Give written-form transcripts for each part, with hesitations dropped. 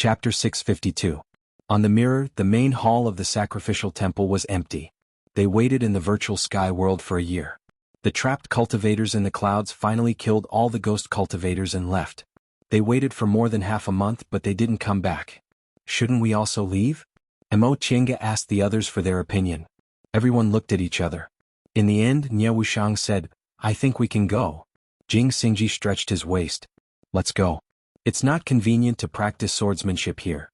Chapter 652. On the mirror, the main hall of the sacrificial temple was empty. They waited in the virtual sky world for a year. The trapped cultivators in the clouds finally killed all the ghost cultivators and left. They waited for more than half a month, but they didn't come back. Shouldn't we also leave? Mo Chenga asked the others for their opinion. Everyone looked at each other. In the end, Nye Wuxiang said, "I think we can go." Jing Xingji stretched his waist. "Let's go. It's not convenient to practice swordsmanship here."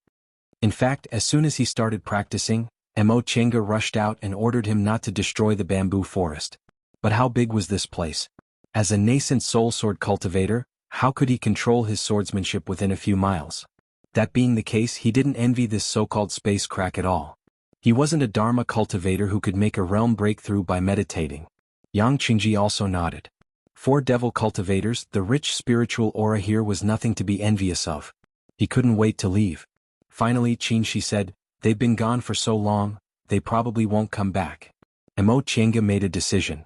In fact, as soon as he started practicing, Mo Chenga rushed out and ordered him not to destroy the bamboo forest. But how big was this place? As a nascent soul sword cultivator, how could he control his swordsmanship within a few miles? That being the case, he didn't envy this so-called space crack at all. He wasn't a Dharma cultivator who could make a realm breakthrough by meditating. Yang Qingji also nodded. For devil cultivators, the rich spiritual aura here was nothing to be envious of. He couldn't wait to leave. Finally, Qingji said, "They've been gone for so long, they probably won't come back." Mo Chenga made a decision.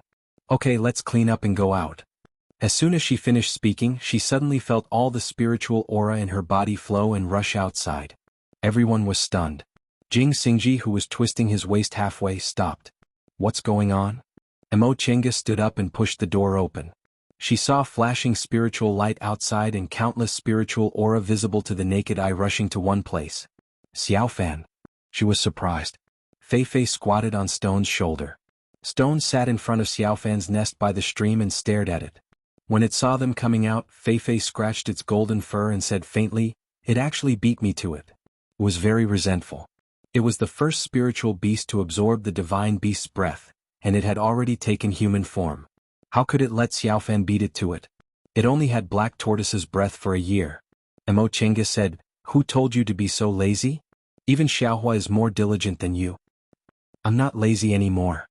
"Okay, let's clean up and go out." As soon as she finished speaking, she suddenly felt all the spiritual aura in her body flow and rush outside. Everyone was stunned. Jing Xingji, who was twisting his waist halfway, stopped. "What's going on?" Mo Chenga stood up and pushed the door open. She saw flashing spiritual light outside and countless spiritual aura visible to the naked eye rushing to one place. Xiaofan. She was surprised. Fei Fei squatted on Stone's shoulder. Stone sat in front of Xiaofan's nest by the stream and stared at it. When it saw them coming out, Fei Fei scratched its golden fur and said faintly, "It actually beat me to it." It was very resentful. It was the first spiritual beast to absorb the divine beast's breath, and it had already taken human form. How could it let Xiaofan beat it to it? It only had Black Tortoise's breath for a year. Mo Chenga said, "Who told you to be so lazy? Even Xiaohua is more diligent than you." "I'm not lazy anymore."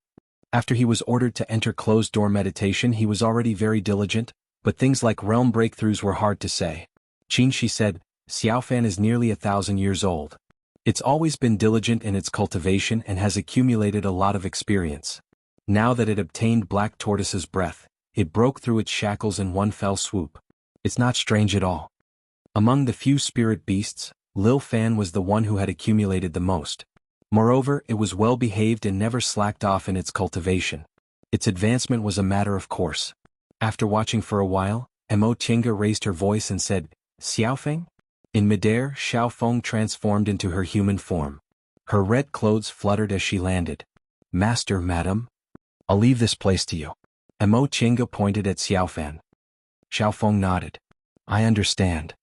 After he was ordered to enter closed-door meditation, he was already very diligent, but things like realm breakthroughs were hard to say. Qingji said, "Xiaofan is nearly 1,000 years old. It's always been diligent in its cultivation and has accumulated a lot of experience. Now that it obtained Black Tortoise's breath, it broke through its shackles in one fell swoop. It's not strange at all." Among the few spirit beasts, Lil Fan was the one who had accumulated the most. Moreover, it was well behaved and never slacked off in its cultivation. Its advancement was a matter of course. After watching for a while, Mo Chenga raised her voice and said, "Xiaofeng?" In midair, Xiaofeng transformed into her human form. Her red clothes fluttered as she landed. "Master, madam? I'll leave this place to you." Mo Chenga pointed at Xiaofan. Xiaofeng nodded. "I understand.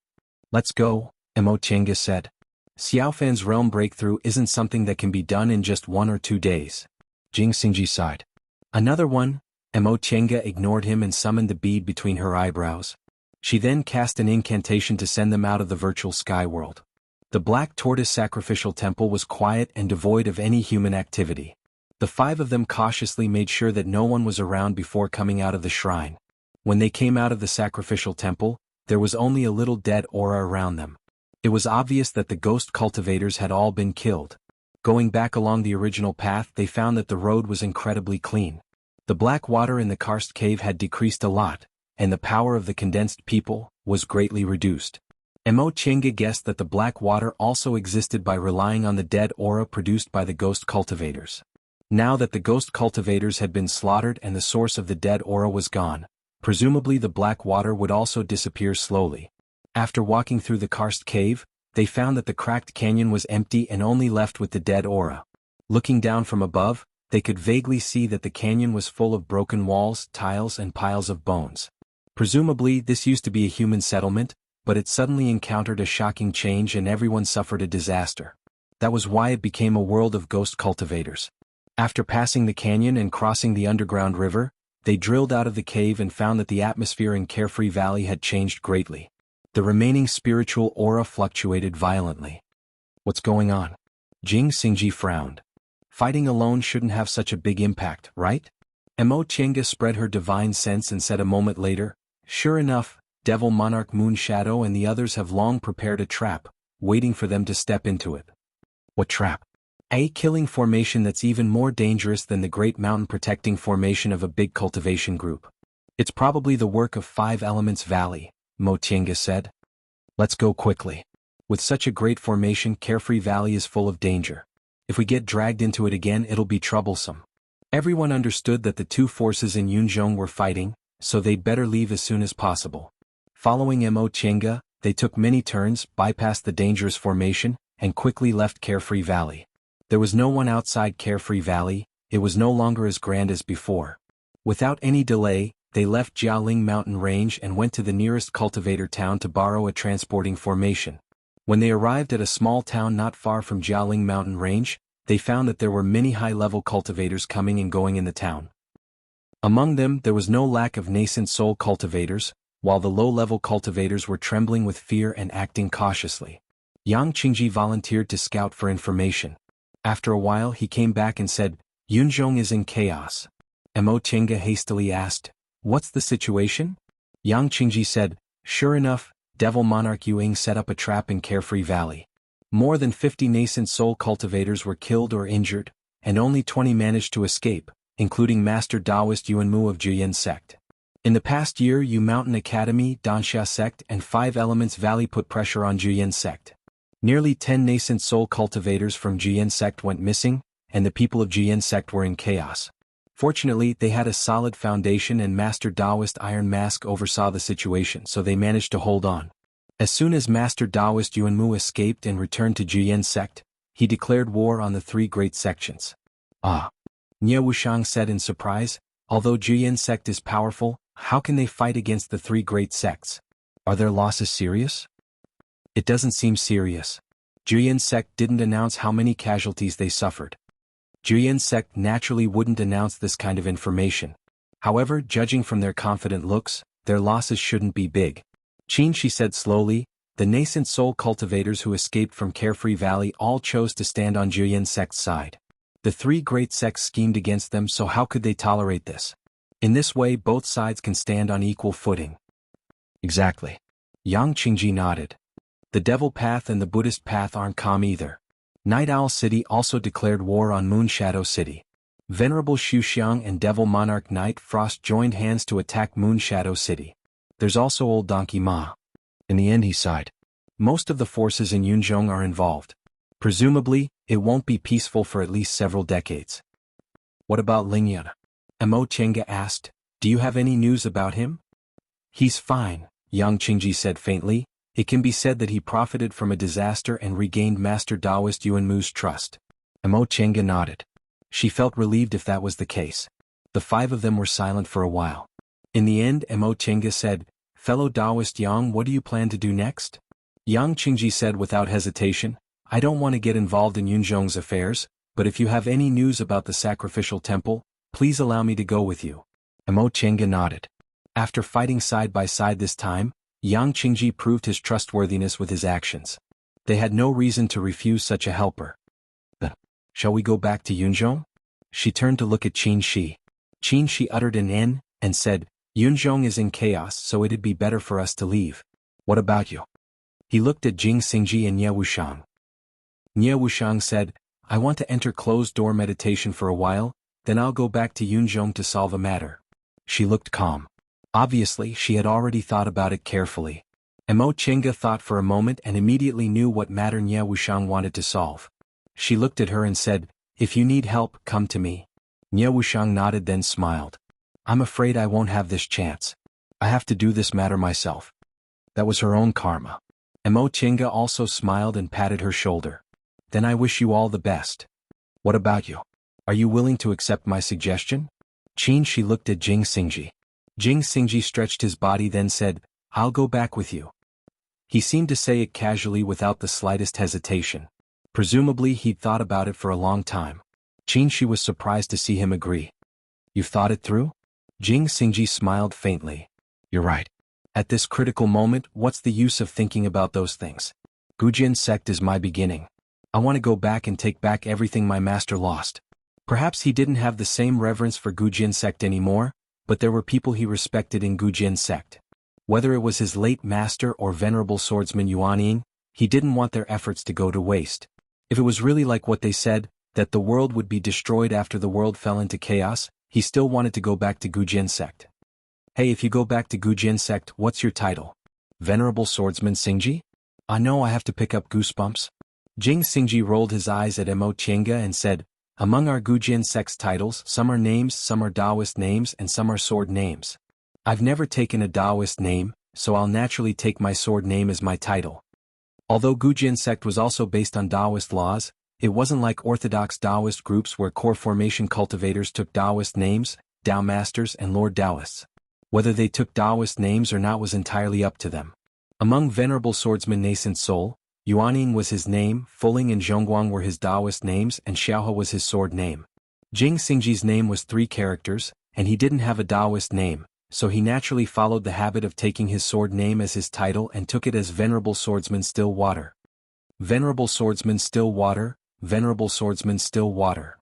Let's go," Mo Chenga said. Xiaofan's realm breakthrough isn't something that can be done in just 1 or 2 days. Jing Xingji sighed. "Another one?" Mo Chenga ignored him and summoned the bead between her eyebrows. She then cast an incantation to send them out of the virtual sky world. The Black Tortoise sacrificial temple was quiet and devoid of any human activity. The 5 of them cautiously made sure that no one was around before coming out of the shrine. When they came out of the sacrificial temple, there was only a little dead aura around them. It was obvious that the ghost cultivators had all been killed. Going back along the original path, they found that the road was incredibly clean. The black water in the karst cave had decreased a lot, and the power of the condensed people was greatly reduced. Mo Chenga guessed that the black water also existed by relying on the dead aura produced by the ghost cultivators. Now that the ghost cultivators had been slaughtered and the source of the dead aura was gone, presumably the black water would also disappear slowly. After walking through the karst cave, they found that the cracked canyon was empty and only left with the dead aura. Looking down from above, they could vaguely see that the canyon was full of broken walls, tiles, and piles of bones. Presumably, this used to be a human settlement, but it suddenly encountered a shocking change and everyone suffered a disaster. That was why it became a world of ghost cultivators. After passing the canyon and crossing the underground river, they drilled out of the cave and found that the atmosphere in Carefree Valley had changed greatly. The remaining spiritual aura fluctuated violently. "What's going on?" Jing Xingji frowned. "Fighting alone shouldn't have such a big impact, right?" Mo Chenga spread her divine sense and said a moment later, "Sure enough, Devil Monarch Moonshadow and the others have long prepared a trap, waiting for them to step into it." "What trap?" "A killing formation that's even more dangerous than the great mountain protecting formation of a big cultivation group. It's probably the work of 5 Elements Valley," Mo Chenga said. "Let's go quickly." With such a great formation, Carefree Valley is full of danger. If we get dragged into it again, it'll be troublesome. Everyone understood that the two forces in Yunzhong were fighting, so they'd better leave as soon as possible. Following Mo Chenga, they took many turns, bypassed the dangerous formation, and quickly left Carefree Valley. There was no one outside Carefree Valley, it was no longer as grand as before. Without any delay, they left Jialing Mountain Range and went to the nearest cultivator town to borrow a transporting formation. When they arrived at a small town not far from Jialing Mountain Range, they found that there were many high-level cultivators coming and going in the town. Among them, there was no lack of nascent soul cultivators, while the low-level cultivators were trembling with fear and acting cautiously. Yang Qingji volunteered to scout for information. After a while he came back and said, "Yunzhong is in chaos." Mo Chenga hastily asked, "What's the situation?" Yang Qingji said, "Sure enough, Devil Monarch Yuing set up a trap in Carefree Valley. More than 50 nascent soul cultivators were killed or injured, and only 20 managed to escape, including Master Taoist Yuanmu of Juyin Sect. In the past year, Yu Mountain Academy, Danxia Sect, and 5 Elements Valley put pressure on Juyin Sect. Nearly 10 nascent soul cultivators from Juyin Sect went missing, and the people of Juyin Sect were in chaos. Fortunately, they had a solid foundation and Master Taoist Iron Mask oversaw the situation, so they managed to hold on. As soon as Master Taoist Yuanmu escaped and returned to Juyin Sect, he declared war on the 3 great sections." "Ah," Nie Wushang said in surprise, "although Juyin Sect is powerful, how can they fight against the 3 great sects? Are their losses serious?" "It doesn't seem serious. Juyin Sect didn't announce how many casualties they suffered. Juyin Sect naturally wouldn't announce this kind of information. However, judging from their confident looks, their losses shouldn't be big." Qin Shi said slowly, "The nascent soul cultivators who escaped from Carefree Valley all chose to stand on Juyin Sect's side. The 3 great sects schemed against them, so how could they tolerate this? In this way both sides can stand on equal footing." "Exactly." Yang Qingji nodded. "The Devil Path and the Buddhist Path aren't calm either. Night Owl City also declared war on Moon Shadow City. Venerable Xuxiang and Devil Monarch Night Frost joined hands to attack Moon Shadow City. There's also Old Donkey Ma." In the end he sighed. "Most of the forces in Yunzhong are involved. Presumably, it won't be peaceful for at least several decades." "What about Lingyan?" Mo Chenga asked. "Do you have any news about him?" "He's fine," Yang Qingji said faintly. "It can be said that he profited from a disaster and regained Master Taoist Yuanmu's trust." Mo Chenga nodded. She felt relieved if that was the case. The 5 of them were silent for a while. In the end, Mo Chenga said, "Fellow Taoist Yang, what do you plan to do next?" Yang Qingji said without hesitation, "I don't want to get involved in Yunzhong's affairs, but if you have any news about the sacrificial temple, please allow me to go with you." Mo Chenga nodded. After fighting side by side this time, Yang Qingji proved his trustworthiness with his actions. They had no reason to refuse such a helper. "Shall we go back to Yunzhong?" She turned to look at Qin Shi. Qin Shi uttered an N, and said, "Yunzhong is in chaos, so it'd be better for us to leave. What about you?" He looked at Jing Xingji and Nie Wushang. Nie Wushang said, "I want to enter closed-door meditation for a while, then I'll go back to Yunzhong to solve a matter." She looked calm. Obviously, she had already thought about it carefully. Mo Chenga thought for a moment and immediately knew what matter Nie Wushang wanted to solve. She looked at her and said, "If you need help, come to me." Nie Wushang nodded then smiled. "I'm afraid I won't have this chance. I have to do this matter myself." That was her own karma. Mo Chenga also smiled and patted her shoulder. "Then I wish you all the best. What about you? Are you willing to accept my suggestion?" Qin Shi looked at Jing Xingji. Jing Xingji stretched his body then said, "I'll go back with you." He seemed to say it casually without the slightest hesitation. Presumably he'd thought about it for a long time. Qin Shi was surprised to see him agree. "You've thought it through?" Jing Xingji smiled faintly. "You're right. At this critical moment, what's the use of thinking about those things? Gujin Sect is my beginning. I want to go back and take back everything my master lost." Perhaps he didn't have the same reverence for Gujin Sect anymore, but there were people he respected in Gujin Sect. Whether it was his late master or venerable swordsman Yuanying, he didn't want their efforts to go to waste. If it was really like what they said, that the world would be destroyed after the world fell into chaos, he still wanted to go back to Gujin Sect. "Hey, if you go back to Gujin Sect, what's your title? Venerable Swordsman Xingji?" I know I have to pick up goosebumps. Jing Xingji rolled his eyes at Mo Chenga and said, among our Gujian sect's titles, some are names, some are Taoist names, and some are sword names. I've never taken a Taoist name, so I'll naturally take my sword name as my title. Although Gujian sect was also based on Taoist laws, it wasn't like orthodox Taoist groups where core formation cultivators took Taoist names, Tao masters and Lord Taoists. Whether they took Taoist names or not was entirely up to them. Among Venerable Swordsman Nascent Soul, Yuaning was his name, Fuling and Zhongguang were his Taoist names, and Xiaohe was his sword name. Jing Xingji's name was 3 characters, and he didn't have a Taoist name, so he naturally followed the habit of taking his sword name as his title and took it as Venerable Swordsman Stillwater. Venerable Swordsman Stillwater, Venerable Swordsman Stillwater.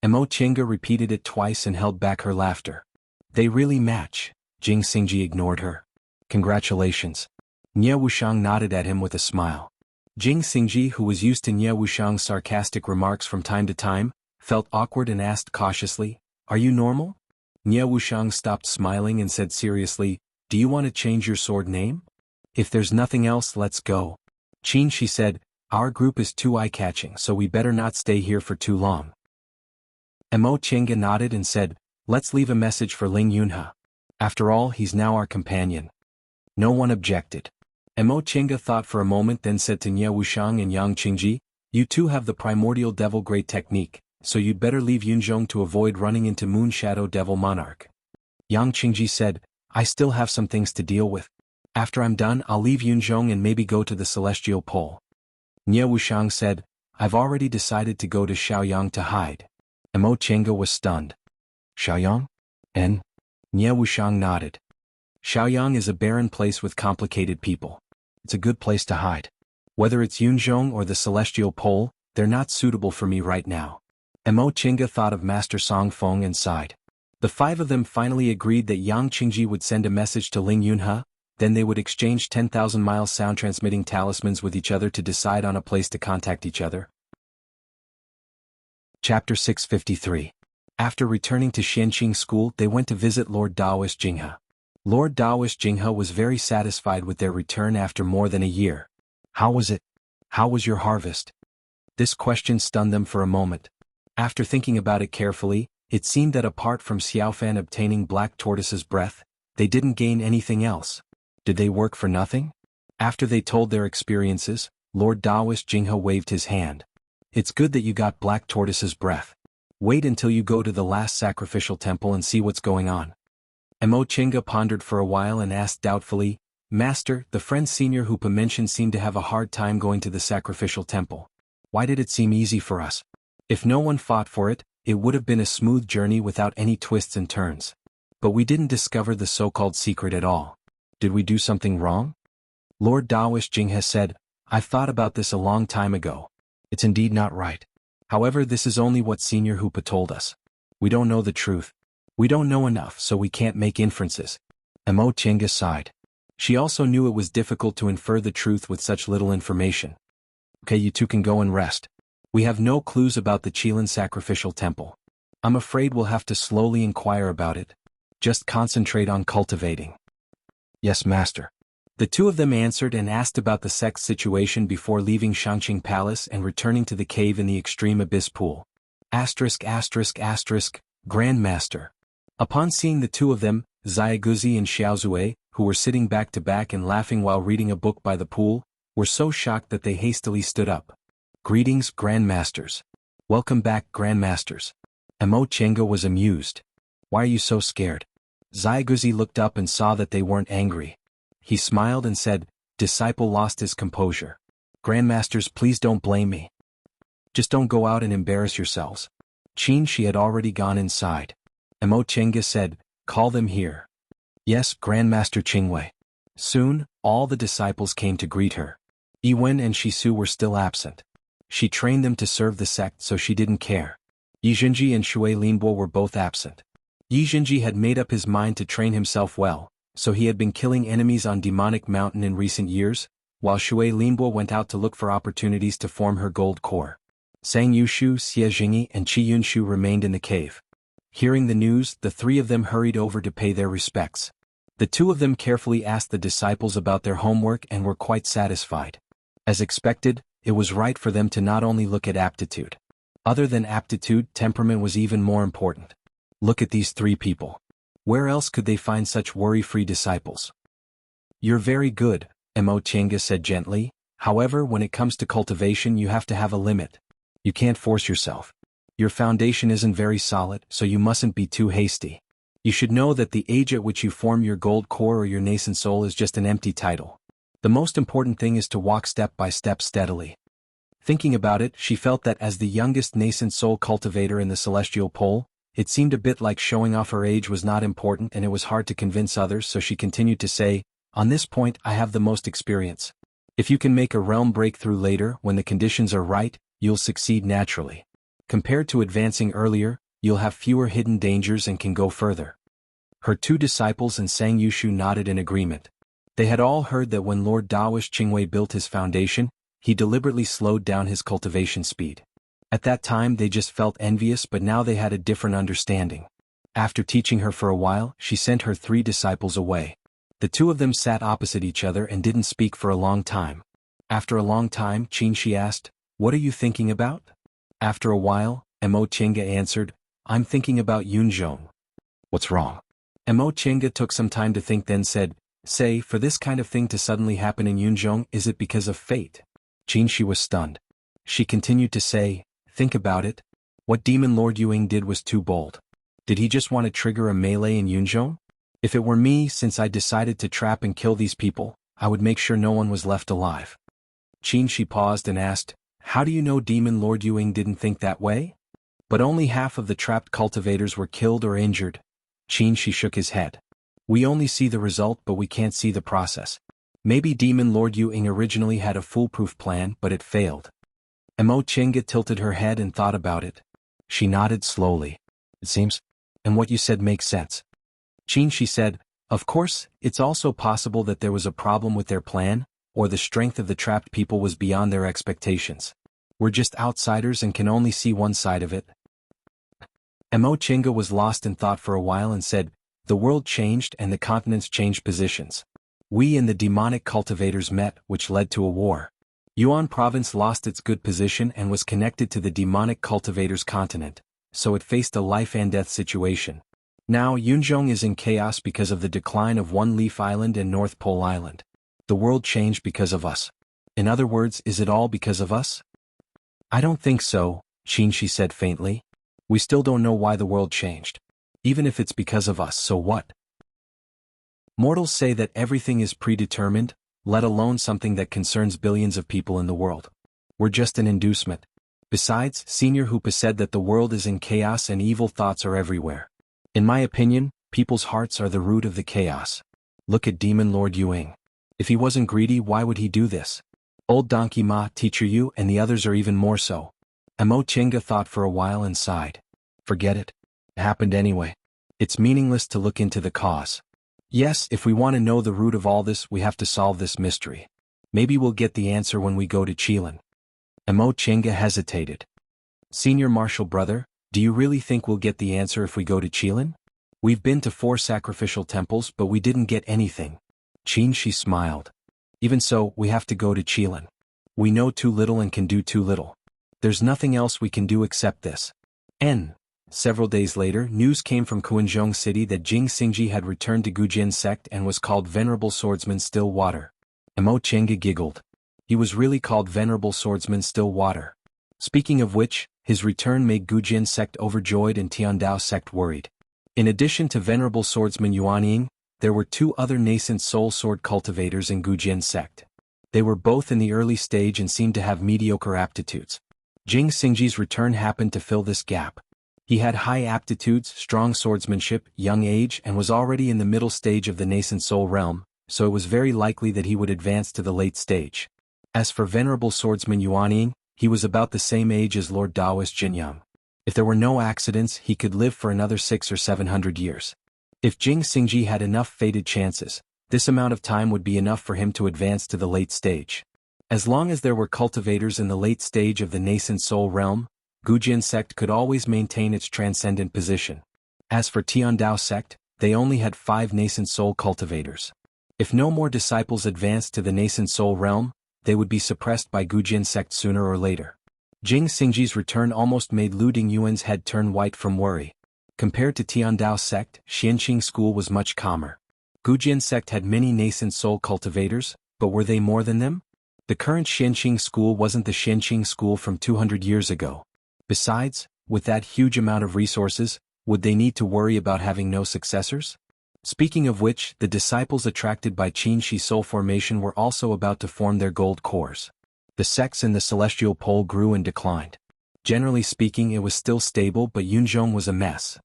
Mo Chenga repeated it twice and held back her laughter. They really match. Jing Xingji ignored her. Congratulations. Nie Wuxiang nodded at him with a smile. Jing Xingji, who was used to Nie Wuxiang's sarcastic remarks from time to time, felt awkward and asked cautiously, are you normal? Nie Wuxiang stopped smiling and said seriously, do you want to change your sword name? If there's nothing else, let's go. Qin, she said, our group is too eye-catching, so we better not stay here for too long. Mo Chenga nodded and said, let's leave a message for Ling Yunhe. After all, he's now our companion. No one objected. Mo Chenga thought for a moment, then said to Nie Wuxiang and Yang Qingji, you two have the primordial devil great technique, so you'd better leave Yunzhong to avoid running into Moon Shadow Devil Monarch. Yang Qingji said, I still have some things to deal with. After I'm done, I'll leave Yunzhong and maybe go to the Celestial Pole. Nie Wuxiang said, I've already decided to go to Xiaoyang to hide. Mo Chenga was stunned. Xiaoyang? Nie Wuxiang nodded. Xiaoyang is a barren place with complicated people. It's a good place to hide. Whether it's Yunzhong or the Celestial Pole, they're not suitable for me right now. Mo Chenga thought of Master Song Feng and sighed. The 5 of them finally agreed that Yang Qingji would send a message to Ling Yunhe, then they would exchange 10,000-mile sound-transmitting talismans with each other to decide on a place to contact each other. Chapter 653. After returning to Xianqing School, they went to visit Lord Taoist Jinghe. Lord Taoist Jinghe was very satisfied with their return after more than a year. How was it? How was your harvest? This question stunned them for a moment. After thinking about it carefully, it seemed that apart from Xiaofan obtaining Black Tortoise's breath, they didn't gain anything else. Did they work for nothing? After they told their experiences, Lord Taoist Jinghe waved his hand. It's good that you got Black Tortoise's breath. Wait until you go to the last sacrificial temple and see what's going on. Mo Chenga pondered for a while and asked doubtfully, Master, the friend senior Hupa mentioned seemed to have a hard time going to the sacrificial temple. Why did it seem easy for us? If no one fought for it, it would have been a smooth journey without any twists and turns. But we didn't discover the so-called secret at all. Did we do something wrong? Lord Taoist Jinghe said, I've thought about this a long time ago. It's indeed not right. However, this is only what Senior Hupa told us. We don't know the truth. We don't know enough, so we can't make inferences. Mo Chenga sighed. She also knew it was difficult to infer the truth with such little information. Okay, you two can go and rest. We have no clues about the Qilin sacrificial temple. I'm afraid we'll have to slowly inquire about it. Just concentrate on cultivating. Yes, Master. The 2 of them answered and asked about the sect's situation before leaving Shangqing Palace and returning to the cave in the extreme abyss pool. Grand Master. Upon seeing the 2 of them, Xiaoguzi and Xiaozue, who were sitting back to back and laughing while reading a book by the pool, were so shocked that they hastily stood up. Greetings, Grand Masters. Welcome back, Grand Masters. Mo Chenga was amused. Why are you so scared? Xiaoguzi looked up and saw that they weren't angry. He smiled and said, Disciple lost his composure. Grandmasters, please don't blame me. Just don't go out and embarrass yourselves. Qin, she had already gone inside. Mo Chenga said, Call them here. Yes, Grandmaster Qingwei. Soon, all the disciples came to greet her. Yiwen and Shisu were still absent. She trained them to serve the sect, so she didn't care. Yizhenji and Shui Linbo were both absent. Yizhenji had made up his mind to train himself well, so he had been killing enemies on Demonic Mountain in recent years, while Shui Linbo went out to look for opportunities to form her gold core. Sang Yushu, Xie Jingyi and Qi Yunshu remained in the cave. Hearing the news, the 3 of them hurried over to pay their respects. The 2 of them carefully asked the disciples about their homework and were quite satisfied. As expected, it was right for them to not only look at aptitude. Other than aptitude, temperament was even more important. Look at these three people. Where else could they find such worry-free disciples? You're very good, Mo Chenga said gently. However, when it comes to cultivation you have to have a limit. You can't force yourself. Your foundation isn't very solid, so you mustn't be too hasty. You should know that the age at which you form your gold core or your nascent soul is just an empty title. The most important thing is to walk step by step steadily. Thinking about it, she felt that as the youngest nascent soul cultivator in the celestial pole, it seemed a bit like showing off her age was not important and it was hard to convince others, so she continued to say, on this point I have the most experience. If you can make a realm breakthrough later, when the conditions are right, you'll succeed naturally. Compared to advancing earlier, you'll have fewer hidden dangers and can go further. Her two disciples and Sang Yushu nodded in agreement. They had all heard that when Lord Daoist Qingwei built his foundation, he deliberately slowed down his cultivation speed. At that time they just felt envious, but now they had a different understanding. After teaching her for a while, she sent her three disciples away. The two of them sat opposite each other and didn't speak for a long time. After a long time, Qin asked, "What are you thinking about?" After a while, Mo Chenga answered, "I'm thinking about Yunzhong." "What's wrong?" Mo Chenga took some time to think, then said, "Say, for this kind of thing to suddenly happen in Yunzhong, is it because of fate?" Qin was stunned. She continued to say, "Think about it. What Demon Lord Yuing did was too bold. Did he just want to trigger a melee in Yunzhong? If it were me, since I decided to trap and kill these people, I would make sure no one was left alive." Qin paused and asked, "How do you know Demon Lord Yuing didn't think that way?" "But only half of the trapped cultivators were killed or injured." Qin shook his head. "We only see the result, but we can't see the process. Maybe Demon Lord Yuing originally had a foolproof plan, but it failed." Mo Chenga tilted her head and thought about it. She nodded slowly. "It seems. And what you said makes sense." Qin said, "Of course, it's also possible that there was a problem with their plan, or the strength of the trapped people was beyond their expectations. We're just outsiders and can only see one side of it." Mo Chenga was lost in thought for a while and said, "The world changed and the continents changed positions. We and the demonic cultivators met, which led to a war. Yuan province lost its good position and was connected to the demonic cultivators' continent, so it faced a life-and-death situation. Now Yunzhong is in chaos because of the decline of One Leaf Island and North Pole Island. The world changed because of us. In other words, is it all because of us?" "I don't think so," Qin said faintly. "We still don't know why the world changed. Even if it's because of us, so what? Mortals say that everything is predetermined, let alone something that concerns billions of people in the world. We're just an inducement. Besides, Senior Hoopa said that the world is in chaos and evil thoughts are everywhere. In my opinion, people's hearts are the root of the chaos. Look at Demon Lord Yuing. If he wasn't greedy, why would he do this? Old Donkey Ma, Teacher Yu, and the others are even more so." Mo Chenga thought for a while and sighed. "Forget it. It happened anyway. It's meaningless to look into the cause. Yes, if we want to know the root of all this, we have to solve this mystery. Maybe we'll get the answer when we go to Qilin." Mo Chenga hesitated. "Senior Marshal Brother, do you really think we'll get the answer if we go to Qilin? We've been to 4 sacrificial temples, but we didn't get anything." Qin smiled. "Even so, we have to go to Qilin. We know too little and can do too little. There's nothing else we can do except this." Several days later, news came from Kuanzhong City that Jing Xingji had returned to Gujin sect and was called Venerable Swordsman Stillwater. Mo Chenga giggled. He was really called Venerable Swordsman Stillwater. Speaking of which, his return made Gujin sect overjoyed and Tiandao sect worried. In addition to Venerable Swordsman Yuanying, there were 2 other nascent soul sword cultivators in Gujin sect. They were both in the early stage and seemed to have mediocre aptitudes. Jing Xingji's return happened to fill this gap. He had high aptitudes, strong swordsmanship, young age, and was already in the middle stage of the nascent soul realm, so it was very likely that he would advance to the late stage. As for Venerable Swordsman Yuanying, he was about the same age as Lord Daoist Jinyang. If there were no accidents, he could live for another 600 or 700 years. If Jing Xingji had enough fated chances, this amount of time would be enough for him to advance to the late stage. As long as there were cultivators in the late stage of the nascent soul realm, Gujin sect could always maintain its transcendent position. As for Tiandao sect, they only had 5 nascent soul cultivators. If no more disciples advanced to the nascent soul realm, they would be suppressed by Gujin sect sooner or later. Jing Xingji's return almost made Lu Dingyuan's head turn white from worry. Compared to Tiandao sect, Xianqing school was much calmer. Gujin sect had many nascent soul cultivators, but were they more than them? The current Xianqing school wasn't the Xianqing school from 200 years ago. Besides, with that huge amount of resources, would they need to worry about having no successors? Speaking of which, the disciples attracted by Qinshi soul formation were also about to form their gold cores. The sects in the celestial pole grew and declined. Generally speaking, it was still stable, but Yunzhong was a mess.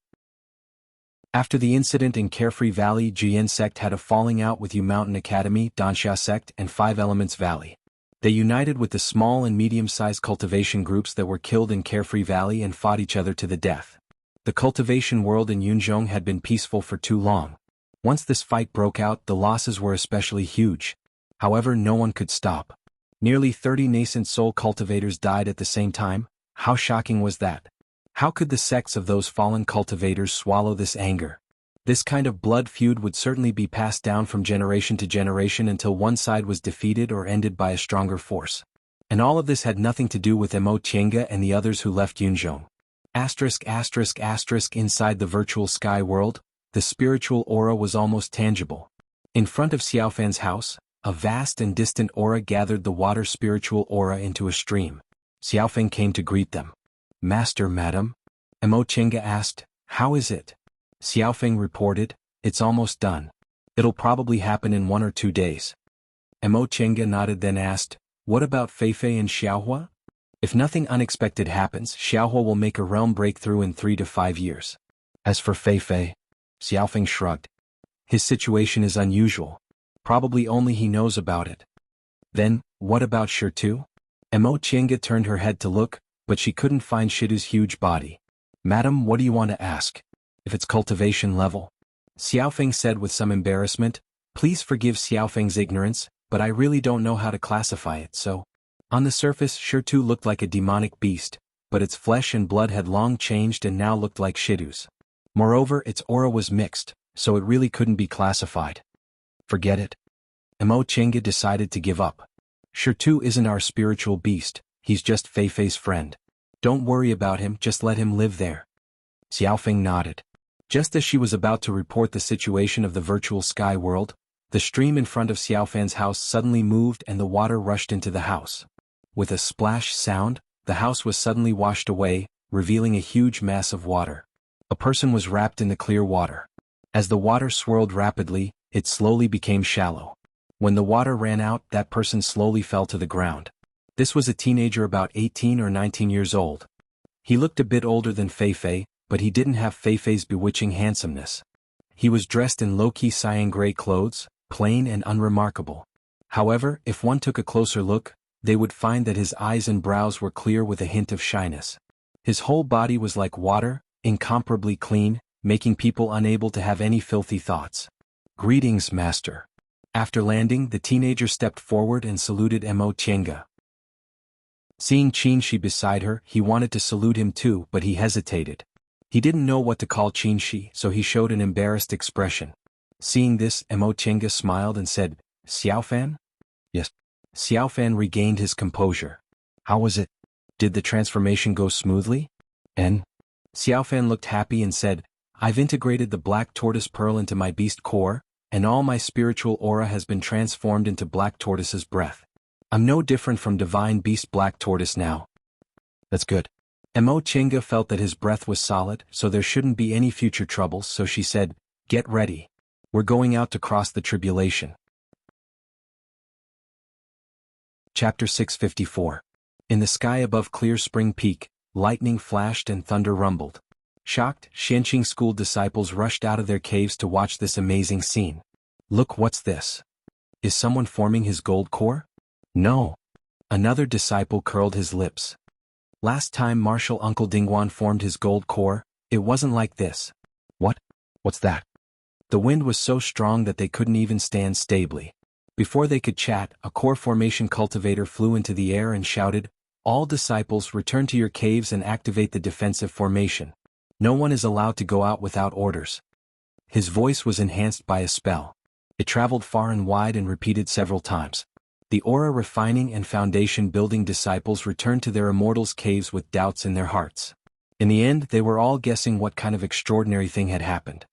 After the incident in Carefree Valley, Jian sect had a falling out with Yu Mountain Academy, Danxia sect, and Five Elements Valley. They united with the small and medium-sized cultivation groups that were killed in Carefree Valley and fought each other to the death. The cultivation world in Yunzhong had been peaceful for too long. Once this fight broke out, the losses were especially huge. However, no one could stop. Nearly 30 nascent soul cultivators died at the same time. How shocking was that? How could the sects of those fallen cultivators swallow this anger? This kind of blood feud would certainly be passed down from generation to generation until one side was defeated or ended by a stronger force. And all of this had nothing to do with Mo Tiange and the others who left Yunzhong. Inside the virtual sky world, the spiritual aura was almost tangible. In front of Xiaofan's house, a vast and distant aura gathered the water spiritual aura into a stream. Xiaofan came to greet them. Master, madam? Mo Tiange asked, how is it? Xiaofeng reported, it's almost done. It'll probably happen in 1 or 2 days. Mo Tiange nodded, then asked, what about Feifei and Xiaohua? If nothing unexpected happens, Xiaohua will make a realm breakthrough in 3 to 5 years. As for Feifei, Xiaofeng shrugged. His situation is unusual. Probably only he knows about it. Then, what about Shitu? Mo Tiange turned her head to look, but she couldn't find Shitu's huge body. Madam, what do you want to ask? If it's cultivation level? Xiaofeng said with some embarrassment, please forgive Xiaofeng's ignorance, but I really don't know how to classify it, so. On the surface, Shitu looked like a demonic beast, but its flesh and blood had long changed and now looked like Shitu's. Moreover, its aura was mixed, so it really couldn't be classified. Forget it. Mo Tiange decided to give up. Shitu isn't our spiritual beast, he's just Feifei's friend. Don't worry about him, just let him live there. Xiaofeng nodded. Just as she was about to report the situation of the virtual sky world, the stream in front of Xiaofan's house suddenly moved and the water rushed into the house. With a splash sound, the house was suddenly washed away, revealing a huge mass of water. A person was wrapped in the clear water. As the water swirled rapidly, it slowly became shallow. When the water ran out, that person slowly fell to the ground. This was a teenager about 18 or 19 years old. He looked a bit older than Feifei, but he didn't have Feifei's bewitching handsomeness. He was dressed in low-key cyan gray clothes, plain and unremarkable. However, if one took a closer look, they would find that his eyes and brows were clear with a hint of shyness. His whole body was like water, incomparably clean, making people unable to have any filthy thoughts. Greetings, master. After landing, the teenager stepped forward and saluted Mo Tiange. Seeing Qinshi beside her, he wanted to salute him too, but he hesitated. He didn't know what to call Qinshi, so he showed an embarrassed expression. Seeing this, Mo Tiange smiled and said, Xiaofan? Yes. Xiaofan regained his composure. How was it? Did the transformation go smoothly? And? Xiaofan looked happy and said, I've integrated the black tortoise pearl into my beast core, and all my spiritual aura has been transformed into black tortoise's breath. I'm no different from divine beast black tortoise now. That's good. Mo Tiange felt that his breath was solid, so there shouldn't be any future troubles, so she said, get ready. We're going out to cross the tribulation. Chapter 654. In the sky above Clear Spring Peak, lightning flashed and thunder rumbled. Shocked, Xianqing school disciples rushed out of their caves to watch this amazing scene. Look, what's this? Is someone forming his gold core? No. Another disciple curled his lips. Last time Martial Uncle Dingguan formed his gold core, it wasn't like this. What? What's that? The wind was so strong that they couldn't even stand stably. Before they could chat, a core formation cultivator flew into the air and shouted, all disciples return to your caves and activate the defensive formation. No one is allowed to go out without orders. His voice was enhanced by a spell. It traveled far and wide and repeated several times. The aura refining and foundation building disciples returned to their immortals' caves with doubts in their hearts. In the end, they were all guessing what kind of extraordinary thing had happened.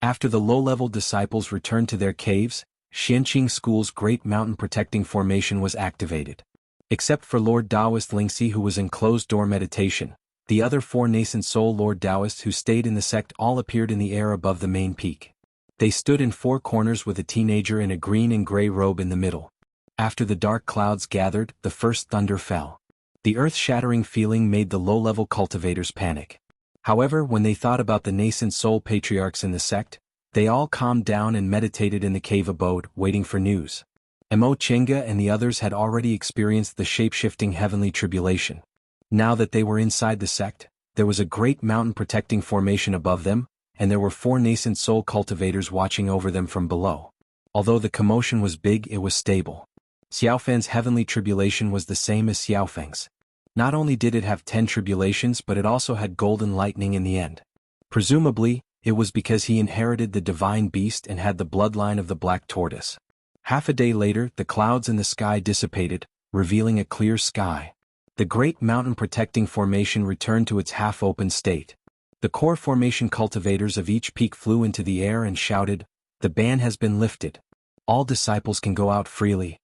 After the low-level disciples returned to their caves, Xianqing School's great mountain protecting formation was activated. Except for Lord Taoist Lingxi, who was in closed-door meditation, the other 4 nascent soul Lord Taoists who stayed in the sect all appeared in the air above the main peak. They stood in 4 corners with a teenager in a green and gray robe in the middle. After the dark clouds gathered, the first thunder fell. The earth-shattering feeling made the low-level cultivators panic. However, when they thought about the nascent soul patriarchs in the sect, they all calmed down and meditated in the cave abode, waiting for news. Mo Chenga and the others had already experienced the shape-shifting heavenly tribulation. Now that they were inside the sect, there was a great mountain protecting formation above them, and there were 4 nascent soul cultivators watching over them from below. Although the commotion was big, it was stable. Xiaofen's heavenly tribulation was the same as Xiaofeng's. Not only did it have 10 tribulations, but it also had golden lightning in the end. Presumably, it was because he inherited the divine beast and had the bloodline of the black tortoise. Half a day later, the clouds in the sky dissipated, revealing a clear sky. The great mountain protecting formation returned to its half-open state. The core formation cultivators of each peak flew into the air and shouted, "The ban has been lifted. All disciples can go out freely."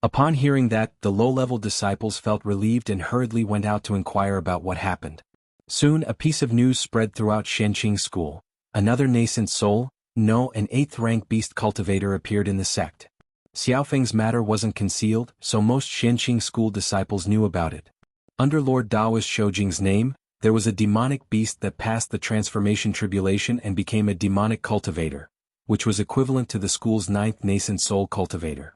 Upon hearing that, the low-level disciples felt relieved and hurriedly went out to inquire about what happened. Soon a piece of news spread throughout Xianqing School. Another nascent soul, No, an 8th-rank beast cultivator appeared in the sect. Xiaofeng's matter wasn't concealed, so most Xianqing School disciples knew about it. Under Lord Daoist Shoujing's name, there was a demonic beast that passed the transformation tribulation and became a demonic cultivator, which was equivalent to the school's 9th nascent soul cultivator.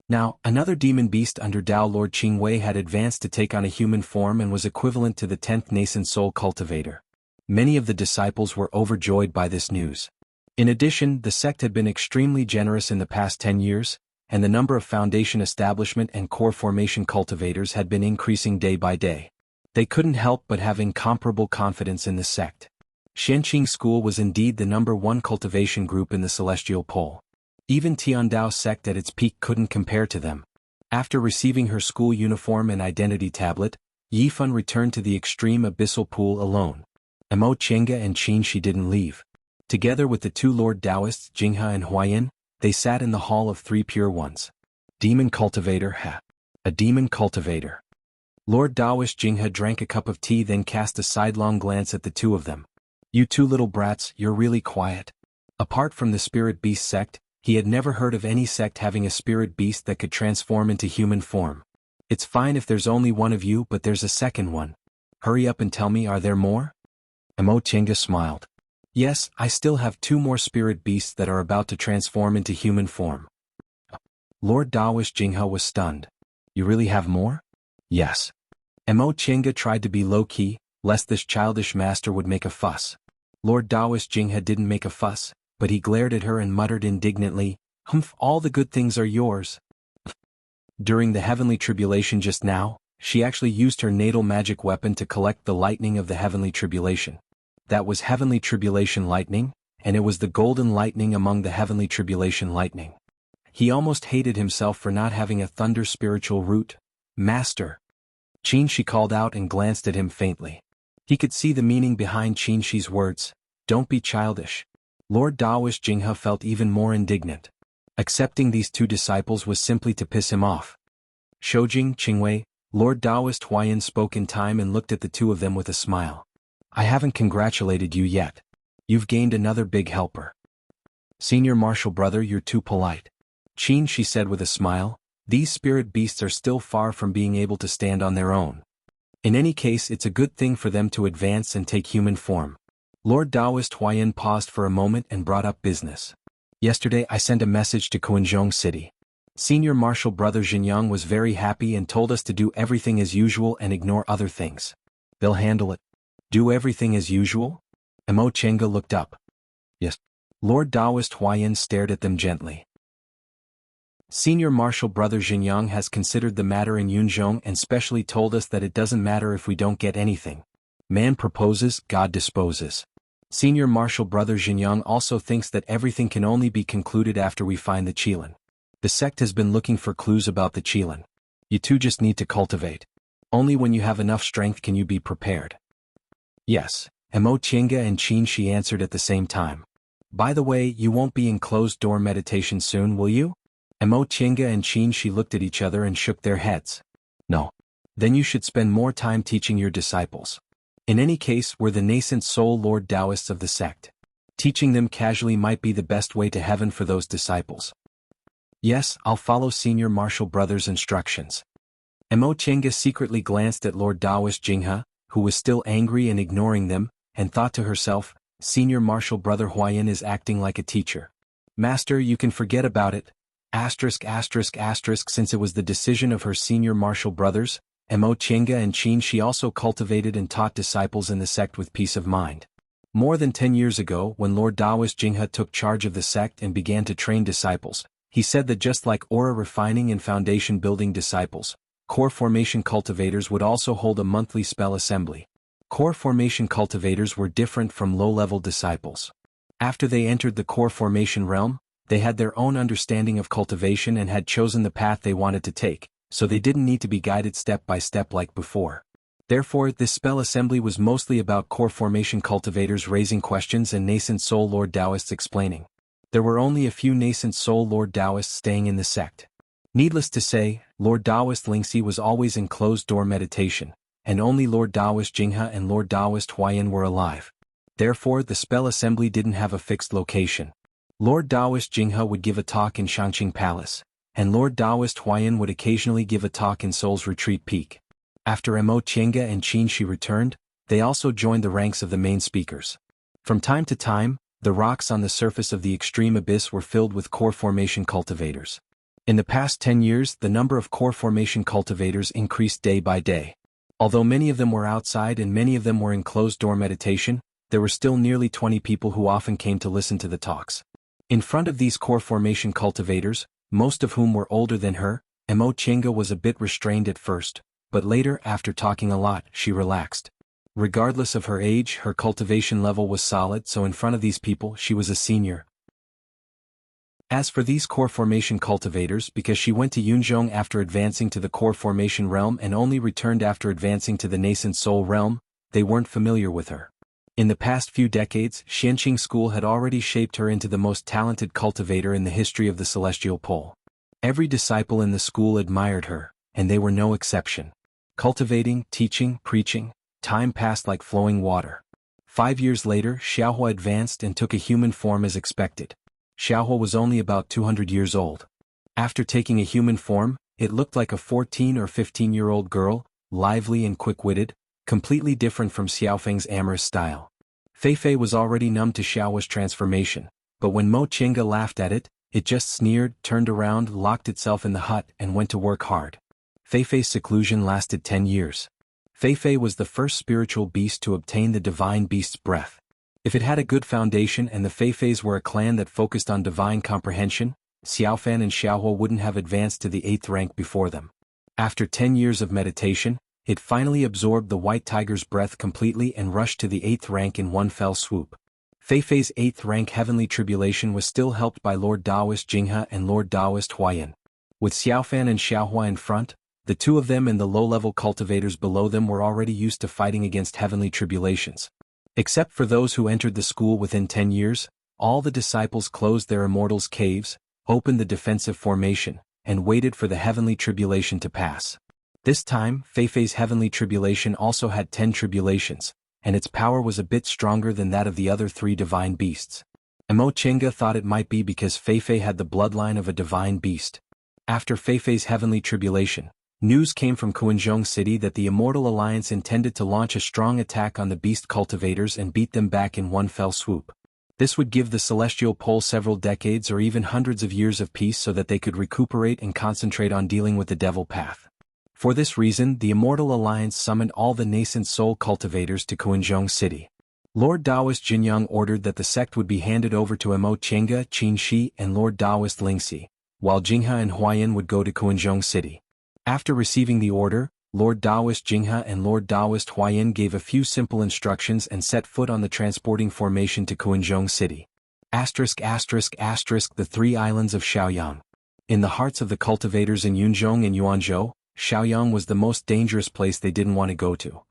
Now, another demon beast under Dao Lord Qingwei had advanced to take on a human form and was equivalent to the 10th nascent soul cultivator. Many of the disciples were overjoyed by this news. In addition, the sect had been extremely generous in the past 10 years, and the number of foundation establishment and core formation cultivators had been increasing day by day. They couldn't help but have incomparable confidence in the sect. Xianqing School was indeed the #1 cultivation group in the celestial pole. Even Tiandao sect at its peak couldn't compare to them. After receiving her school uniform and identity tablet, Yifan returned to the extreme abyssal pool alone. Mo Chenga and Qin she didn't leave. Together with the 2 Lord Taoists Jinghe and Huayan, they sat in the Hall of 3 Pure Ones. Demon cultivator, a demon cultivator. Lord Taoist Jinghe drank a cup of tea, then cast a sidelong glance at the 2 of them. "You 2 little brats, you're really quiet." Apart from the spirit beast sect, he had never heard of any sect having a spirit beast that could transform into human form. "It's fine if there's only one of you, but there's a second one. Hurry up and tell me, are there more?" Mo Chenga smiled. "Yes, I still have 2 more spirit beasts that are about to transform into human form." Lord Daoist Jinghe was stunned. "You really have more?" "Yes." Mo Chenga tried to be low-key, lest this childish master would make a fuss. Lord Daoist Jinghe didn't make a fuss, but he glared at her and muttered indignantly, "Humph, all the good things are yours." During the heavenly tribulation just now, she actually used her natal magic weapon to collect the lightning of the heavenly tribulation. That was heavenly tribulation lightning, and it was the golden lightning among the heavenly tribulation lightning. He almost hated himself for not having a thunder spiritual root. "Master!" Qin she called out and glanced at him faintly. He could see the meaning behind Qin she's words. "Don't be childish." Lord Daoist Jinghe felt even more indignant. Accepting these 2 disciples was simply to piss him off. Shoujing, Qingwei, Lord Daoist Huayan spoke in time and looked at the 2 of them with a smile. "I haven't congratulated you yet. You've gained another big helper." "Senior Marshal Brother, you're too polite." Qin she said with a smile, "These spirit beasts are still far from being able to stand on their own. In any case, it's a good thing for them to advance and take human form." Lord Daoist Huayan paused for a moment and brought up business. "Yesterday I sent a message to Quanzhong City. Senior Marshal Brother Xinjiang was very happy and told us to do everything as usual and ignore other things. They'll handle it." "Do everything as usual?" Mo Chenga looked up. "Yes." Lord Daoist Huayan stared at them gently. "Senior Marshal Brother Xinjiang has considered the matter in Yunzhong and specially told us that it doesn't matter if we don't get anything. Man proposes, God disposes. Senior Marshal Brother Xinjiang also thinks that everything can only be concluded after we find the Qilin. The sect has been looking for clues about the Qilin. You two just need to cultivate. Only when you have enough strength can you be prepared. Yes, Mo Qingge and Qin Shi answered at the same time. By the way, you won't be in closed-door meditation soon, will you? Mo Qingge and Qin Shi looked at each other and shook their heads. No. Then you should spend more time teaching your disciples. In any case, we're the nascent soul Lord Taoists of the sect. Teaching them casually might be the best way to heaven for those disciples. Yes, I'll follow Senior Martial Brother's instructions. Mo Qingge secretly glanced at Lord Taoist Jinghe, who was still angry and ignoring them, and thought to herself, Senior Martial Brother Huayan is acting like a teacher. Master, you can forget about it. Since it was the decision of her senior martial brothers, Mo Qingge and Qin Shi also cultivated and taught disciples in the sect with peace of mind. More than 10 years ago, when Lord Taoist Jinghe took charge of the sect and began to train disciples, he said that just like aura refining and foundation building disciples, core formation cultivators would also hold a monthly spell assembly. Core formation cultivators were different from low-level disciples. After they entered the core formation realm, they had their own understanding of cultivation and had chosen the path they wanted to take, so they didn't need to be guided step by step like before. Therefore, this spell assembly was mostly about core formation cultivators raising questions and nascent soul Lord Taoists explaining. There were only a few nascent soul Lord Taoists staying in the sect. Needless to say, Lord Taoist Lingxi was always in closed-door meditation, and only Lord Taoist Jinghe and Lord Taoist Huayan were alive. Therefore, the spell assembly didn't have a fixed location. Lord Taoist Jinghe would give a talk in Shangqing Palace, and Lord Taoist Huayan would occasionally give a talk in Seoul's Retreat Peak. After Mo Qingge and Qin Shi returned, they also joined the ranks of the main speakers. From time to time, the rocks on the surface of the extreme abyss were filled with core formation cultivators. In the past 10 years, the number of core formation cultivators increased day by day. Although many of them were outside and many of them were in closed-door meditation, there were still nearly 20 people who often came to listen to the talks. In front of these core formation cultivators, most of whom were older than her, Mo Qingge was a bit restrained at first, but later, after talking a lot, she relaxed. Regardless of her age, her cultivation level was solid, so in front of these people, she was a senior. As for these core formation cultivators, because she went to Yunzhong after advancing to the core formation realm and only returned after advancing to the nascent soul realm, they weren't familiar with her. In the past few decades, Xianqing School had already shaped her into the most talented cultivator in the history of the Celestial Pole. Every disciple in the school admired her, and they were no exception. Cultivating, teaching, preaching, time passed like flowing water. 5 years later, Xiaohua advanced and took a human form as expected. Xiaohua was only about 200 years old. After taking a human form, it looked like a 14 or 15-year-old girl, lively and quick-witted, completely different from Xiaofeng's amorous style. Feifei was already numb to Xiaohua's transformation, but when Mo Qingge laughed at it, it just sneered, turned around, locked itself in the hut, and went to work hard. Feifei's seclusion lasted 10 years. Feifei was the first spiritual beast to obtain the divine beast's breath. If it had a good foundation and the Feifeis were a clan that focused on divine comprehension, Xiaofan and Xiaohua wouldn't have advanced to the 8th rank before them. After 10 years of meditation, it finally absorbed the white tiger's breath completely and rushed to the 8th rank in one fell swoop. Feifei's 8th rank heavenly tribulation was still helped by Lord Taoist Jinghe and Lord Taoist Huayan. With Xiaofan and Xiaohua in front, the two of them and the low-level cultivators below them were already used to fighting against heavenly tribulations. Except for those who entered the school within 10 years, all the disciples closed their immortals' caves, opened the defensive formation, and waited for the heavenly tribulation to pass. This time, Feifei's heavenly tribulation also had 10 tribulations, and its power was a bit stronger than that of the other 3 divine beasts. Mo Qingge thought it might be because Feifei had the bloodline of a divine beast. After Feifei's heavenly tribulation, news came from Kuanzhong City that the Immortal Alliance intended to launch a strong attack on the beast cultivators and beat them back in one fell swoop. This would give the Celestial Pole several decades or even hundreds of years of peace so that they could recuperate and concentrate on dealing with the devil path. For this reason, the Immortal Alliance summoned all the nascent soul cultivators to Kuanzhong City. Lord Taoist Jinyang ordered that the sect would be handed over to Mo Qingge, Qin Shi, and Lord Taoist Lingxi, while Jinghe and Huayan would go to Kuanzhong City. After receiving the order, Lord Taoist Jinghe and Lord Taoist Huayan gave a few simple instructions and set foot on the transporting formation to Kuanzhong City. ******, the 3 islands of Shaoyang. In the hearts of the cultivators in Yunzhong and Yuanzhou, Shaoyang was the most dangerous place they didn't want to go to.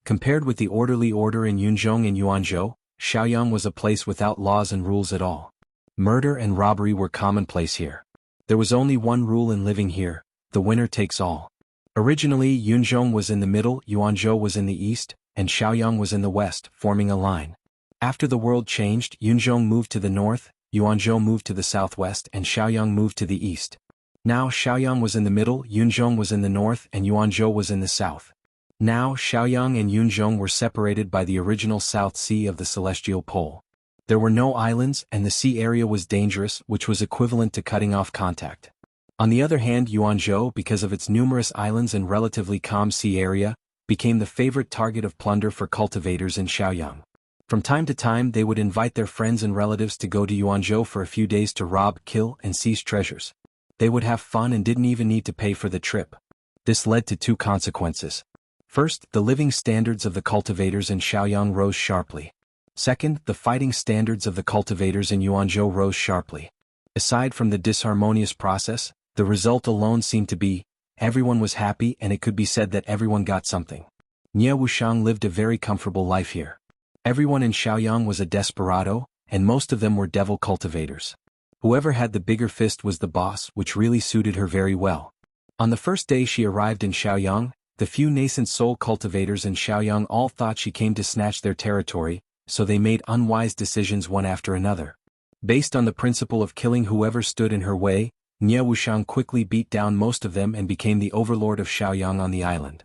Compared with the orderly order in Yunzhong and Yuanzhou, Shaoyang was a place without laws and rules at all. Murder and robbery were commonplace here. There was only one rule in living here: the winner takes all. Originally, Yunzhong was in the middle, Yuanzhou was in the east, and Shaoyang was in the west, forming a line. After the world changed, Yunzhong moved to the north, Yuanzhou moved to the southwest, and Shaoyang moved to the east. Now Shaoyang was in the middle, Yunzhong was in the north, and Yuanzhou was in the south. Now Shaoyang and Yunzhong were separated by the original South Sea of the Celestial Pole. There were no islands, and the sea area was dangerous, which was equivalent to cutting off contact. On the other hand, Yuanzhou, because of its numerous islands and relatively calm sea area, became the favorite target of plunder for cultivators in Shaoyang. From time to time they would invite their friends and relatives to go to Yuanzhou for a few days to rob, kill, and seize treasures. They would have fun and didn't even need to pay for the trip. This led to two consequences. First, the living standards of the cultivators in Shaoyang rose sharply. Second, the fighting standards of the cultivators in Yuanzhou rose sharply. Aside from the disharmonious process, the result alone seemed to be, everyone was happy and it could be said that everyone got something. Nie Wuxiang lived a very comfortable life here. Everyone in Shaoyang was a desperado, and most of them were devil cultivators. Whoever had the bigger fist was the boss, which really suited her very well. On the first day she arrived in Shaoyang, the few nascent soul cultivators in Shaoyang all thought she came to snatch their territory, so they made unwise decisions one after another. Based on the principle of killing whoever stood in her way, Nie Wuxiang quickly beat down most of them and became the overlord of Shaoyang on the island.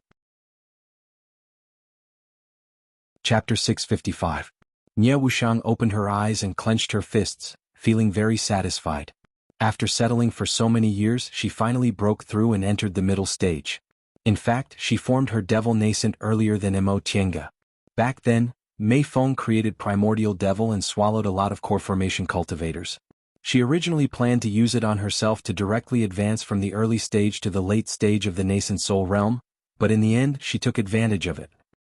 Chapter 655. Nie Wuxiang opened her eyes and clenched her fists, feeling very satisfied. After settling for so many years, she finally broke through and entered the middle stage. In fact, she formed her devil nascent earlier than Mo Tiange. Back then, Mei Feng created primordial devil and swallowed a lot of core formation cultivators. She originally planned to use it on herself to directly advance from the early stage to the late stage of the nascent soul realm, but in the end she took advantage of it.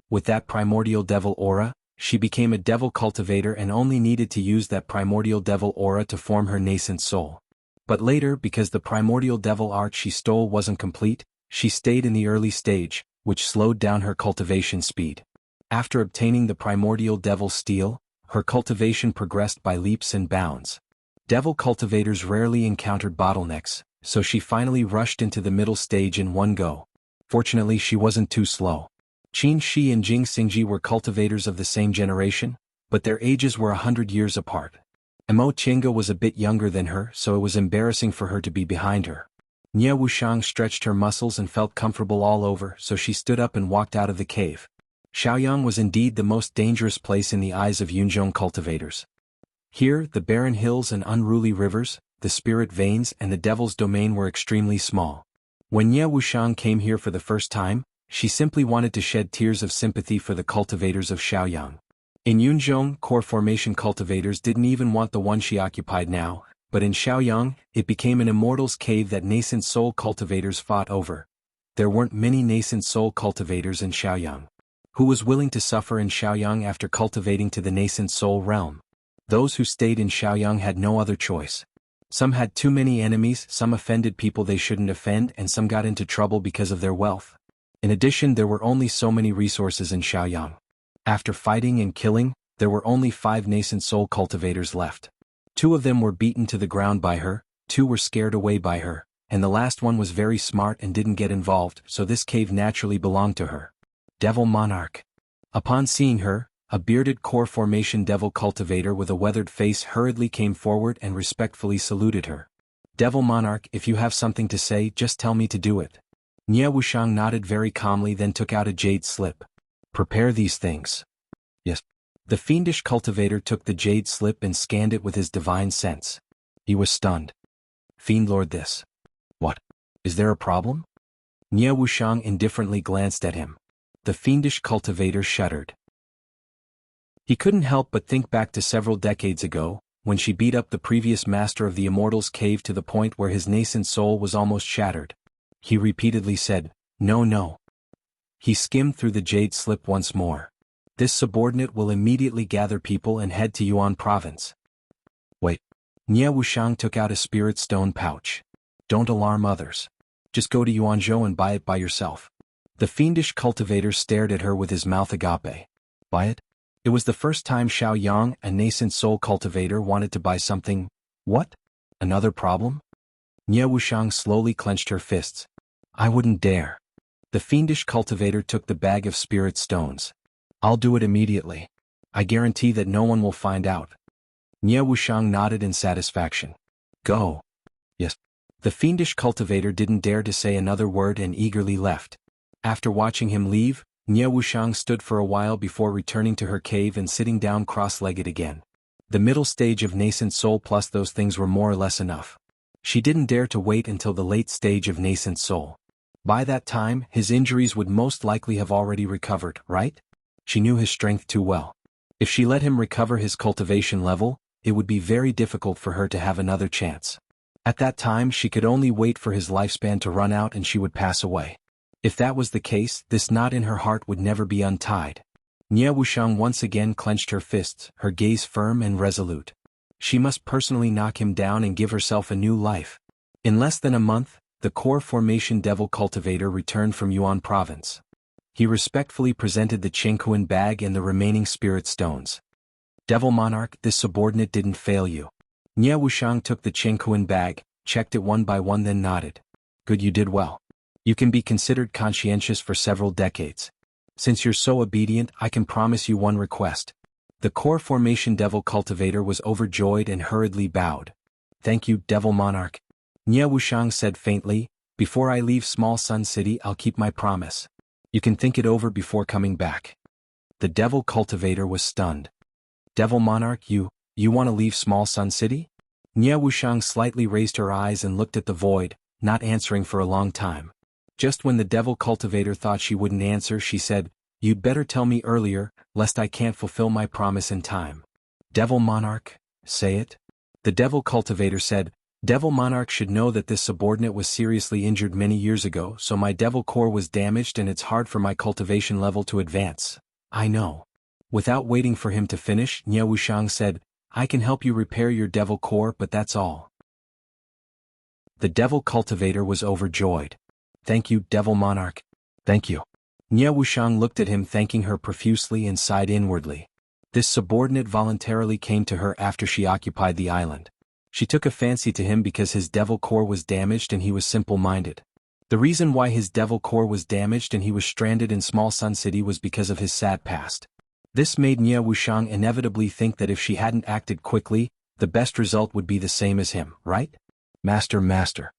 With that primordial devil aura, she became a devil cultivator and only needed to use that primordial devil aura to form her nascent soul. But later, because the primordial devil art she stole wasn't complete, she stayed in the early stage, which slowed down her cultivation speed. After obtaining the primordial devil steel, her cultivation progressed by leaps and bounds. Devil cultivators rarely encountered bottlenecks, so she finally rushed into the middle stage in one go. Fortunately, she wasn't too slow. Qin Shi and Jing Xingji were cultivators of the same generation, but their ages were 100 years apart. Mo Tiange was a bit younger than her, so it was embarrassing for her to be behind her. Nie Wuxiang stretched her muscles and felt comfortable all over, so she stood up and walked out of the cave. Shaoyang was indeed the most dangerous place in the eyes of Yunzhong cultivators. Here, the barren hills and unruly rivers, the spirit veins and the devil's domain were extremely small. When Nie Wuxiang came here for the first time, she simply wanted to shed tears of sympathy for the cultivators of Shaoyang. In Yunzhong, core formation cultivators didn't even want the one she occupied now, but in Shaoyang, it became an immortal's cave that nascent soul cultivators fought over. There weren't many nascent soul cultivators in Shaoyang. Who was willing to suffer in Shaoyang after cultivating to the nascent soul realm? Those who stayed in Shaoyang had no other choice. Some had too many enemies, some offended people they shouldn't offend, and some got into trouble because of their wealth. In addition, there were only so many resources in Shaoyang. After fighting and killing, there were only 5 nascent soul cultivators left. 2 of them were beaten to the ground by her, 2 were scared away by her, and the last one was very smart and didn't get involved, so this cave naturally belonged to her. Devil Monarch. Upon seeing her, a bearded core formation devil cultivator with a weathered face hurriedly came forward and respectfully saluted her. Devil Monarch, if you have something to say, just tell me to do it. Nie Wuxiang nodded very calmly, then took out a jade slip. Prepare these things. Yes. The fiendish cultivator took the jade slip and scanned it with his divine sense. He was stunned. Fiend Lord, this. What? Is there a problem? Nie Wuxiang indifferently glanced at him. The fiendish cultivator shuddered. He couldn't help but think back to several decades ago, when she beat up the previous master of the Immortal's cave to the point where his nascent soul was almost shattered. He repeatedly said, "No, no." He skimmed through the jade slip once more. This subordinate will immediately gather people and head to Yuan province. Wait. Nie Wuxiang took out a spirit stone pouch. Don't alarm others. Just go to Yuanzhou and buy it by yourself. The fiendish cultivator stared at her with his mouth agape. Buy it? It was the first time Xiao Yang, a nascent soul cultivator, wanted to buy something. What? Another problem? Nie Wuxiang slowly clenched her fists. I wouldn't dare. The fiendish cultivator took the bag of spirit stones. I'll do it immediately. I guarantee that no one will find out. Nie Wuxiang nodded in satisfaction. Go. Yes. The fiendish cultivator didn't dare to say another word and eagerly left. After watching him leave, Nie Wuxiang stood for a while before returning to her cave and sitting down cross-legged again. The middle stage of nascent soul plus those things were more or less enough. She didn't dare to wait until the late stage of nascent soul. By that time, his injuries would most likely have already recovered, right? She knew his strength too well. If she let him recover his cultivation level, it would be very difficult for her to have another chance. At that time she could only wait for his lifespan to run out and she would pass away. If that was the case, this knot in her heart would never be untied. Nie Wuxiang once again clenched her fists, her gaze firm and resolute. She must personally knock him down and give herself a new life. In less than a month, the core formation devil cultivator returned from Yuan province. He respectfully presented the Qingquan bag and the remaining spirit stones. Devil Monarch, this subordinate didn't fail you. Nie Wuxiang took the Qingquan bag, checked it one by one then nodded. Good, you did well. You can be considered conscientious for several decades. Since you're so obedient, I can promise you one request. The core formation devil cultivator was overjoyed and hurriedly bowed. Thank you, Devil Monarch. Nie Wuxiang said faintly, before I leave Small Sun City I'll keep my promise. You can think it over before coming back. The devil cultivator was stunned. Devil Monarch, you want to leave Small Sun City? Nie Wuxiang slightly raised her eyes and looked at the void, not answering for a long time. Just when the devil cultivator thought she wouldn't answer, she said, You'd better tell me earlier, lest I can't fulfill my promise in time. Devil Monarch, say it. The devil cultivator said, Devil Monarch should know that this subordinate was seriously injured many years ago, so my devil core was damaged and it's hard for my cultivation level to advance. I know. Without waiting for him to finish, Nie Wuxiang said, I can help you repair your devil core, but that's all. The devil cultivator was overjoyed. Thank you, Devil Monarch. Thank you. Nie Wuxiang looked at him thanking her profusely and sighed inwardly. This subordinate voluntarily came to her after she occupied the island. She took a fancy to him because his devil core was damaged and he was simple-minded. The reason why his devil core was damaged and he was stranded in Small Sun City was because of his sad past. This made Nie Wuxiang inevitably think that if she hadn't acted quickly, the best result would be the same as him, right? Master.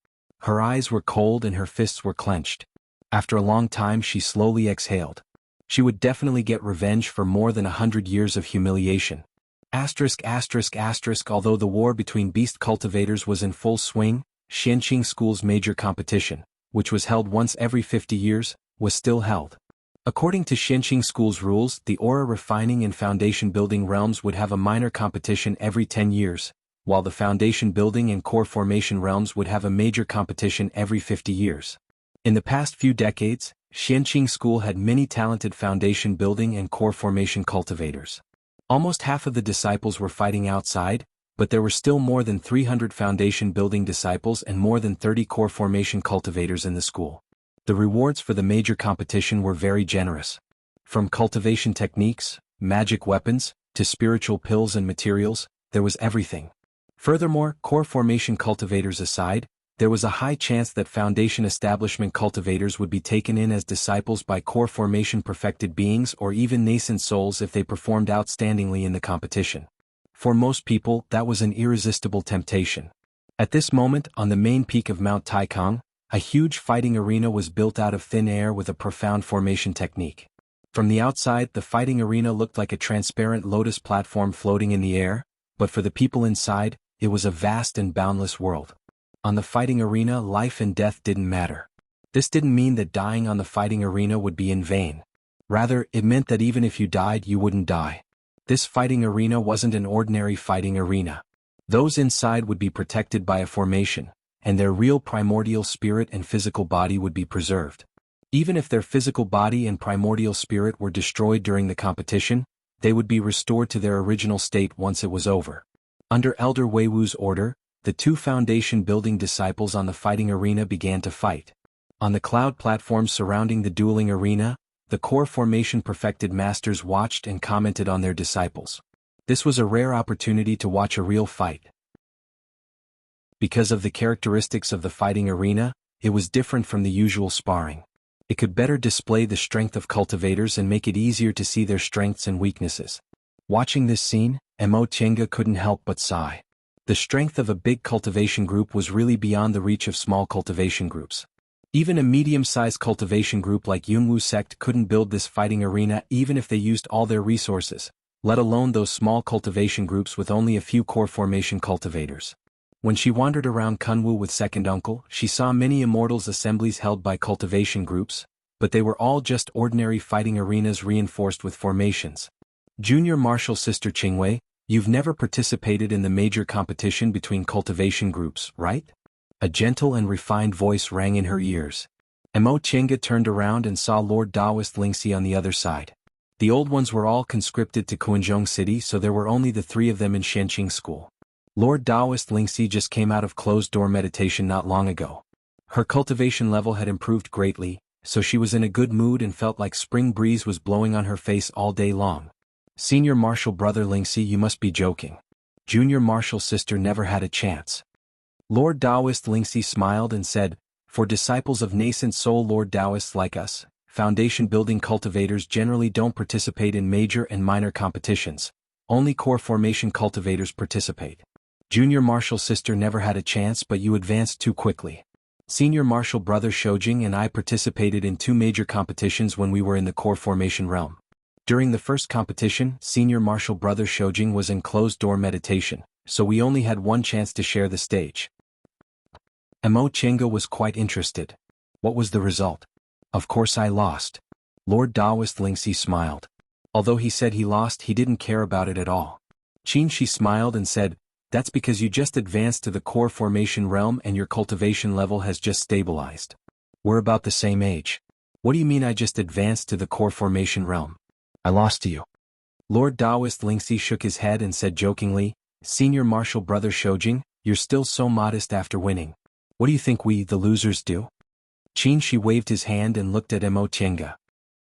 Her eyes were cold and her fists were clenched. After a long time she slowly exhaled. She would definitely get revenge for more than 100 years of humiliation. Although the war between beast cultivators was in full swing, Xianqing School's major competition, which was held once every 50 years, was still held. According to Xianqing School's rules, the aura refining and foundation building realms would have a minor competition every 10 years, while the foundation building and core formation realms would have a major competition every 50 years. In the past few decades, Xianqing School had many talented foundation building and core formation cultivators. Almost half of the disciples were fighting outside, but there were still more than 300 foundation building disciples and more than 30 core formation cultivators in the school. The rewards for the major competition were very generous. From cultivation techniques, magic weapons, to spiritual pills and materials, there was everything. Furthermore, core formation cultivators aside, there was a high chance that foundation establishment cultivators would be taken in as disciples by core formation perfected beings or even nascent souls if they performed outstandingly in the competition. For most people, that was an irresistible temptation. At this moment, on the main peak of Mount Taikang, a huge fighting arena was built out of thin air with a profound formation technique. From the outside, the fighting arena looked like a transparent lotus platform floating in the air, but for the people inside, it was a vast and boundless world. On the fighting arena, life and death didn't matter. This didn't mean that dying on the fighting arena would be in vain. Rather, it meant that even if you died, you wouldn't die. This fighting arena wasn't an ordinary fighting arena. Those inside would be protected by a formation, and their real primordial spirit and physical body would be preserved. Even if their physical body and primordial spirit were destroyed during the competition, they would be restored to their original state once it was over. Under Elder Weiwu's order, the two foundation-building disciples on the fighting arena began to fight. On the cloud platforms surrounding the dueling arena, the core formation perfected masters watched and commented on their disciples. This was a rare opportunity to watch a real fight. Because of the characteristics of the fighting arena, it was different from the usual sparring. It could better display the strength of cultivators and make it easier to see their strengths and weaknesses. Watching this scene, Mo Tienga couldn't help but sigh. The strength of a big cultivation group was really beyond the reach of small cultivation groups. Even a medium-sized cultivation group like Yunwu sect couldn't build this fighting arena even if they used all their resources, let alone those small cultivation groups with only a few core formation cultivators. When she wandered around Kunwu with Second Uncle, she saw many immortals assemblies held by cultivation groups, but they were all just ordinary fighting arenas reinforced with formations. Junior Martial Sister Qingwei, you've never participated in the major competition between cultivation groups, right? A gentle and refined voice rang in her ears. Mo Tienga turned around and saw Lord Daoist Lingxi on the other side. The old ones were all conscripted to Quanzhong City, so there were only the three of them in Shenqing School. Lord Daoist Lingxi just came out of closed-door meditation not long ago. Her cultivation level had improved greatly, so she was in a good mood and felt like spring breeze was blowing on her face all day long. Senior Martial Brother Lingxi, you must be joking. Junior Martial Sister never had a chance. Lord Daoist Lingxi smiled and said, for disciples of nascent soul Lord Daoists like us, foundation-building cultivators generally don't participate in major and minor competitions. Only core formation cultivators participate. Junior Martial Sister never had a chance, but you advanced too quickly. Senior Martial Brother Shoujing and I participated in two major competitions when we were in the core formation realm. During the first competition, Senior Martial Brother Shoujing was in closed-door meditation, so we only had one chance to share the stage. Mo Tienga was quite interested. What was the result? Of course I lost. Lord Daoist Lingxi smiled. Although he said he lost, he didn't care about it at all. Qin Shi smiled and said, that's because you just advanced to the core formation realm and your cultivation level has just stabilized. We're about the same age. What do you mean I just advanced to the core formation realm? I lost to you. Lord Daoist Lingxi shook his head and said jokingly, Senior Martial Brother Shoujing, you're still so modest after winning. What do you think we, the losers, do? Qin Shi waved his hand and looked at Mo Tienga.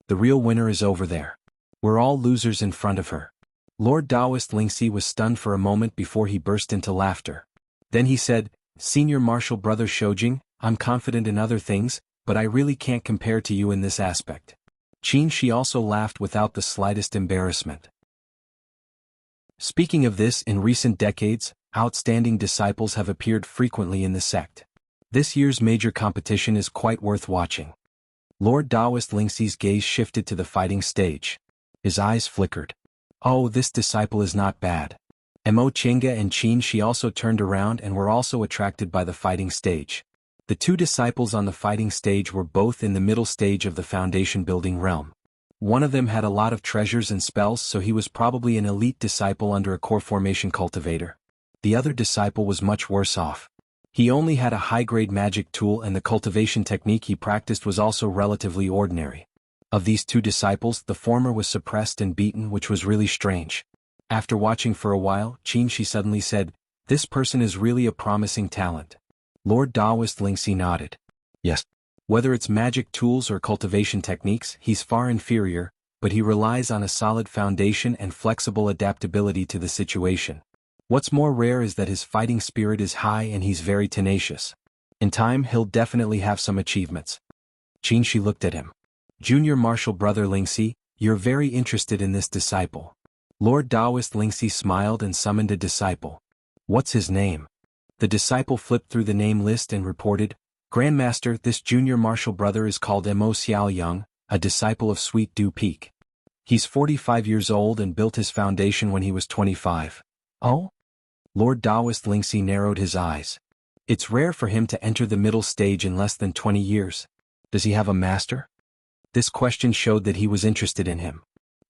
The real winner is over there. We're all losers in front of her. Lord Daoist Lingxi was stunned for a moment before he burst into laughter. Then he said, Senior Martial Brother Shoujing, I'm confident in other things, but I really can't compare to you in this aspect. Qin Shi also laughed without the slightest embarrassment. Speaking of this, in recent decades, outstanding disciples have appeared frequently in the sect. This year's major competition is quite worth watching. Lord Daoist Lingxi's gaze shifted to the fighting stage. His eyes flickered. Oh, this disciple is not bad. Mo Tienga and Qin Shi also turned around and were also attracted by the fighting stage. The two disciples on the fighting stage were both in the middle stage of the foundation building realm. One of them had a lot of treasures and spells, so he was probably an elite disciple under a core formation cultivator. The other disciple was much worse off. He only had a high-grade magic tool and the cultivation technique he practiced was also relatively ordinary. Of these two disciples, the former was suppressed and beaten, which was really strange. After watching for a while, Qin Shi suddenly said, this person is really a promising talent. Lord Daoist Lingxi nodded. Yes. Whether it's magic tools or cultivation techniques, he's far inferior, but he relies on a solid foundation and flexible adaptability to the situation. What's more rare is that his fighting spirit is high and he's very tenacious. In time, he'll definitely have some achievements. Qin Shi looked at him. Junior Martial Brother Lingxi, you're very interested in this disciple. Lord Daoist Lingxi smiled and summoned a disciple. What's his name? The disciple flipped through the name list and reported, Grandmaster, this junior martial brother is called Mo Xiaoyang, a disciple of Sweet Dew Peak. He's 45 years old and built his foundation when he was 25. Oh? Lord Daoist Lingxi narrowed his eyes. It's rare for him to enter the middle stage in less than 20 years. Does he have a master? This question showed that he was interested in him.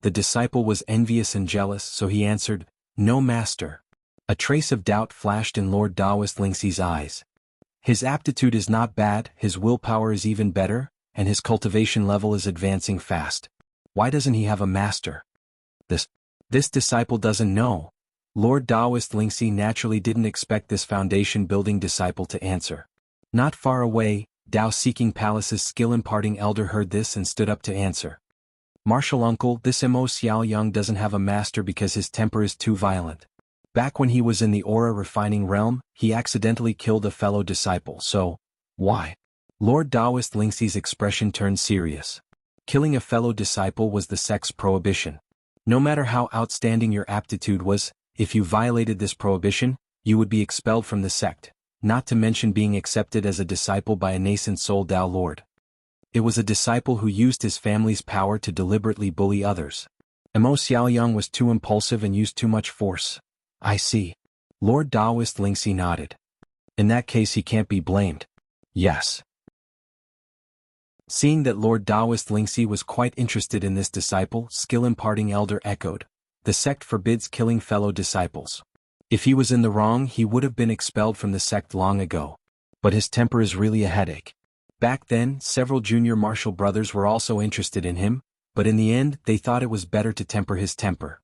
The disciple was envious and jealous, so he answered, no master. A trace of doubt flashed in Lord Daoist Lingxi's eyes. His aptitude is not bad, his willpower is even better, and his cultivation level is advancing fast. Why doesn't he have a master? This disciple doesn't know. Lord Taoist Lingxi naturally didn't expect this foundation-building disciple to answer. Not far away, Tao-seeking Palace's skill-imparting elder heard this and stood up to answer. Martial uncle, this Mo Xiaoyang doesn't have a master because his temper is too violent. Back when he was in the aura refining realm, he accidentally killed a fellow disciple, so, why? Lord Taoist Lingxi's expression turned serious. Killing a fellow disciple was the sect's prohibition. No matter how outstanding your aptitude was, if you violated this prohibition, you would be expelled from the sect, not to mention being accepted as a disciple by a nascent soul Tao Lord. It was a disciple who used his family's power to deliberately bully others. Mo Xiaoyang was too impulsive and used too much force. I see. Lord Taoist Lingxi nodded. In that case he can't be blamed. Yes. Seeing that Lord Taoist Lingxi was quite interested in this disciple, skill-imparting elder echoed. The sect forbids killing fellow disciples. If he was in the wrong he would have been expelled from the sect long ago. But his temper is really a headache. Back then, several junior martial brothers were also interested in him, but in the end they thought it was better to temper his temper.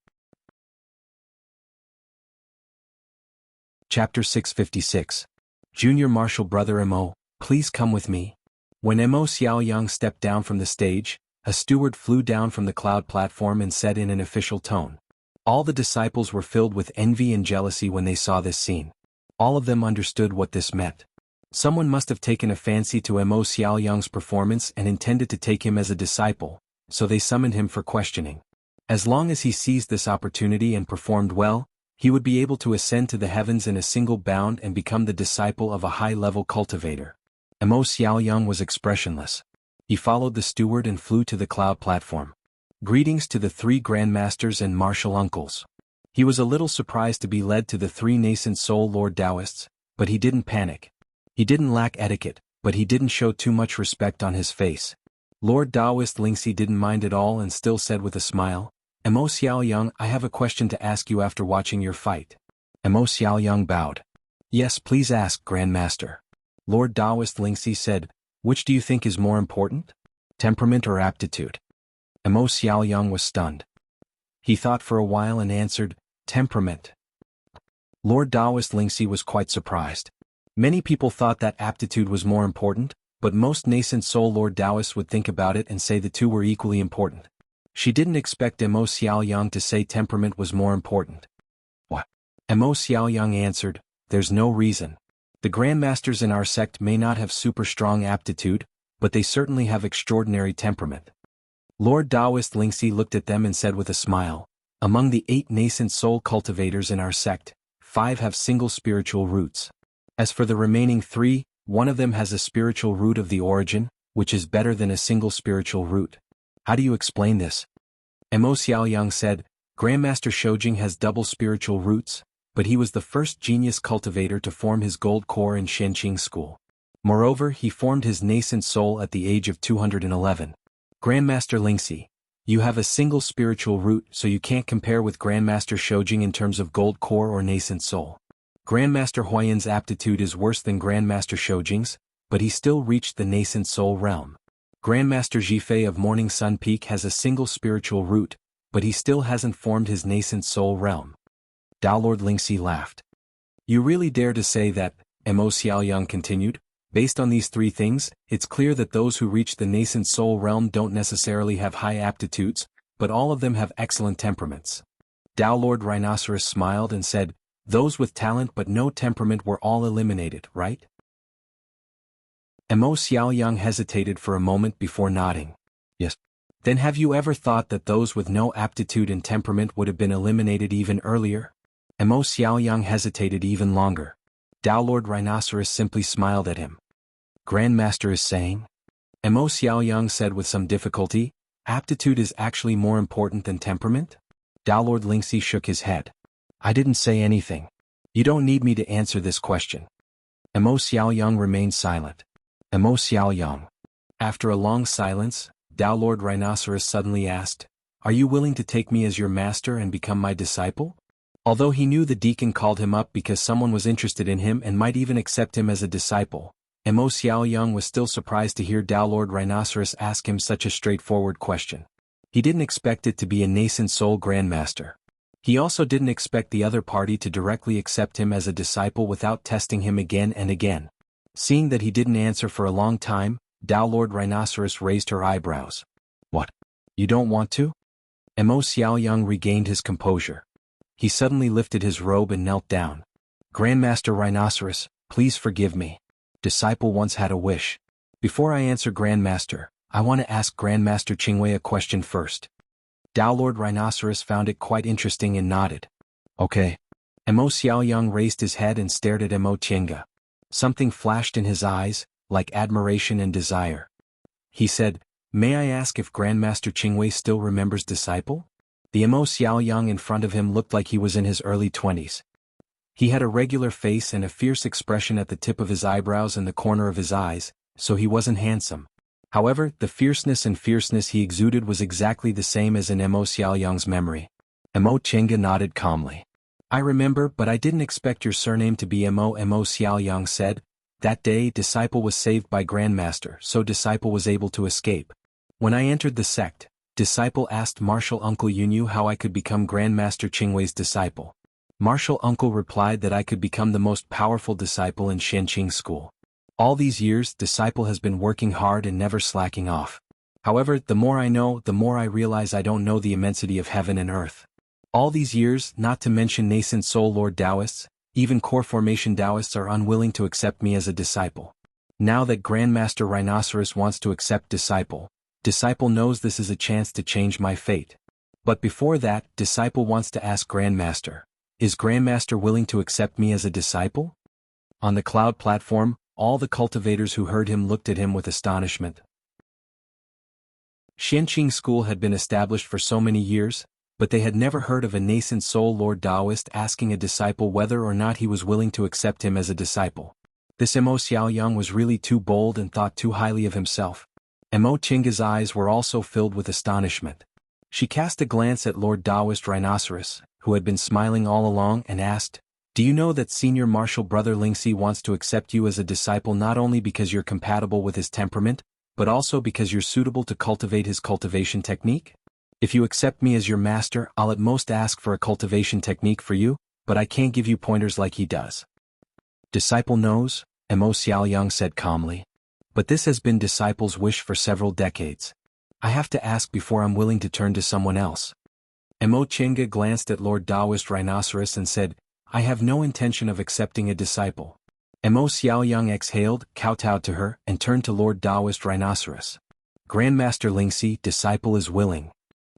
Chapter 656. Junior martial brother Mo, please come with me. When Mo Xiaoyang stepped down from the stage, a steward flew down from the cloud platform and said in an official tone. All the disciples were filled with envy and jealousy when they saw this scene. All of them understood what this meant. Someone must have taken a fancy to Mo Xiaoyang's performance and intended to take him as a disciple, so they summoned him for questioning. As long as he seized this opportunity and performed well, he would be able to ascend to the heavens in a single bound and become the disciple of a high-level cultivator. Mo Xiaoyang was expressionless. He followed the steward and flew to the cloud platform. Greetings to the three grandmasters and martial uncles. He was a little surprised to be led to the three nascent soul Lord Taoists, but he didn't panic. He didn't lack etiquette, but he didn't show too much respect on his face. Lord Taoist Lingxi didn't mind at all and still said with a smile, Mo Xiaoyang, I have a question to ask you after watching your fight. Mo Xiaoyang bowed. Yes, please ask, Grandmaster. Lord Taoist Lingxi said, which do you think is more important? Temperament or aptitude? Mo Xiaoyang was stunned. He thought for a while and answered, temperament. Lord Taoist Lingxi was quite surprised. Many people thought that aptitude was more important, but most nascent soul Lord Taoists would think about it and say the two were equally important. She didn't expect Mo Xiaoyang to say temperament was more important. What? Mo Xiaoyang answered, there's no reason. The grandmasters in our sect may not have super strong aptitude, but they certainly have extraordinary temperament. Lord Taoist Lingxi looked at them and said with a smile, among the 8 nascent soul cultivators in our sect, 5 have single spiritual roots. As for the remaining 3, one of them has a spiritual root of the origin, which is better than a single spiritual root. How do you explain this? Mo Xiaoyang said, Grandmaster Shoujing has double spiritual roots, but he was the first genius cultivator to form his gold core in Shenqing school. Moreover, he formed his nascent soul at the age of 211. Grandmaster Lingxi, you have a single spiritual root, so you can't compare with Grandmaster Shoujing in terms of gold core or nascent soul. Grandmaster Huayan's aptitude is worse than Grandmaster Shoujing's, but he still reached the nascent soul realm. Grandmaster Zhifei of Morning Sun Peak has a single spiritual root, but he still hasn't formed his nascent soul realm. Tao Lord Lingxi laughed. You really dare to say that, Mo Xiaoyang continued? Based on these 3 things, it's clear that those who reach the nascent soul realm don't necessarily have high aptitudes, but all of them have excellent temperaments. Tao Lord Rhinoceros smiled and said, those with talent but no temperament were all eliminated, right? Mo Xiaoyang hesitated for a moment before nodding. Yes. Then have you ever thought that those with no aptitude and temperament would have been eliminated even earlier? Mo Xiaoyang hesitated even longer. Tao Lord Rhinoceros simply smiled at him. Grandmaster is saying? Mo Xiaoyang said with some difficulty, aptitude is actually more important than temperament? Tao Lord Lingxi shook his head. I didn't say anything. You don't need me to answer this question. Mo Xiaoyang remained silent. Mo Xiaoyang. After a long silence, Tao Lord Rhinoceros suddenly asked, are you willing to take me as your master and become my disciple? Although he knew the deacon called him up because someone was interested in him and might even accept him as a disciple, Mo Xiaoyang was still surprised to hear Tao Lord Rhinoceros ask him such a straightforward question. He didn't expect it to be a nascent soul grandmaster. He also didn't expect the other party to directly accept him as a disciple without testing him again and again. Seeing that he didn't answer for a long time, Tao Lord Rhinoceros raised her eyebrows. What? You don't want to? Mo Xiaoyang regained his composure. He suddenly lifted his robe and knelt down. Grandmaster Rhinoceros, please forgive me. Disciple once had a wish. Before I answer Grandmaster, I want to ask Grandmaster Qingwei a question first. Tao Lord Rhinoceros found it quite interesting and nodded. Okay. Mo Xiaoyang raised his head and stared at Mo Qingge. Something flashed in his eyes, like admiration and desire. He said, May I ask if Grandmaster Qingwei still remembers Disciple? The Mo Xiaoyang in front of him looked like he was in his early 20s. He had a regular face and a fierce expression at the tip of his eyebrows and the corner of his eyes, so he wasn't handsome. However, the fierceness he exuded was exactly the same as in Mo Xiaoyang's memory. Mo Qingge nodded calmly. I remember, but I didn't expect your surname to be Mo Xiaoyang said. That day, Disciple was saved by Grandmaster, so Disciple was able to escape. When I entered the sect, Disciple asked Martial Uncle Yunyu how I could become Grandmaster Qingwei's disciple. Martial Uncle replied that I could become the most powerful disciple in Shenqing School. All these years, Disciple has been working hard and never slacking off. However, the more I know, the more I realize I don't know the immensity of heaven and earth. All these years, not to mention nascent soul lord Taoists, even core formation Taoists are unwilling to accept me as a disciple. Now that Grandmaster Rhinoceros wants to accept Disciple, Disciple knows this is a chance to change my fate. But before that, Disciple wants to ask Grandmaster, is Grandmaster willing to accept me as a disciple? On the cloud platform, all the cultivators who heard him looked at him with astonishment. Shenqing School had been established for so many years, but they had never heard of a nascent soul lord Taoist asking a disciple whether or not he was willing to accept him as a disciple. This Mo Xiaoyang was really too bold and thought too highly of himself. Mo Qingge's eyes were also filled with astonishment. She cast a glance at Lord Taoist Rhinoceros, who had been smiling all along, and asked, Do you know that Senior Martial Brother Lingxi wants to accept you as a disciple not only because you're compatible with his temperament, but also because you're suitable to cultivate his cultivation technique? If you accept me as your master, I'll at most ask for a cultivation technique for you, but I can't give you pointers like he does. Disciple knows, Mo Xiaoyang said calmly. But this has been Disciple's wish for several decades. I have to ask before I'm willing to turn to someone else. Mo Qingge glanced at Lord Taoist Rhinoceros and said, I have no intention of accepting a disciple. Mo Xiaoyang exhaled, kowtowed to her, and turned to Lord Taoist Rhinoceros. Grandmaster Lingxi, disciple is willing.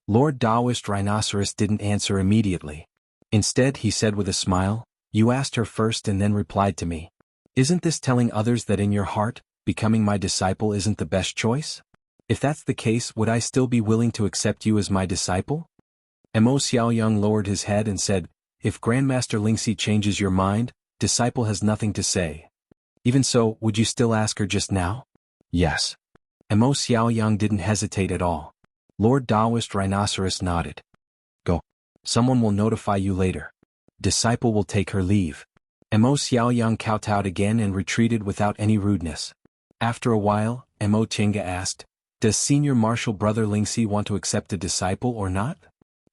Lord Taoist Rhinoceros didn't answer immediately. Instead, he said with a smile, You asked her first and then replied to me. Isn't this telling others that in your heart, becoming my disciple isn't the best choice? If that's the case, would I still be willing to accept you as my disciple? Mo Xiaoyang lowered his head and said, If Grandmaster Lingxi changes your mind, disciple has nothing to say. Even so, would you still ask her just now? Yes. Mo Xiaoyang didn't hesitate at all. Lord Taoist Rhinoceros nodded. Go. Someone will notify you later. Disciple will take her leave. Mo Xiaoyang kowtowed again and retreated without any rudeness. After a while, Mo Qingge asked, Does Senior Martial Brother Lingxi want to accept a disciple or not?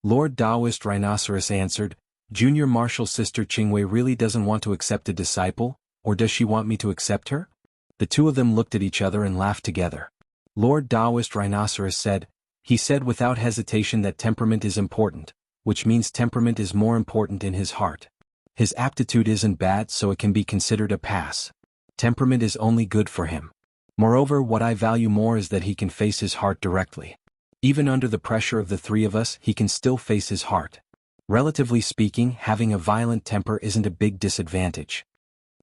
Lord Taoist Rhinoceros answered, Junior Martial Sister Qingwei really doesn't want to accept a disciple, or does she want me to accept her? The two of them looked at each other and laughed together. Lord Taoist Rhinoceros said, He said without hesitation that temperament is important, which means temperament is more important in his heart. His aptitude isn't bad, so it can be considered a pass. Temperament is only good for him. Moreover, what I value more is that he can face his heart directly. Even under the pressure of the three of us, he can still face his heart. Relatively speaking, having a violent temper isn't a big disadvantage.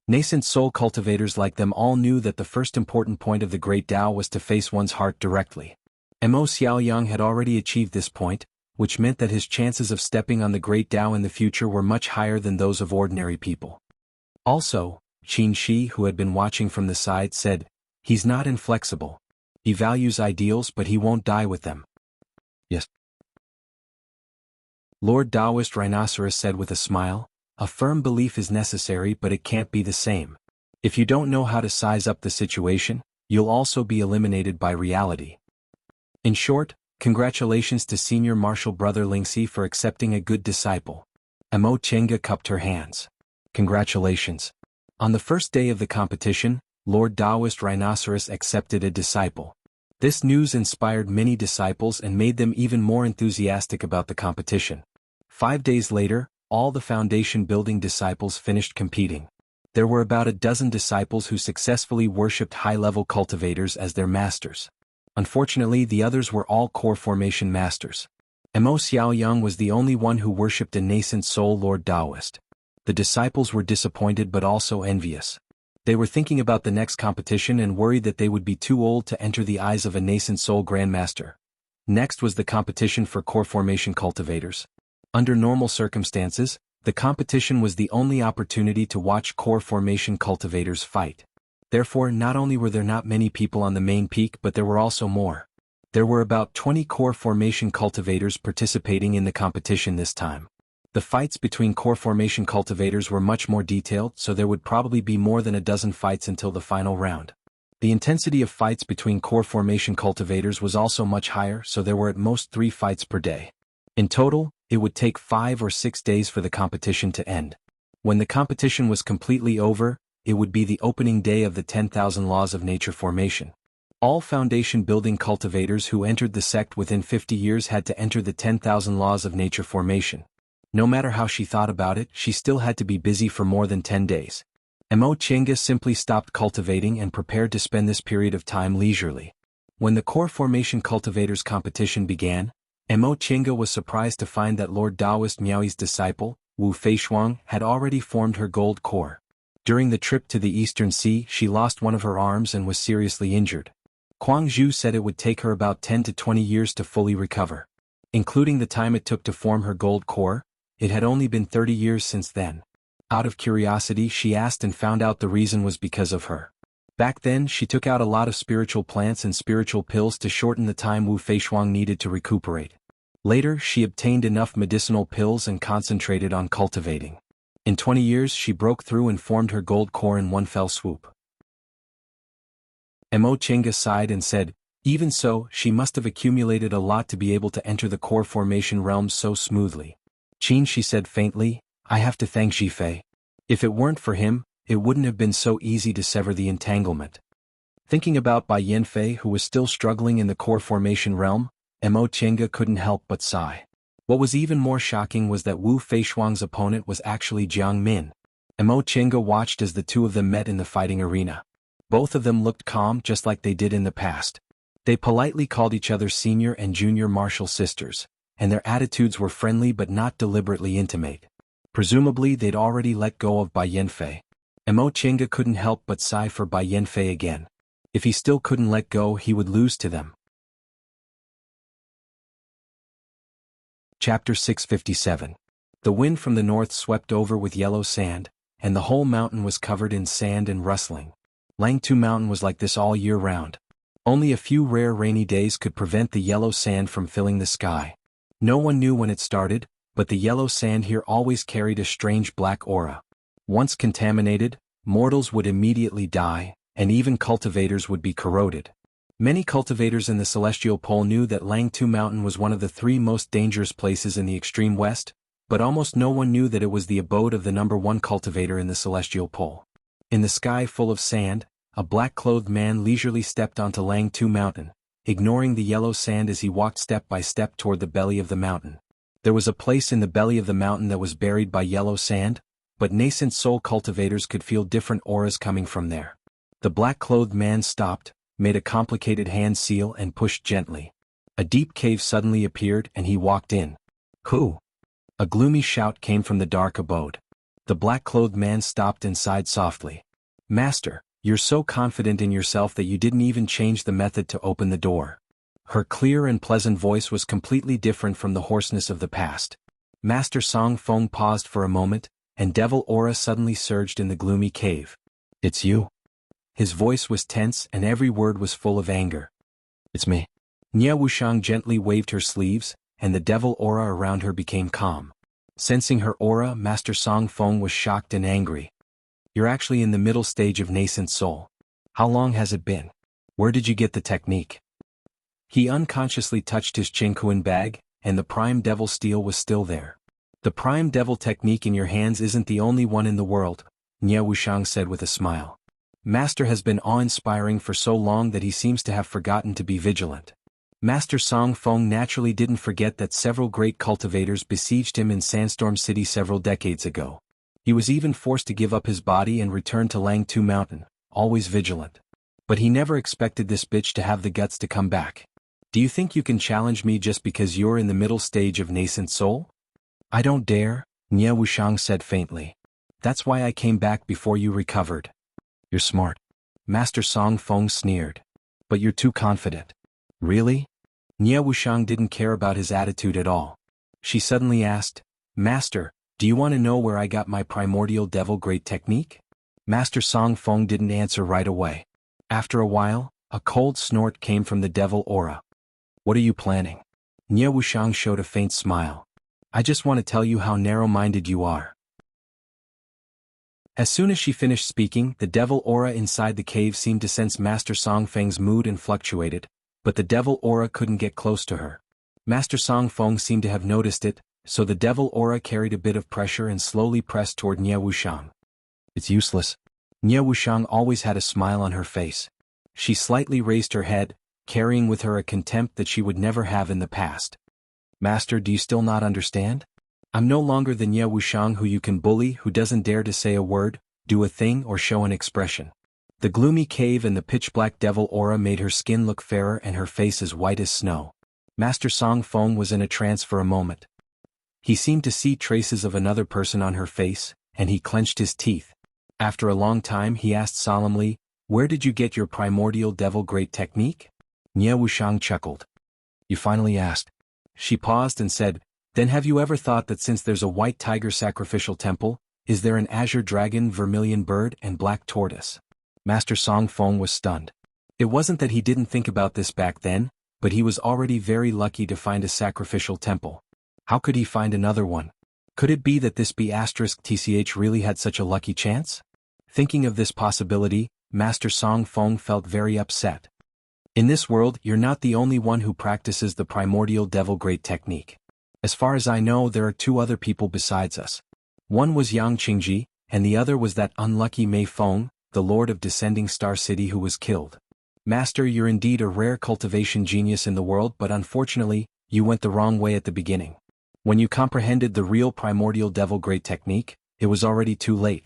Nascent soul cultivators like them all knew that the first important point of the Great Tao was to face one's heart directly. Mo Xiaoyang had already achieved this point, which meant that his chances of stepping on the Great Tao in the future were much higher than those of ordinary people. Also, Qin Shi, who had been watching from the side, said, He's not inflexible. He values ideals, but he won't die with them. Yes. Lord Taoist Rhinoceros said with a smile, A firm belief is necessary, but it can't be the same. If you don't know how to size up the situation, you'll also be eliminated by reality. In short, Congratulations to Senior Marshal Brother Lingxi for accepting a good disciple. Mo Chenga cupped her hands. Congratulations. On the first day of the competition, Lord Taoist Rhinoceros accepted a disciple. This news inspired many disciples and made them even more enthusiastic about the competition. 5 days later, all the foundation building disciples finished competing. There were about a dozen disciples who successfully worshipped high-level cultivators as their masters. Unfortunately, the others were all core formation masters. Mo Xiaoyang was the only one who worshipped a nascent soul Lord Taoist. The disciples were disappointed but also envious. They were thinking about the next competition and worried that they would be too old to enter the eyes of a nascent soul grandmaster. Next was the competition for core formation cultivators. Under normal circumstances, the competition was the only opportunity to watch core formation cultivators fight. Therefore, not only were there not many people on the main peak, but there were also more. There were about 20 core formation cultivators participating in the competition this time. The fights between core formation cultivators were much more detailed, so there would probably be more than a dozen fights until the final round. The intensity of fights between core formation cultivators was also much higher, so there were at most 3 fights per day. In total, it would take 5 or 6 days for the competition to end. When the competition was completely over, it would be the opening day of the 10,000 Laws of Nature formation. All foundation building cultivators who entered the sect within 50 years had to enter the 10,000 Laws of Nature formation. No matter how she thought about it, she still had to be busy for more than 10 days. Mo Chenga simply stopped cultivating and prepared to spend this period of time leisurely. When the core formation cultivators competition began, Mo Chenga was surprised to find that Lord Taoist Miaoi's disciple, Wu Feishuang, had already formed her gold core. During the trip to the Eastern Sea, she lost one of her arms and was seriously injured. Kuang Zhu said it would take her about 10 to 20 years to fully recover. Including the time it took to form her gold core, it had only been 30 years since then. Out of curiosity, she asked and found out the reason was because of her. Back then, she took out a lot of spiritual plants and spiritual pills to shorten the time Wu Feishuang needed to recuperate. Later, she obtained enough medicinal pills and concentrated on cultivating. In 20 years, she broke through and formed her gold core in one fell swoop. Mo Chenga sighed and said, even so, she must have accumulated a lot to be able to enter the core formation realm so smoothly. Qin, she said faintly, I have to thank Zhifei. If it weren't for him, it wouldn't have been so easy to sever the entanglement. Thinking about Bai Yanfei, who was still struggling in the core formation realm, Mo Chenga couldn't help but sigh. What was even more shocking was that Wu Feishuang's opponent was actually Jiang Min. Mo Chenga watched as the two of them met in the fighting arena. Both of them looked calm just like they did in the past. They politely called each other senior and junior martial sisters, and their attitudes were friendly but not deliberately intimate. Presumably they'd already let go of Bai Yanfei. Mo Chenga couldn't help but sigh for Bai Yanfei again. If he still couldn't let go, he would lose to them. Chapter 657. The wind from the north swept over with yellow sand, and the whole mountain was covered in sand and rustling. Langtu Mountain was like this all year round. Only a few rare rainy days could prevent the yellow sand from filling the sky. No one knew when it started, but the yellow sand here always carried a strange black aura. Once contaminated, mortals would immediately die, and even cultivators would be corroded. Many cultivators in the Celestial Pole knew that Langtu Mountain was one of the 3 most dangerous places in the extreme west, but almost no one knew that it was the abode of the #1 cultivator in the Celestial Pole. In the sky full of sand, a black-clothed man leisurely stepped onto Langtu Mountain, ignoring the yellow sand as he walked step by step toward the belly of the mountain. There was a place in the belly of the mountain that was buried by yellow sand, but nascent soul cultivators could feel different auras coming from there. The black-clothed man stopped, made a complicated hand seal and pushed gently. A deep cave suddenly appeared and he walked in. Who? A gloomy shout came from the dark abode. The black-clothed man stopped and sighed softly. Master, you're so confident in yourself that you didn't even change the method to open the door. Her clear and pleasant voice was completely different from the hoarseness of the past. Master Song Feng paused for a moment, and devil aura suddenly surged in the gloomy cave. It's you? His voice was tense and every word was full of anger. It's me. Nia Wushang gently waved her sleeves, and the devil aura around her became calm. Sensing her aura, Master Song Feng was shocked and angry. You're actually in the middle stage of nascent soul. How long has it been? Where did you get the technique? He unconsciously touched his Qingquan bag, and the Prime Devil Steel was still there. The Prime Devil technique in your hands isn't the only one in the world, Nie Wuxiang said with a smile. Master has been awe-inspiring for so long that he seems to have forgotten to be vigilant. Master Song Feng naturally didn't forget that several great cultivators besieged him in Sandstorm City several decades ago. He was even forced to give up his body and return to Langtu Mountain, always vigilant. But he never expected this bitch to have the guts to come back. Do you think you can challenge me just because you're in the middle stage of nascent soul? I don't dare, Nie Wuxiang said faintly. That's why I came back before you recovered. You're smart. Master Song Feng sneered. But you're too confident. Really? Nie Wuxiang didn't care about his attitude at all. She suddenly asked, Master, do you want to know where I got my primordial devil great technique? Master Song Feng didn't answer right away. After a while, a cold snort came from the devil aura. What are you planning? Nie Wuxiang showed a faint smile. I just want to tell you how narrow-minded you are. As soon as she finished speaking, the devil aura inside the cave seemed to sense Master Song Feng's mood and fluctuated, but the devil aura couldn't get close to her. Master Song Feng seemed to have noticed it, so the devil aura carried a bit of pressure and slowly pressed toward Nie Wuxiang. It's useless. Nie Wuxiang always had a smile on her face. She slightly raised her head, carrying with her a contempt that she would never have in the past. Master, do you still not understand? I'm no longer the Nie Wuxiang who you can bully, who doesn't dare to say a word, do a thing or show an expression. The gloomy cave and the pitch-black devil aura made her skin look fairer and her face as white as snow. Master Song Feng was in a trance for a moment. He seemed to see traces of another person on her face, and he clenched his teeth. After a long time he asked solemnly, Where did you get your primordial devil great technique? Nie Wuxiang chuckled. You finally asked. She paused and said, Then have you ever thought that since there's a white tiger sacrificial temple, is there an azure dragon, vermilion bird, and black tortoise? Master Song Feng was stunned. It wasn't that he didn't think about this back then, but he was already very lucky to find a sacrificial temple. How could he find another one? Could it be that this B*TCH really had such a lucky chance? Thinking of this possibility, Master Song Feng felt very upset. In this world, you're not the only one who practices the primordial devil great technique. As far as I know, there are 2 other people besides us. One was Yang Qingji, and the other was that unlucky Mei Feng, the Lord of Descending Star City who was killed. Master, you're indeed a rare cultivation genius in the world, but unfortunately, you went the wrong way at the beginning. When you comprehended the real primordial devil great technique, it was already too late.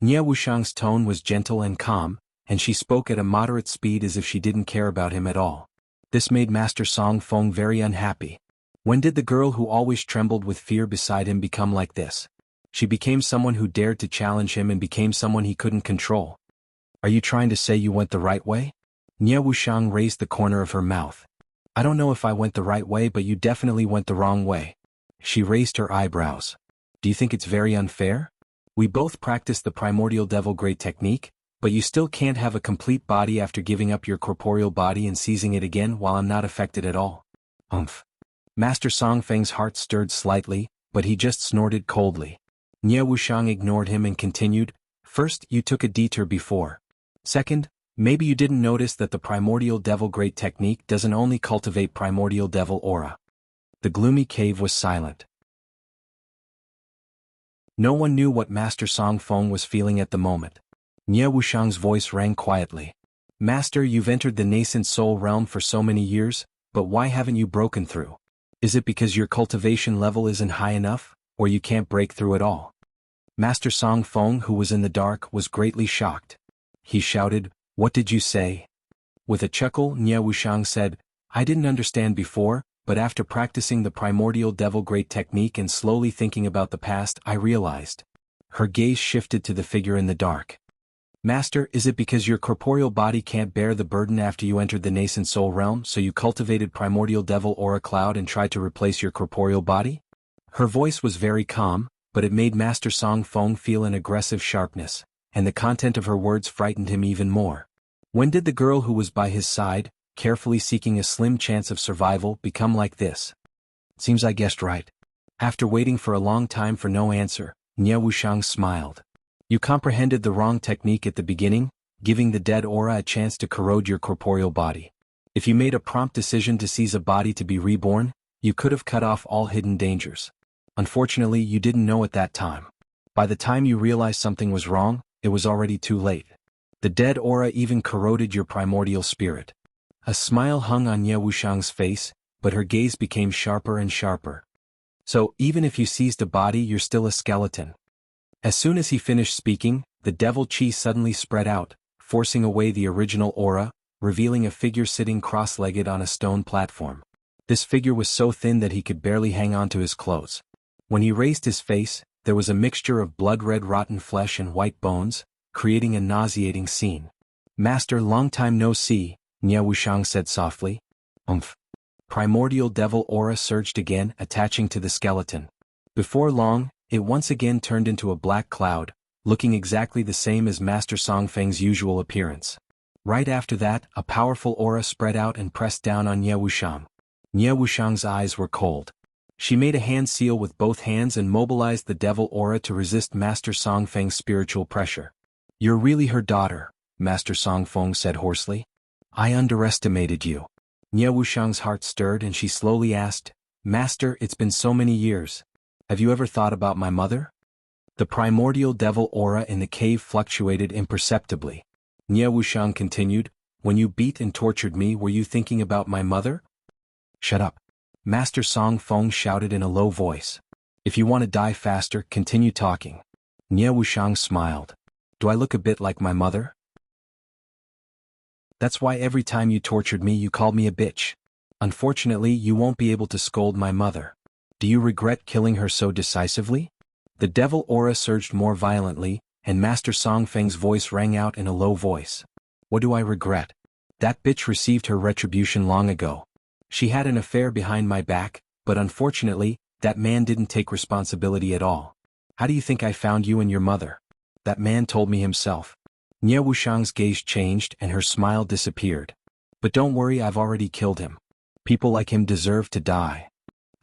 Nie Wuxiang's tone was gentle and calm, and she spoke at a moderate speed as if she didn't care about him at all. This made Master Song Feng very unhappy. When did the girl who always trembled with fear beside him become like this? She became someone who dared to challenge him and became someone he couldn't control. Are you trying to say you went the right way? Nie Wuxiang raised the corner of her mouth. I don't know if I went the right way, but you definitely went the wrong way. She raised her eyebrows. Do you think it's very unfair? We both practice the primordial devil great technique, but you still can't have a complete body after giving up your corporeal body and seizing it again while I'm not affected at all. Umph. Master Song Feng's heart stirred slightly, but he just snorted coldly. Nie Wuxiang ignored him and continued, First, you took a detour before. Second, maybe you didn't notice that the primordial devil great technique doesn't only cultivate primordial devil aura. The gloomy cave was silent. No one knew what Master Song Feng was feeling at the moment. Nie Wuxiang's voice rang quietly. Master, you've entered the nascent soul realm for so many years, but why haven't you broken through? Is it because your cultivation level isn't high enough, or you can't break through at all? Master Song Feng, who was in the dark, was greatly shocked. He shouted, What did you say? With a chuckle, Nie Wuxiang said, I didn't understand before, but after practicing the primordial devil great technique and slowly thinking about the past, I realized. Her gaze shifted to the figure in the dark. Master, is it because your corporeal body can't bear the burden after you entered the nascent soul realm, so you cultivated primordial devil aura cloud and tried to replace your corporeal body? Her voice was very calm, but it made Master Song Feng feel an aggressive sharpness, and the content of her words frightened him even more. When did the girl who was by his side, carefully seeking a slim chance of survival, become like this? Seems I guessed right. After waiting for a long time for no answer, Nie Wuxiang smiled. You comprehended the wrong technique at the beginning, giving the dead aura a chance to corrode your corporeal body. If you made a prompt decision to seize a body to be reborn, you could have cut off all hidden dangers. Unfortunately, you didn't know at that time. By the time you realized something was wrong, it was already too late. The dead aura even corroded your primordial spirit. A smile hung on Ye Wuxiang's face, but her gaze became sharper and sharper. So, even if you seized a body, you're still a skeleton. As soon as he finished speaking, the devil chi suddenly spread out, forcing away the original aura, revealing a figure sitting cross-legged on a stone platform. This figure was so thin that he could barely hang on to his clothes. When he raised his face, there was a mixture of blood-red rotten flesh and white bones, creating a nauseating scene. "Master, long time no see," Nye Wuxiang said softly. "Umph." Primordial devil aura surged again, attaching to the skeleton. Before long, it once again turned into a black cloud, looking exactly the same as Master Songfeng's usual appearance. Right after that, a powerful aura spread out and pressed down on Nye Wuxiang. Nye Wuxiang's eyes were cold. She made a hand seal with both hands and mobilized the devil aura to resist Master Songfeng's spiritual pressure. "You're really her daughter," Master Songfeng said hoarsely. "I underestimated you." Nye Wuxiang's heart stirred and she slowly asked, "Master, it's been so many years. Have you ever thought about my mother?" The primordial devil aura in the cave fluctuated imperceptibly. Nye Wuxiang continued, "When you beat and tortured me, were you thinking about my mother?" "Shut up," Master Song Feng shouted in a low voice. "If you want to die faster, continue talking." Nye Wuxiang smiled. "Do I look a bit like my mother? That's why every time you tortured me you called me a bitch. Unfortunately, you won't be able to scold my mother. Do you regret killing her so decisively?" The devil aura surged more violently, and Master Songfeng's voice rang out in a low voice. "What do I regret? That bitch received her retribution long ago. She had an affair behind my back, but unfortunately, that man didn't take responsibility at all. How do you think I found you and your mother? That man told me himself." Nye Wuxiang's gaze changed and her smile disappeared. "But don't worry, I've already killed him. People like him deserve to die."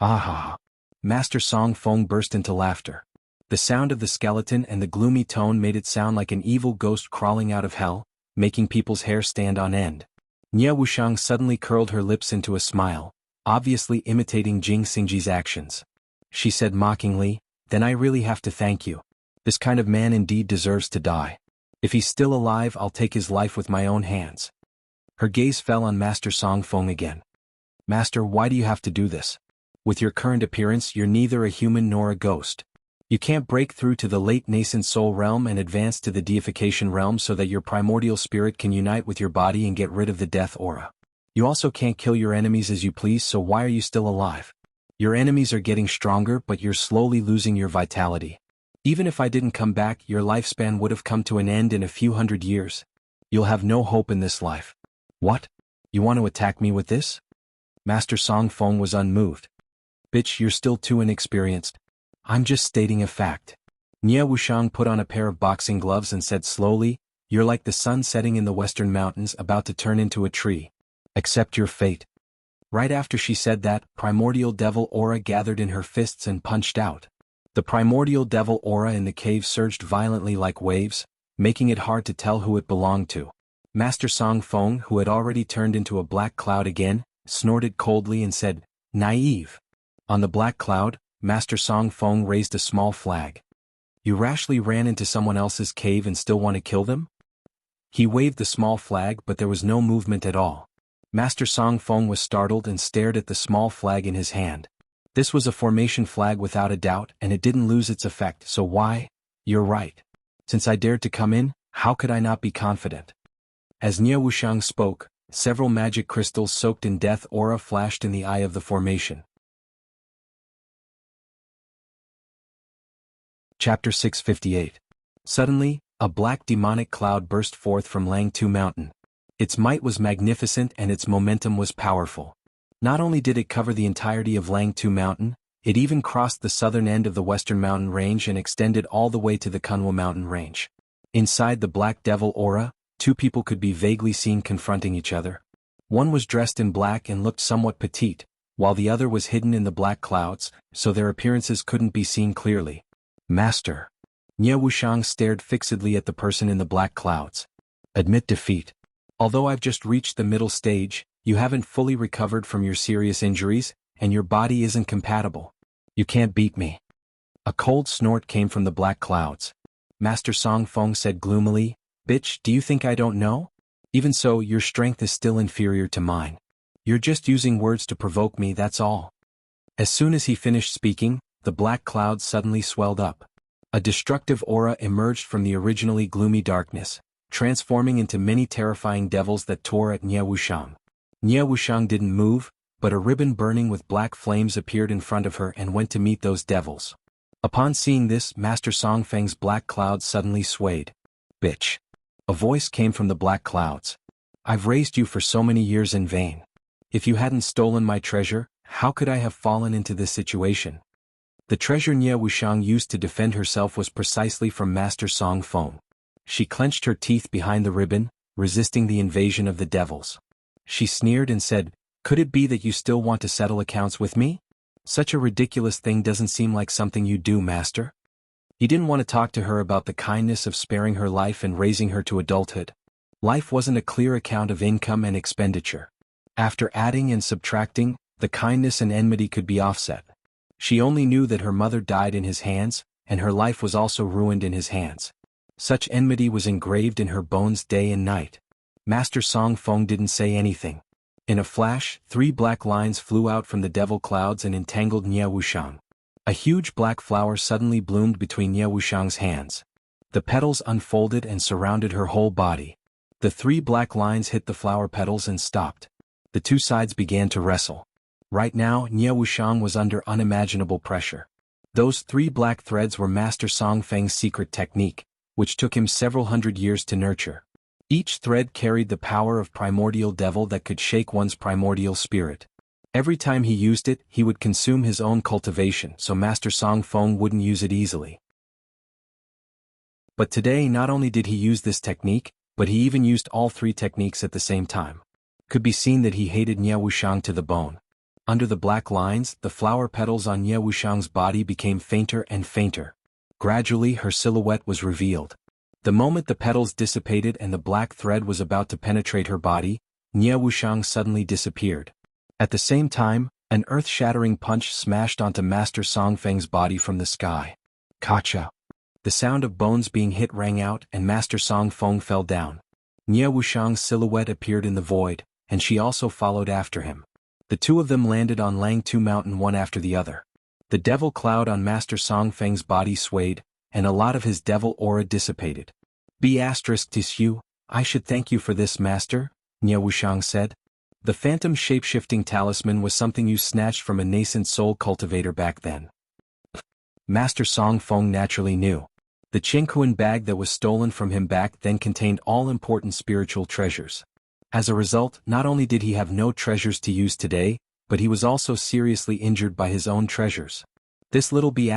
"Ah!" Master Song Feng burst into laughter. The sound of the skeleton and the gloomy tone made it sound like an evil ghost crawling out of hell, making people's hair stand on end. Nye Wuxiang suddenly curled her lips into a smile, obviously imitating Jing Xingji's actions. She said mockingly, "Then I really have to thank you. This kind of man indeed deserves to die. If he's still alive, I'll take his life with my own hands." Her gaze fell on Master Song Feng again. "Master, why do you have to do this? With your current appearance, you're neither a human nor a ghost. You can't break through to the late nascent soul realm and advance to the deification realm so that your primordial spirit can unite with your body and get rid of the death aura. You also can't kill your enemies as you please, so why are you still alive? Your enemies are getting stronger, but you're slowly losing your vitality. Even if I didn't come back, your lifespan would have come to an end in a few hundred years. You'll have no hope in this life." "What? You want to attack me with this?" Master Song Feng was unmoved. "Bitch, you're still too inexperienced. I'm just stating a fact." Nye Wuxiang put on a pair of boxing gloves and said slowly, "You're like the sun setting in the western mountains about to turn into a tree. Accept your fate." Right after she said that, primordial devil aura gathered in her fists and punched out. The primordial devil aura in the cave surged violently like waves, making it hard to tell who it belonged to. Master Song Feng, who had already turned into a black cloud again, snorted coldly and said, "Naive." On the black cloud, Master Song Feng raised a small flag. "You rashly ran into someone else's cave and still want to kill them?" He waved the small flag, but there was no movement at all. Master Song Feng was startled and stared at the small flag in his hand. This was a formation flag without a doubt, and it didn't lose its effect, so why? "You're right. Since I dared to come in, how could I not be confident?" As Nye Wuxiang spoke, several magic crystals soaked in death aura flashed in the eye of the formation. Chapter 658. Suddenly, a black demonic cloud burst forth from Langtu Mountain. Its might was magnificent and its momentum was powerful. Not only did it cover the entirety of Langtu Mountain, it even crossed the southern end of the western mountain range and extended all the way to the Kunwa mountain range. Inside the black devil aura, two people could be vaguely seen confronting each other. One was dressed in black and looked somewhat petite, while the other was hidden in the black clouds, so their appearances couldn't be seen clearly. "Master." Nye Wuxiang stared fixedly at the person in the black clouds. "Admit defeat. Although I've just reached the middle stage, You haven't fully recovered from your serious injuries, and your body isn't compatible. You can't beat me. A cold snort came from the black clouds. Master Song Feng said gloomily, "Bitch, do you think I don't know? Even so, your strength is still inferior to mine. You're just using words to provoke me, that's all." As soon as he finished speaking, the black clouds suddenly swelled up. A destructive aura emerged from the originally gloomy darkness, transforming into many terrifying devils that tore at Nie Wuxiang. Nie Wuxiang didn't move, but a ribbon burning with black flames appeared in front of her and went to meet those devils. Upon seeing this, Master Song Feng's black clouds suddenly swayed. "Bitch." A voice came from the black clouds. "I've raised you for so many years in vain. If you hadn't stolen my treasure, how could I have fallen into this situation?" The treasure Nie Wuxiang used to defend herself was precisely from Master Song Feng. She clenched her teeth behind the ribbon, resisting the invasion of the devils. She sneered and said, "Could it be that you still want to settle accounts with me? Such a ridiculous thing doesn't seem like something you do, Master." He didn't want to talk to her about the kindness of sparing her life and raising her to adulthood. Life wasn't a clear account of income and expenditure. After adding and subtracting, the kindness and enmity could be offset. She only knew that her mother died in his hands, and her life was also ruined in his hands. Such enmity was engraved in her bones day and night. Master Song Feng didn't say anything. In a flash, 3 black lines flew out from the devil clouds and entangled Nie Wuxiang. A huge black flower suddenly bloomed between Nie Wuxiang's hands. The petals unfolded and surrounded her whole body. The 3 black lines hit the flower petals and stopped. The 2 sides began to wrestle. Right now, Nie Wuxiang was under unimaginable pressure. Those 3 black threads were Master Song Feng's secret technique, which took him several hundred years to nurture. Each thread carried the power of primordial devil that could shake one's primordial spirit. Every time he used it, he would consume his own cultivation, so Master Song Feng wouldn't use it easily. But today not only did he use this technique, but he even used all 3 techniques at the same time. Could be seen that he hated Nie Wuxiang to the bone. Under the black lines, the flower petals on Nie Wuxiang's body became fainter and fainter. Gradually her silhouette was revealed. The moment the petals dissipated and the black thread was about to penetrate her body, Nie Wuxiang suddenly disappeared. At the same time, an earth-shattering punch smashed onto Master Song Feng's body from the sky. Kacha! The sound of bones being hit rang out and Master Song Feng fell down. Nie Wuxiang's silhouette appeared in the void, and she also followed after him. The 2 of them landed on Langtu Mountain one after the other. The devil cloud on Master Song Feng's body swayed, and a lot of his devil aura dissipated. "B****, I should thank you for this, Master," Nie Wuxiang said. "The phantom shape-shifting talisman was something you snatched from a nascent soul cultivator back then." Master Song Feng naturally knew. The Qinghuan bag that was stolen from him back then contained all important spiritual treasures. As a result, not only did he have no treasures to use today, but he was also seriously injured by his own treasures. This little B****.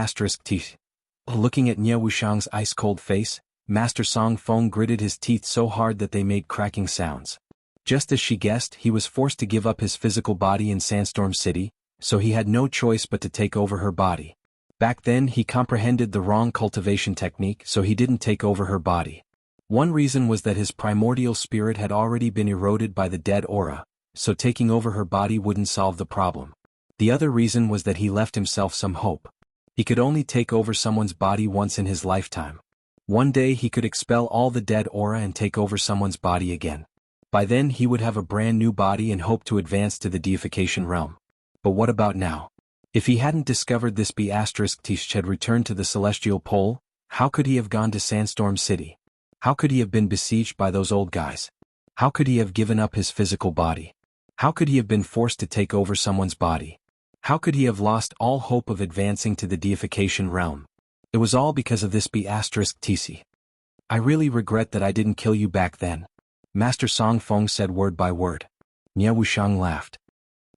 Looking at Nie Wuxiang's ice-cold face, Master Song Feng gritted his teeth so hard that they made cracking sounds. Just as she guessed, he was forced to give up his physical body in Sandstorm City, so he had no choice but to take over her body. Back then he comprehended the wrong cultivation technique, so he didn't take over her body. One reason was that his primordial spirit had already been eroded by the dead aura, so taking over her body wouldn't solve the problem. The other reason was that he left himself some hope. He could only take over someone's body once in his lifetime. One day he could expel all the dead aura and take over someone's body again. By then he would have a brand new body and hope to advance to the deification realm. But what about now? If he hadn't discovered this B****, had returned to the celestial pole, how could he have gone to Sandstorm City? How could he have been besieged by those old guys? How could he have given up his physical body? How could he have been forced to take over someone's body? How could he have lost all hope of advancing to the deification realm? It was all because of this B****. "I really regret that I didn't kill you back then," Master Song Feng said word by word. Nie Wuxiang laughed.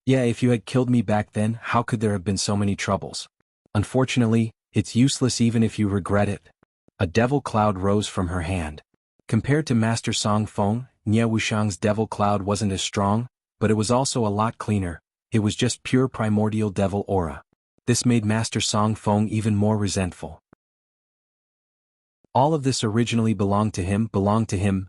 "Yeah, if you had killed me back then, how could there have been so many troubles? Unfortunately, it's useless even if you regret it." A devil cloud rose from her hand. Compared to Master Song Feng, Nie Wuxiang's devil cloud wasn't as strong, but it was also a lot cleaner. It was just pure primordial devil aura. This made Master Song Feng even more resentful. All of this originally belonged to him.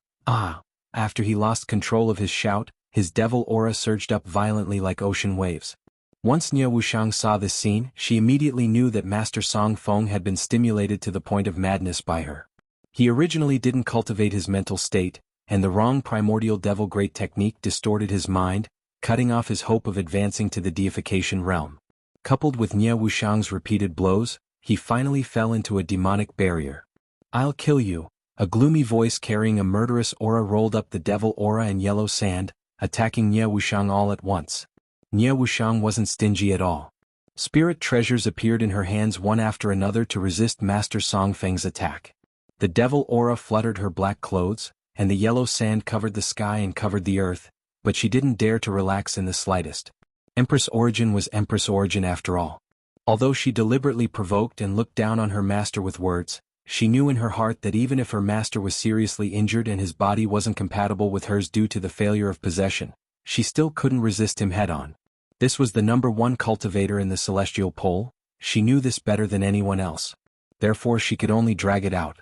After he lost control of his shout, his devil aura surged up violently like ocean waves. Once Nie Wuxiang saw this scene, she immediately knew that Master Song Feng had been stimulated to the point of madness by her. He originally didn't cultivate his mental state, and the wrong primordial devil great technique distorted his mind, cutting off his hope of advancing to the deification realm. Coupled with Nie Wuxiang's repeated blows, he finally fell into a demonic barrier. "I'll kill you." A gloomy voice carrying a murderous aura rolled up the devil aura and yellow sand, attacking Nie Wuxiang all at once. Nie Wuxiang wasn't stingy at all. Spirit treasures appeared in her hands one after another to resist Master Song Feng's attack. The devil aura fluttered her black clothes, and the yellow sand covered the sky and covered the earth, but she didn't dare to relax in the slightest. Empress Origin was Empress Origin after all. Although she deliberately provoked and looked down on her master with words, she knew in her heart that even if her master was seriously injured and his body wasn't compatible with hers due to the failure of possession, she still couldn't resist him head-on. This was the #1 cultivator in the celestial pole. She knew this better than anyone else. Therefore she could only drag it out.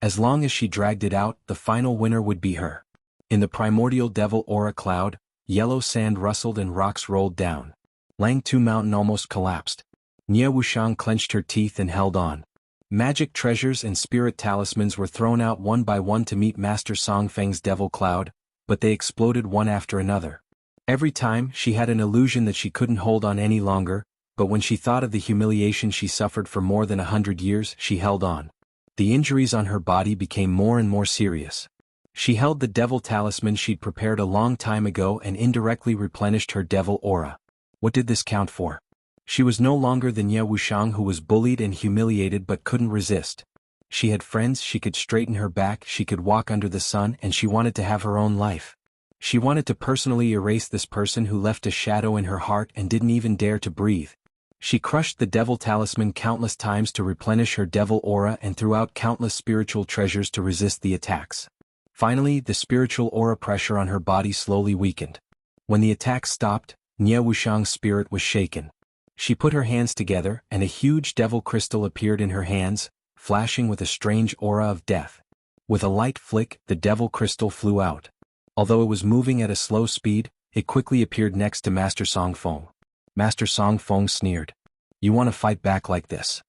As long as she dragged it out, the final winner would be her. In the primordial devil aura cloud, yellow sand rustled and rocks rolled down. Langtu Mountain almost collapsed. Nie Wuxiang clenched her teeth and held on. Magic treasures and spirit talismans were thrown out one by one to meet Master Song Feng's devil cloud, but they exploded one after another. Every time, she had an illusion that she couldn't hold on any longer, but when she thought of the humiliation she suffered for more than 100 years, she held on. The injuries on her body became more and more serious. She held the devil talisman she'd prepared a long time ago and indirectly replenished her devil aura. What did this count for? She was no longer the Nie Wuxiang who was bullied and humiliated but couldn't resist. She had friends, she could straighten her back, she could walk under the sun, and she wanted to have her own life. She wanted to personally erase this person who left a shadow in her heart and didn't even dare to breathe. She crushed the devil talisman countless times to replenish her devil aura and threw out countless spiritual treasures to resist the attacks. Finally, the spiritual aura pressure on her body slowly weakened. When the attack stopped, Nie Wuxiang's spirit was shaken. She put her hands together, and a huge devil crystal appeared in her hands, flashing with a strange aura of death. With a light flick, the devil crystal flew out. Although it was moving at a slow speed, it quickly appeared next to Master Song Feng. Master Song Feng sneered. "You want to fight back like this?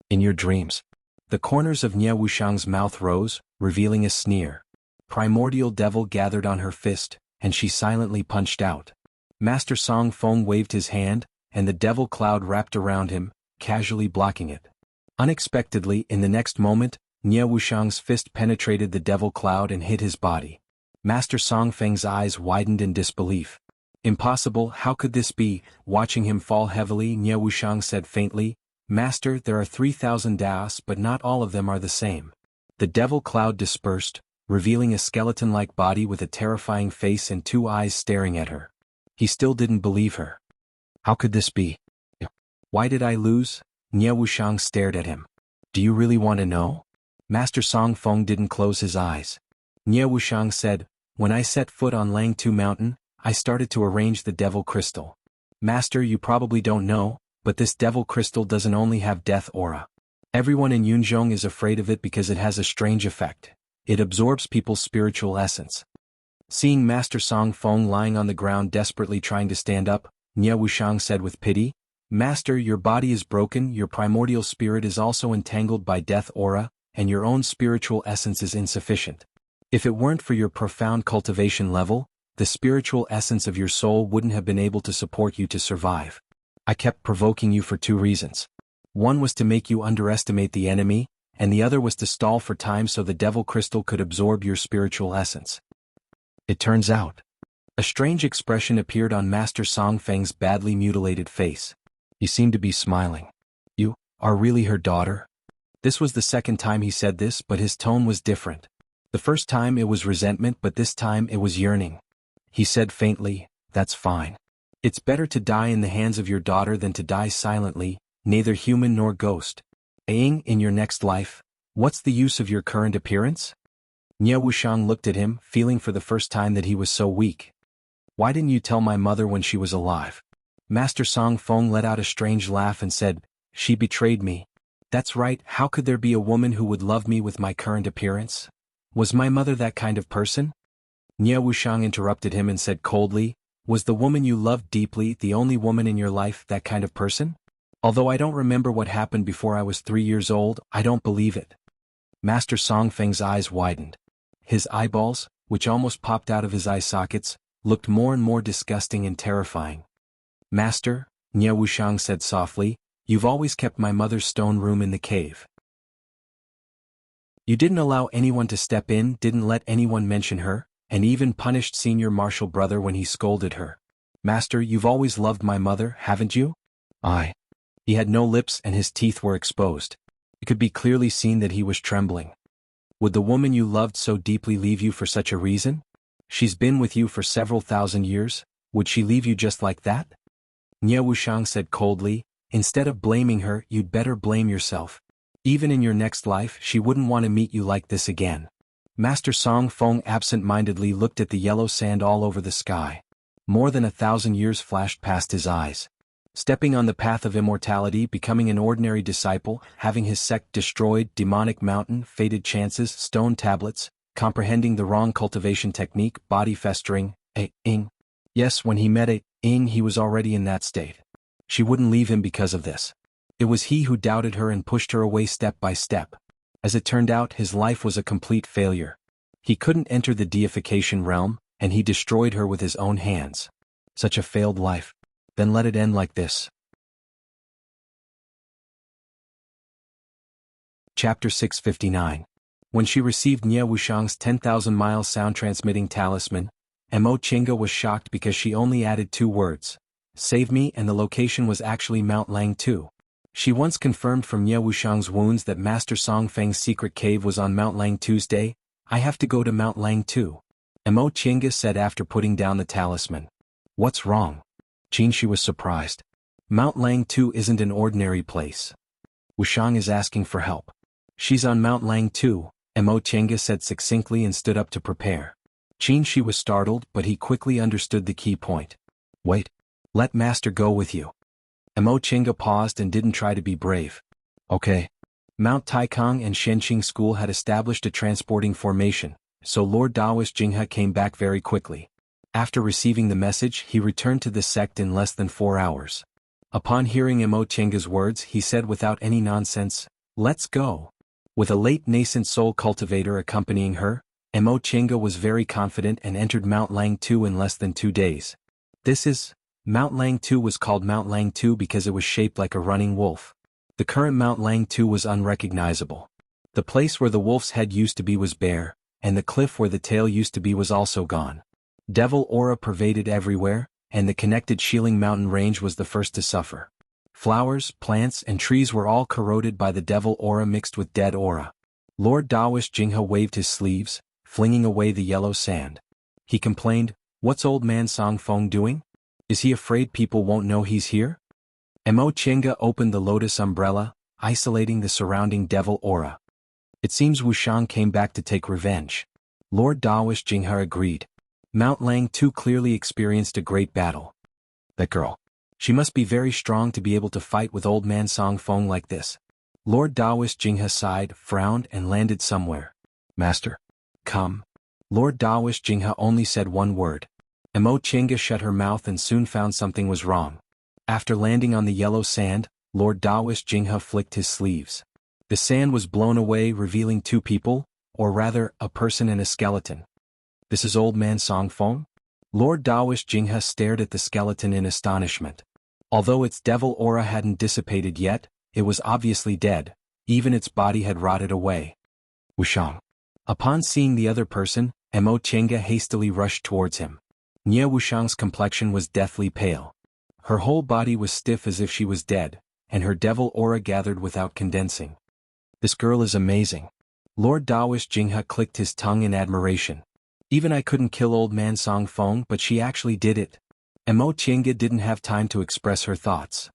In your dreams." The corners of Nie Wuxiang's mouth rose, revealing a sneer. Primordial devil gathered on her fist, and she silently punched out. Master Song Feng waved his hand, and the devil cloud wrapped around him, casually blocking it. Unexpectedly, in the next moment, Nie Wuxiang's fist penetrated the devil cloud and hit his body. Master Song Feng's eyes widened in disbelief. "Impossible, how could this be?" Watching him fall heavily, Nie Wuxiang said faintly, "Master, there are 3,000 Daos, but not all of them are the same." The devil cloud dispersed, revealing a skeleton-like body with a terrifying face and 2 eyes staring at her. He still didn't believe her. "How could this be? Why did I lose?" Nie Wuxiang stared at him. "Do you really want to know?" Master Song Feng didn't close his eyes. Nie Wuxiang said, "When I set foot on Langtu Mountain, I started to arrange the devil crystal. Master, you probably don't know, but this devil crystal doesn't only have death aura. Everyone in Yunzhong is afraid of it because it has a strange effect. It absorbs people's spiritual essence." Seeing Master Song Feng lying on the ground desperately trying to stand up, Nie Wuxiang said with pity, "Master, your body is broken, your primordial spirit is also entangled by death aura, and your own spiritual essence is insufficient. If it weren't for your profound cultivation level, the spiritual essence of your soul wouldn't have been able to support you to survive. I kept provoking you for 2 reasons. One was to make you underestimate the enemy, and the other was to stall for time so the devil crystal could absorb your spiritual essence. It turns out." A strange expression appeared on Master Song Feng's badly mutilated face. He seemed to be smiling. "You are really her daughter?" This was the second time he said this, but his tone was different. The first time it was resentment, but this time it was yearning. He said faintly, "That's fine. It's better to die in the hands of your daughter than to die silently, neither human nor ghost. In your next life, what's the use of your current appearance?" Nie Wuxiang looked at him, feeling for the first time that he was so weak. "Why didn't you tell my mother when she was alive?" Master Song Feng let out a strange laugh and said, "She betrayed me." "That's right, how could there be a woman who would love me with my current appearance? Was my mother that kind of person?" Nie Wuxiang interrupted him and said coldly, "Was the woman you loved deeply the only woman in your life that kind of person? Although I don't remember what happened before I was 3 years old, I don't believe it." Master Song Feng's eyes widened. His eyeballs, which almost popped out of his eye sockets, looked more and more disgusting and terrifying. "Master," Nie Wuxiang said softly, "you've always kept my mother's stone room in the cave. You didn't allow anyone to step in, didn't let anyone mention her, and even punished senior marshal brother when he scolded her. Master, you've always loved my mother, haven't you?" "I." He had no lips and his teeth were exposed. It could be clearly seen that he was trembling. "Would the woman you loved so deeply leave you for such a reason? She's been with you for several thousand years, would she leave you just like that?" Nie Wuxiang said coldly, "Instead of blaming her, you'd better blame yourself. Even in your next life she wouldn't want to meet you like this again." Master Song Feng absent-mindedly looked at the yellow sand all over the sky. More than 1,000 years flashed past his eyes. Stepping on the path of immortality, becoming an ordinary disciple, having his sect destroyed, demonic mountain, fated chances, stone tablets, comprehending the wrong cultivation technique, body festering, ing. Yes, when he met ing he was already in that state. She wouldn't leave him because of this. It was he who doubted her and pushed her away step by step. As it turned out, his life was a complete failure. He couldn't enter the deification realm, and he destroyed her with his own hands. Such a failed life. Then let it end like this. Chapter 659. When she received Nie Wuxiang's 10,000-mile sound-transmitting talisman, Mo Chinga was shocked because she only added 2 words. "Save me," and the location was actually Mount Lang 2. She once confirmed from Nie Wuxiang's wounds that Master Song Feng's secret cave was on Mount Lang Tuesday. "I have to go to Mount Lang 2. Mo Chinga said after putting down the talisman. "What's wrong?" She was surprised. "Mount Lang 2 isn't an ordinary place. Wuxiang is asking for help." "She's on Mount Lang 2, Mo Chinga said succinctly and stood up to prepare. She was startled, but he quickly understood the key point. "Wait. Let Master go with you." Mo Chinga paused and didn't try to be brave. "Okay." Mount Taikang and Shenqing School had established a transporting formation, so Lord Daoist Jinghe came back very quickly. After receiving the message, he returned to the sect in less than 4 hours. Upon hearing Mo Chinga's words, he said without any nonsense, "Let's go." With a late nascent soul cultivator accompanying her, Mo Chinga was very confident and entered Mount Lang 2 in less than 2 days. Mount Lang 2 was called Mount Lang 2 because it was shaped like a running wolf. The current Mount Lang 2 was unrecognizable. The place where the wolf's head used to be was bare, and the cliff where the tail used to be was also gone. Devil aura pervaded everywhere, and the connected Shieling Mountain range was the first to suffer. Flowers, plants, and trees were all corroded by the devil aura mixed with dead aura. Lord Daoist Jinghe waved his sleeves, flinging away the yellow sand. He complained, "What's old man Song Feng doing? Is he afraid people won't know he's here?" Mo Chinga opened the lotus umbrella, isolating the surrounding devil aura. "It seems Wuxiang came back to take revenge." Lord Daoist Jinghe agreed. Mount Lang 2 clearly experienced a great battle. "That girl. She must be very strong to be able to fight with old man Song Feng like this." Lord Daoist Jinghe sighed, frowned, and landed somewhere. "Master. Come." Lord Daoist Jinghe only said one word. Mo Chinga shut her mouth and soon found something was wrong. After landing on the yellow sand, Lord Daoist Jinghe flicked his sleeves. The sand was blown away, revealing 2 people, or rather, a person and a skeleton. "This is old man Song Feng?" Lord Daoist Jinghe stared at the skeleton in astonishment. Although its devil aura hadn't dissipated yet, it was obviously dead, even its body had rotted away. "Wuxiang." Upon seeing the other person, Mo Chinga hastily rushed towards him. Nie Wuxiang's complexion was deathly pale. Her whole body was stiff as if she was dead, and her devil aura gathered without condensing. "This girl is amazing." Lord Daoist Jinghe clicked his tongue in admiration. "Even I couldn't kill old man Song Feng, but she actually did it." Mo Chinga didn't have time to express her thoughts.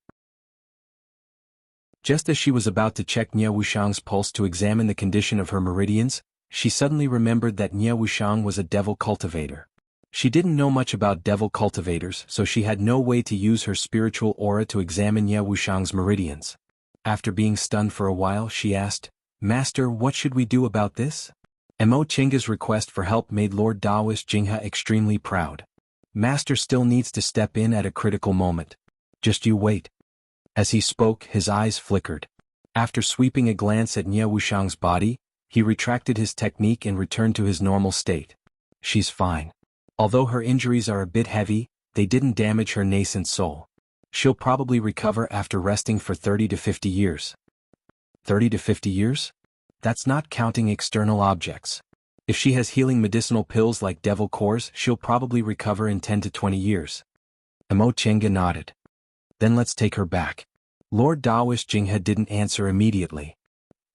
Just as she was about to check Nie Wuxiang's pulse to examine the condition of her meridians, she suddenly remembered that Nie Wuxiang was a devil cultivator. She didn't know much about devil cultivators, so she had no way to use her spiritual aura to examine Nie Wuxiang's meridians. After being stunned for a while, she asked, "Master, what should we do about this?" Mo Chinga's request for help made Lord Daoist Jinghe extremely proud. Master still needs to step in at a critical moment. Just you wait. As he spoke, his eyes flickered. After sweeping a glance at Nie Wuxiang's body, he retracted his technique and returned to his normal state. She's fine. Although her injuries are a bit heavy, they didn't damage her nascent soul. She'll probably recover after resting for 30 to 50 years. 30 to 50 years? That's not counting external objects. If she has healing medicinal pills like devil cores, she'll probably recover in 10 to 20 years. Mo Chinga nodded. Then let's take her back. Lord Daoist Jinghe didn't answer immediately.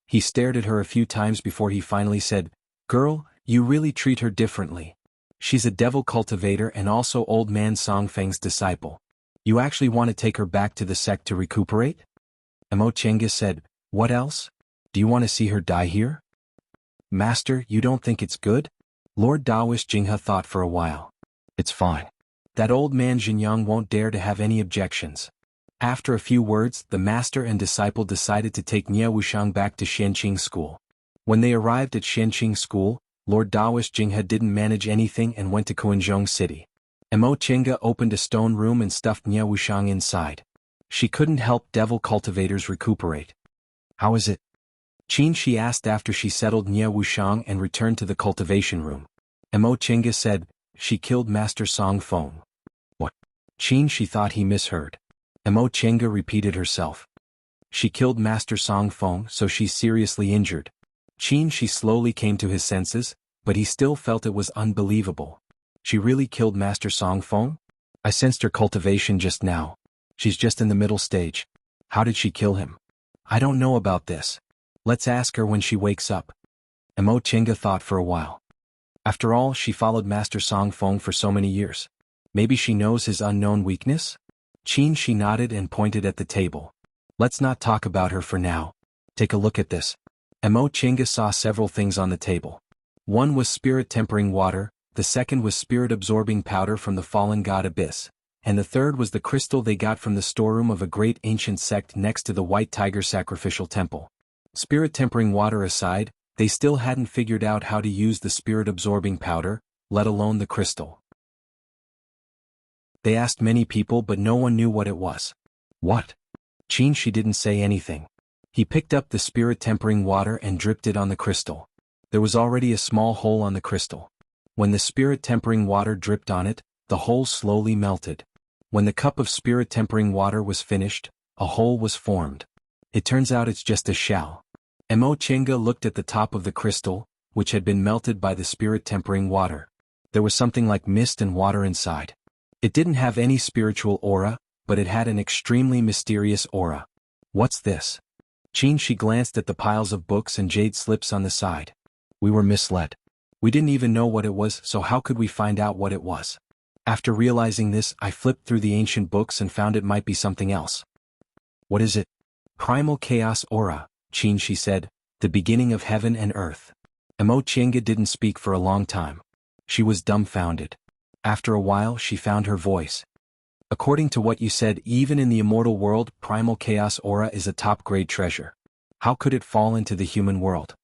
He stared at her a few times before he finally said, "Girl, you really treat her differently. She's a devil cultivator and also old man Songfeng's disciple. You actually want to take her back to the sect to recuperate?" Mo Chinga said, "What else? Do you want to see her die here?" "Master, you don't think it's good?" Lord Daoist Jinghe thought for a while. "It's fine. That old man Xinjiang won't dare to have any objections." After a few words, the master and disciple decided to take Nie Wuxiang back to Xianqing School. When they arrived at Xianqing School, Lord Daoist Jinghe didn't manage anything and went to Kuanzhong City. Mo Chinga opened a stone room and stuffed Nie Wuxiang inside. She couldn't help devil cultivators recuperate. "How is it?" Qin Shi asked after she settled Nie Wuxiang and returned to the cultivation room. Mo Chinga said, "She killed Master Song Feng." "What?" Qin Shi thought he misheard. Mo Chinga repeated herself. "She killed Master Song Feng, so she's seriously injured." Qin Shi slowly came to his senses, but he still felt it was unbelievable. "She really killed Master Song Feng? I sensed her cultivation just now. She's just in the middle stage. How did she kill him? I don't know about this. Let's ask her when she wakes up." Mo Chinga thought for a while. After all, she followed Master Song Feng for so many years. Maybe she knows his unknown weakness? Qin Shi nodded and pointed at the table. "Let's not talk about her for now. Take a look at this." Mo Chinga saw several things on the table. One was spirit-tempering water, the second was spirit-absorbing powder from the fallen god Abyss, and the third was the crystal they got from the storeroom of a great ancient sect next to the White Tiger sacrificial temple. Spirit-tempering water aside, they still hadn't figured out how to use the spirit-absorbing powder, let alone the crystal. They asked many people but no one knew what it was. "What?" Qin Shi didn't say anything. He picked up the spirit-tempering water and dripped it on the crystal. There was already a small hole on the crystal. When the spirit-tempering water dripped on it, the hole slowly melted. When the cup of spirit-tempering water was finished, a hole was formed. It turns out it's just a shell. Mo Chinga looked at the top of the crystal, which had been melted by the spirit-tempering water. There was something like mist and water inside. It didn't have any spiritual aura, but it had an extremely mysterious aura. "What's this?" Qin Shi glanced at the piles of books and jade slips on the side. "We were misled. We didn't even know what it was, so how could we find out what it was? After realizing this, I flipped through the ancient books and found it might be something else." "What is it?" "Primal Chaos Aura," Qin Shi said, "the beginning of heaven and earth." Mo Chinga didn't speak for a long time. She was dumbfounded. After a while she found her voice. "According to what you said, even in the immortal world, Primal Chaos Aura is a top-grade treasure. How could it fall into the human world?"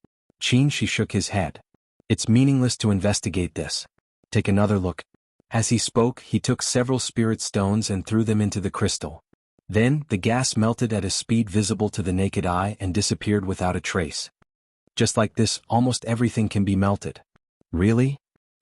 Qin Shi shook his head. "It's meaningless to investigate this. Take another look." As he spoke, he took several spirit stones and threw them into the crystal. Then, the gas melted at a speed visible to the naked eye and disappeared without a trace. "Just like this, almost everything can be melted." "Really?"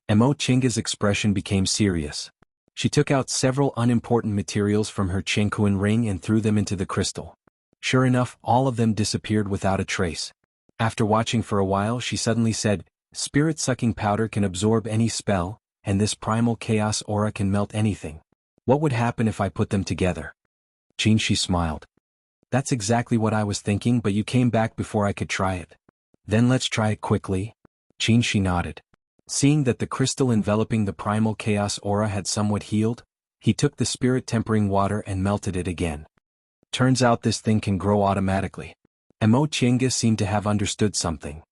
Mo Chinga's expression became serious. She took out several unimportant materials from her Qingquan ring and threw them into the crystal. Sure enough, all of them disappeared without a trace. After watching for a while, she suddenly said, "Spirit-sucking powder can absorb any spell, and this primal chaos aura can melt anything. What would happen if I put them together?" Qin Shi smiled. "That's exactly what I was thinking, but you came back before I could try it." "Then let's try it quickly." Qin Shi nodded. Seeing that the crystal enveloping the primal chaos aura had somewhat healed, he took the spirit-tempering water and melted it again. "Turns out this thing can grow automatically." Mo Chinga seemed to have understood something.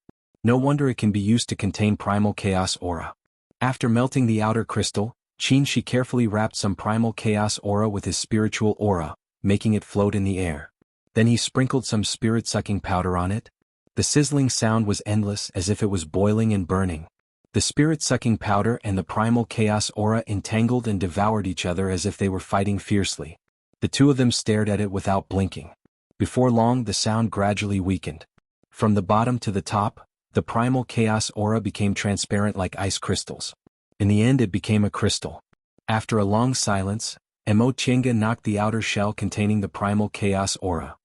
No wonder it can be used to contain primal chaos aura. After melting the outer crystal, Qin Shi carefully wrapped some primal chaos aura with his spiritual aura, making it float in the air. Then he sprinkled some spirit-sucking powder on it. The sizzling sound was endless, as if it was boiling and burning. The spirit-sucking powder and the primal chaos aura entangled and devoured each other as if they were fighting fiercely. The two of them stared at it without blinking. Before long, the sound gradually weakened. From the bottom to the top, the primal chaos aura became transparent like ice crystals. In the end, it became a crystal. After a long silence, Emo Chinga knocked the outer shell containing the primal chaos aura.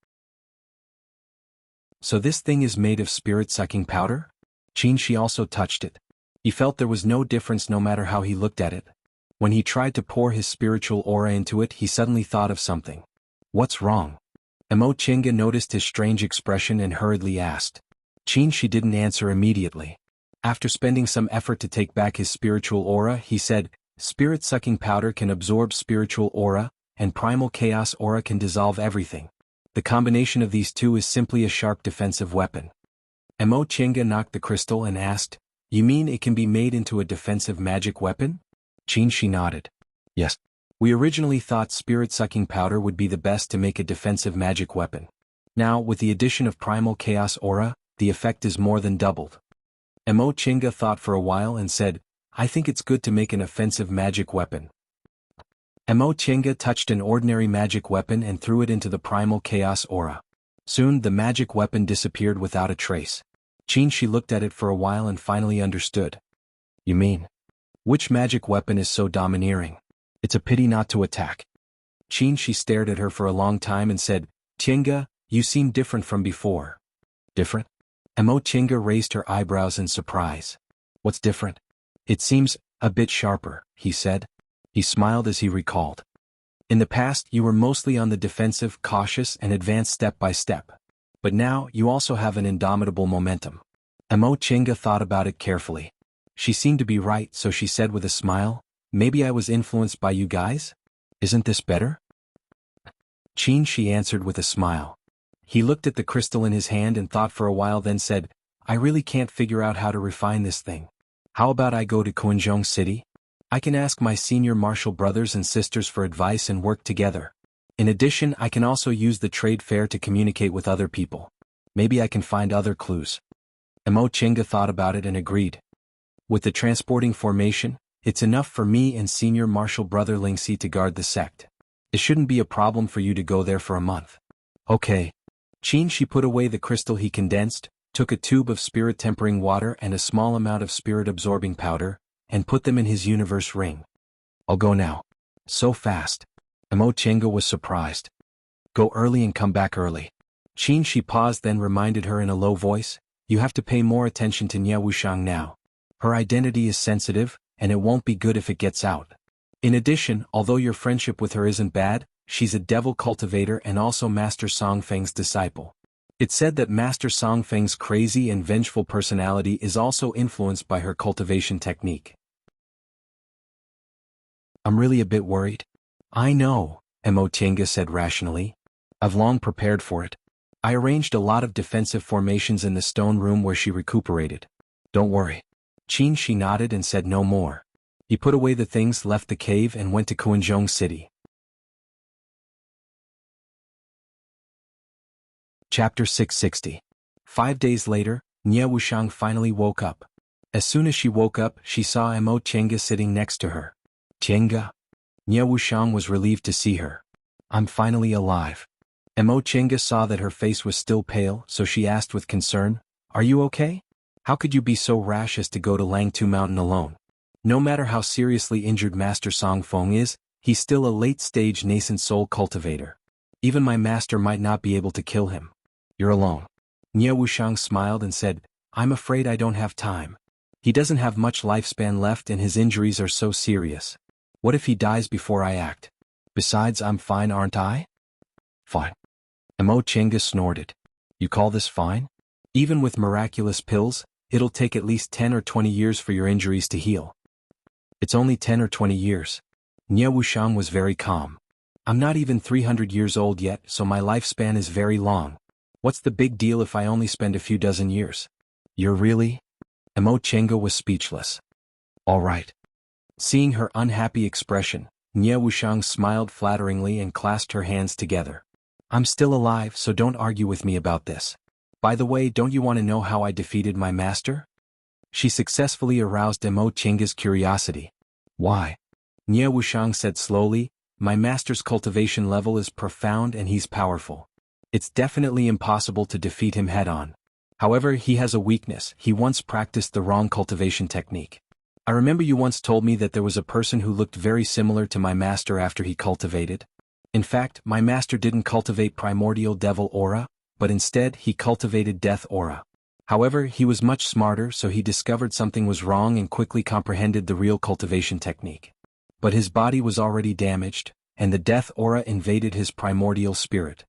So this thing is made of spirit-sucking powder? Qinshi also touched it. He felt there was no difference no matter how he looked at it. When he tried to pour his spiritual aura into it, he suddenly thought of something. What's wrong? Emo Chinga noticed his strange expression and hurriedly asked. Qinshi didn't answer immediately. After spending some effort to take back his spiritual aura, he said, Spirit-sucking powder can absorb spiritual aura, and primal chaos aura can dissolve everything. The combination of these two is simply a sharp defensive weapon. Emo Chinga knocked the crystal and asked, You mean it can be made into a defensive magic weapon? Qinshi nodded. Yes. We originally thought spirit-sucking powder would be the best to make a defensive magic weapon. Now, with the addition of primal chaos aura, the effect is more than doubled. Emo Chinga thought for a while and said, I think it's good to make an offensive magic weapon. Emo Chinga touched an ordinary magic weapon and threw it into the primal chaos aura. Soon, the magic weapon disappeared without a trace. Qinshi looked at it for a while and finally understood. You mean? Which magic weapon is so domineering? It's a pity not to attack. Qinshi stared at her for a long time and said, Chinga, you seem different from before. Different? Emo Chinga raised her eyebrows in surprise. What's different? It seems a bit sharper, he said. He smiled as he recalled. In the past, you were mostly on the defensive, cautious, and advanced step by step. But now, you also have an indomitable momentum. Emo Chinga thought about it carefully. She seemed to be right, so she said with a smile, Maybe I was influenced by you guys? Isn't this better? Qinshi answered with a smile. He looked at the crystal in his hand and thought for a while, then said, I really can't figure out how to refine this thing. How about I go to Quanzhong City? I can ask my senior martial brothers and sisters for advice and work together. In addition, I can also use the trade fair to communicate with other people. Maybe I can find other clues. Emo Chinga thought about it and agreed. With the transporting formation, it's enough for me and senior martial brother Lingxi to guard the sect. It shouldn't be a problem for you to go there for a month. Okay. Qinshi put away the crystal he condensed, took a tube of spirit-tempering water and a small amount of spirit-absorbing powder, and put them in his universe ring. I'll go now. So fast. Emo Chinga was surprised. Go early and come back early. Qinshi paused, then reminded her in a low voice, You have to pay more attention to Nie Wuxiang now. Her identity is sensitive, and it won't be good if it gets out. In addition, although your friendship with her isn't bad, she's a devil cultivator and also Master Songfeng's disciple. It's said that Master Songfeng's crazy and vengeful personality is also influenced by her cultivation technique. I'm really a bit worried. I know, Emo Chinga said rationally. I've long prepared for it. I arranged a lot of defensive formations in the stone room where she recuperated. Don't worry. Qinshi nodded and said no more. He put away the things, left the cave and went to Quanzhong City. Chapter 660. 5 days later, Nie Wuxiang finally woke up. As soon as she woke up, she saw Emo Chinga sitting next to her. Chinga? Nie Wuxiang was relieved to see her. I'm finally alive. Emo Chinga saw that her face was still pale, so she asked with concern, Are you okay? How could you be so rash as to go to Langtu Mountain alone? No matter how seriously injured Master Songfeng is, he's still a late-stage nascent soul cultivator. Even my master might not be able to kill him. You're alone. Nie Wuxiang smiled and said, I'm afraid I don't have time. He doesn't have much lifespan left and his injuries are so serious. What if he dies before I act? Besides, I'm fine, aren't I? Fine. Emo Chinga snorted. You call this fine? Even with miraculous pills, it'll take at least 10 or 20 years for your injuries to heal. It's only 10 or 20 years. Nie Wuxiang was very calm. I'm not even 300 years old yet, so my lifespan is very long. What's the big deal if I only spend a few dozen years? You're really? Emo Chinga was speechless. All right. Seeing her unhappy expression, Nie Wuxiang smiled flatteringly and clasped her hands together. I'm still alive, so don't argue with me about this. By the way, don't you want to know how I defeated my master? She successfully aroused Mo Chinga's curiosity. Why? Nie Wuxiang said slowly, my master's cultivation level is profound and he's powerful. It's definitely impossible to defeat him head-on. However, he has a weakness. He once practiced the wrong cultivation technique. I remember you once told me that there was a person who looked very similar to my master after he cultivated. In fact, my master didn't cultivate primordial devil aura, but instead he cultivated death aura. However, he was much smarter, so he discovered something was wrong and quickly comprehended the real cultivation technique. But his body was already damaged, and the death aura invaded his primordial spirit.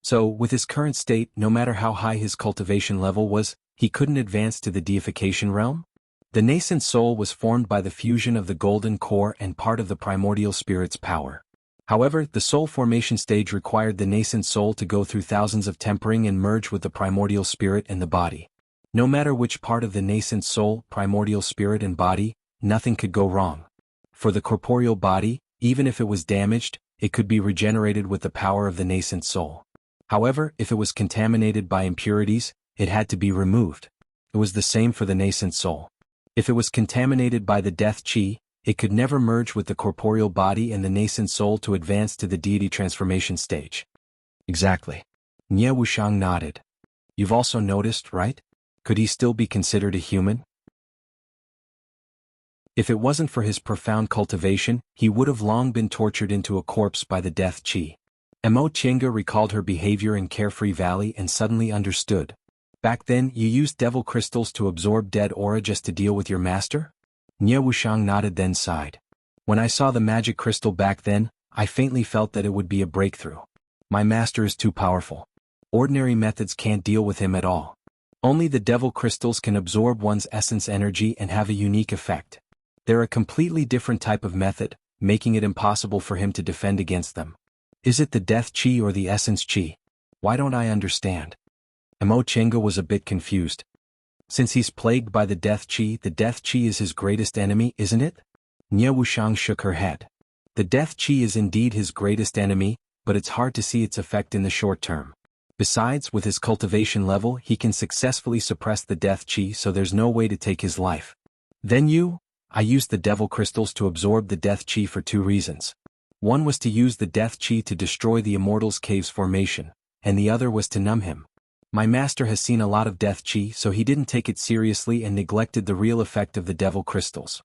So, with his current state, no matter how high his cultivation level was, he couldn't advance to the deification realm? The nascent soul was formed by the fusion of the golden core and part of the primordial spirit's power. However, the soul formation stage required the nascent soul to go through thousands of tempering and merge with the primordial spirit and the body. No matter which part of the nascent soul, primordial spirit and body, nothing could go wrong. For the corporeal body, even if it was damaged, it could be regenerated with the power of the nascent soul. However, if it was contaminated by impurities, it had to be removed. It was the same for the nascent soul. If it was contaminated by the death chi, it could never merge with the corporeal body and the nascent soul to advance to the deity transformation stage. Exactly. Nie Wuxiang nodded. You've also noticed, right? Could he still be considered a human? If it wasn't for his profound cultivation, he would have long been tortured into a corpse by the death chi. Mo Chinga recalled her behavior in Carefree Valley and suddenly understood. Back then, you used devil crystals to absorb dead aura just to deal with your master? Nie Wuxiang nodded then sighed. When I saw the magic crystal back then, I faintly felt that it would be a breakthrough. My master is too powerful. Ordinary methods can't deal with him at all. Only the devil crystals can absorb one's essence energy and have a unique effect. They're a completely different type of method, making it impossible for him to defend against them. Is it the death chi or the essence chi? Why don't I understand? Mo Chinga was a bit confused. Since he's plagued by the death chi is his greatest enemy, isn't it? Nie Wuxiang shook her head. The death chi is indeed his greatest enemy, but it's hard to see its effect in the short term. Besides, with his cultivation level, he can successfully suppress the death chi, so there's no way to take his life. Then I used the devil crystals to absorb the death chi for two reasons. One was to use the death chi to destroy the Immortal's Cave's formation, and the other was to numb him. My master has seen a lot of death chi, so he didn't take it seriously and neglected the real effect of the devil crystals.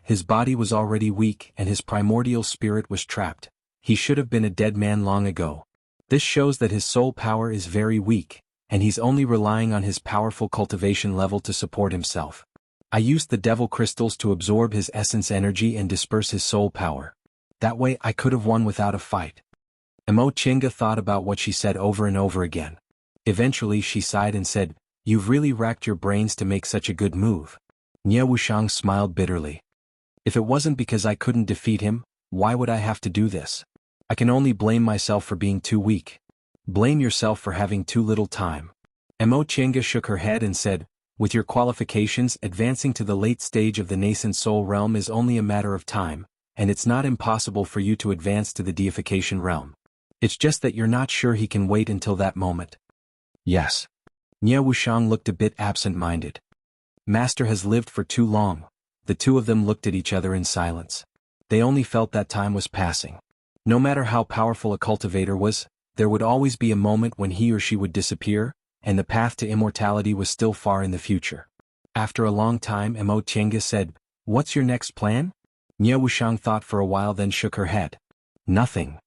His body was already weak and his primordial spirit was trapped. He should have been a dead man long ago. This shows that his soul power is very weak, and he's only relying on his powerful cultivation level to support himself. I used the devil crystals to absorb his essence energy and disperse his soul power. That way I could have won without a fight. Mo Chinga thought about what she said over and over again. Eventually she sighed and said, You've really racked your brains to make such a good move. Nie Wuxiang smiled bitterly. If it wasn't because I couldn't defeat him, why would I have to do this? I can only blame myself for being too weak. Blame yourself for having too little time. Mo Chinga shook her head and said, With your qualifications, advancing to the late stage of the nascent soul realm is only a matter of time, and it's not impossible for you to advance to the deification realm. It's just that you're not sure he can wait until that moment. Yes. Nie Wuxiang looked a bit absent-minded. Master has lived for too long. The two of them looked at each other in silence. They only felt that time was passing. No matter how powerful a cultivator was, there would always be a moment when he or she would disappear, and the path to immortality was still far in the future. After a long time, Mo Chinga said, What's your next plan? Nie Wuxiang thought for a while then shook her head. Nothing.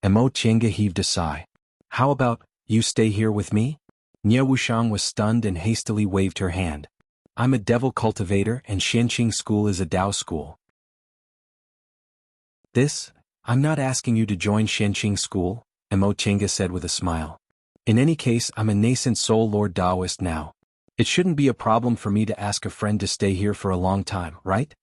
Mo Chinga heaved a sigh. How about, you stay here with me? Nie Wuxiang was stunned and hastily waved her hand. I'm a devil cultivator and Xianqing School is a Dao school. I'm not asking you to join Xianqing School, Mo Chinga said with a smile. In any case, I'm a nascent soul Lord Daoist now. It shouldn't be a problem for me to ask a friend to stay here for a long time, right?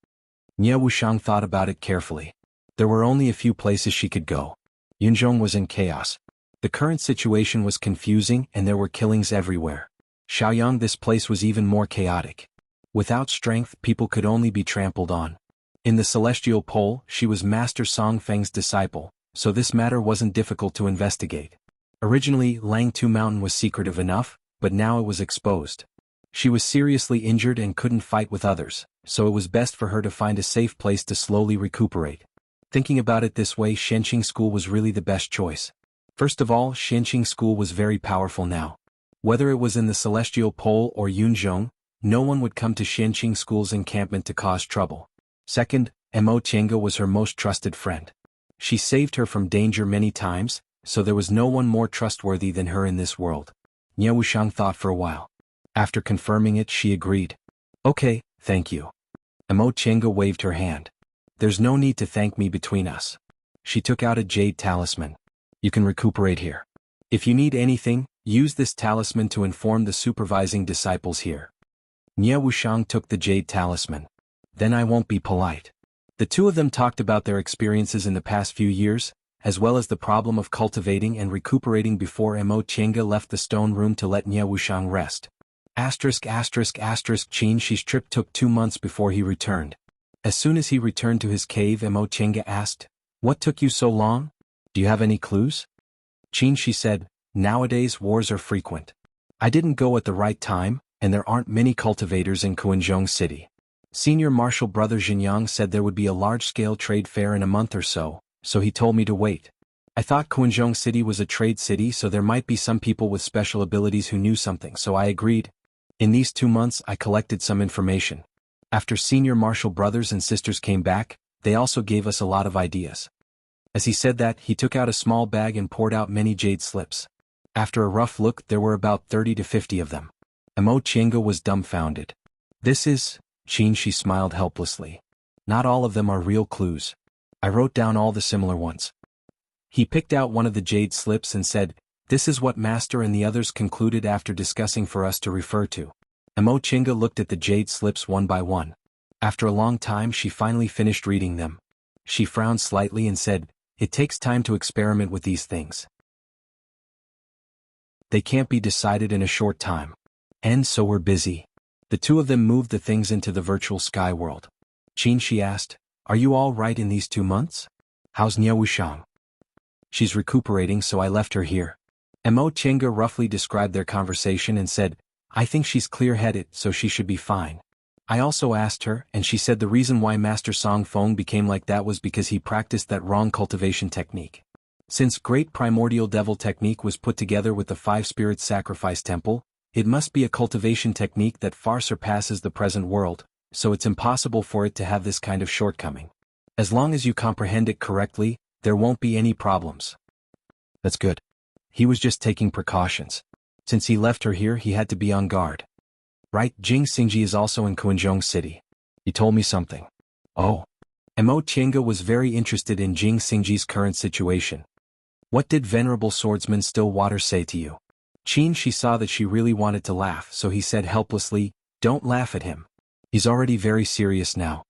Nie Wuxiang thought about it carefully. There were only a few places she could go. Yunzhong was in chaos. The current situation was confusing and there were killings everywhere. Shaoyang, this place was even more chaotic. Without strength, people could only be trampled on. In the Celestial Pole, she was Master Song Feng's disciple, so this matter wasn't difficult to investigate. Originally, Langtu Mountain was secretive enough, but now it was exposed. She was seriously injured and couldn't fight with others, so it was best for her to find a safe place to slowly recuperate. Thinking about it this way, Shenqing School was really the best choice. First of all, Shenqing School was very powerful now. Whether it was in the Celestial Pole or Yunzhong, no one would come to Shenqing School's encampment to cause trouble. Second, Mo Chenga was her most trusted friend. She saved her from danger many times, so there was no one more trustworthy than her in this world. Nie Wuxiang thought for a while. After confirming it, she agreed. Okay, thank you. Mo Chenga waved her hand. There's no need to thank me between us. She took out a jade talisman. You can recuperate here. If you need anything, use this talisman to inform the supervising disciples here. Nie Wuxiang took the jade talisman. Then I won't be polite. The two of them talked about their experiences in the past few years, as well as the problem of cultivating and recuperating before Mo Chenga left the stone room to let Nie Wuxiang rest. Qin Shi's trip took 2 months before he returned. As soon as he returned to his cave, Mo Chenga asked, "What took you so long? Do you have any clues?" Qin Shi said, "Nowadays wars are frequent. I didn't go at the right time, and there aren't many cultivators in Kuanzhong City. Senior Marshal Brother Xinjiang said there would be a large-scale trade fair in a month or so he told me to wait. I thought Kuanzhong City was a trade city, so there might be some people with special abilities who knew something, so I agreed. In these 2 months I collected some information. After Senior Marshal brothers and sisters came back, they also gave us a lot of ideas." As he said that, he took out a small bag and poured out many jade slips. After a rough look, there were about 30 to 50 of them. Mo Chenga was dumbfounded. "This is..." Qin Shi smiled helplessly. "Not all of them are real clues. I wrote down all the similar ones." He picked out one of the jade slips and said, "This is what Master and the others concluded after discussing for us to refer to." Mo Chenga looked at the jade slips one by one. After a long time she finally finished reading them. She frowned slightly and said, "It takes time to experiment with these things. They can't be decided in a short time. And so we're busy." The two of them moved the things into the virtual sky world. Qin Shi asked, "Are you all right in these 2 months? How's Nie Wuxiang?" "She's recuperating, so I left her here." Mo Chenga roughly described their conversation and said, "I think she's clear-headed, so she should be fine. I also asked her, and she said the reason why Master Song Feng became like that was because he practiced that wrong cultivation technique. Since Great Primordial Devil technique was put together with the 5-Spirit Sacrifice Temple, it must be a cultivation technique that far surpasses the present world, so it's impossible for it to have this kind of shortcoming. As long as you comprehend it correctly, there won't be any problems." "That's good. He was just taking precautions. Since he left her here, he had to be on guard." "Right, Jing Xingji is also in Kuanzhong City. He told me something." "Oh." Mo Chenga was very interested in Jing Xingji's current situation. "What did Venerable Swordsman Stillwater say to you?" Qin Shi saw that she really wanted to laugh, so he said helplessly, "Don't laugh at him. He's already very serious now."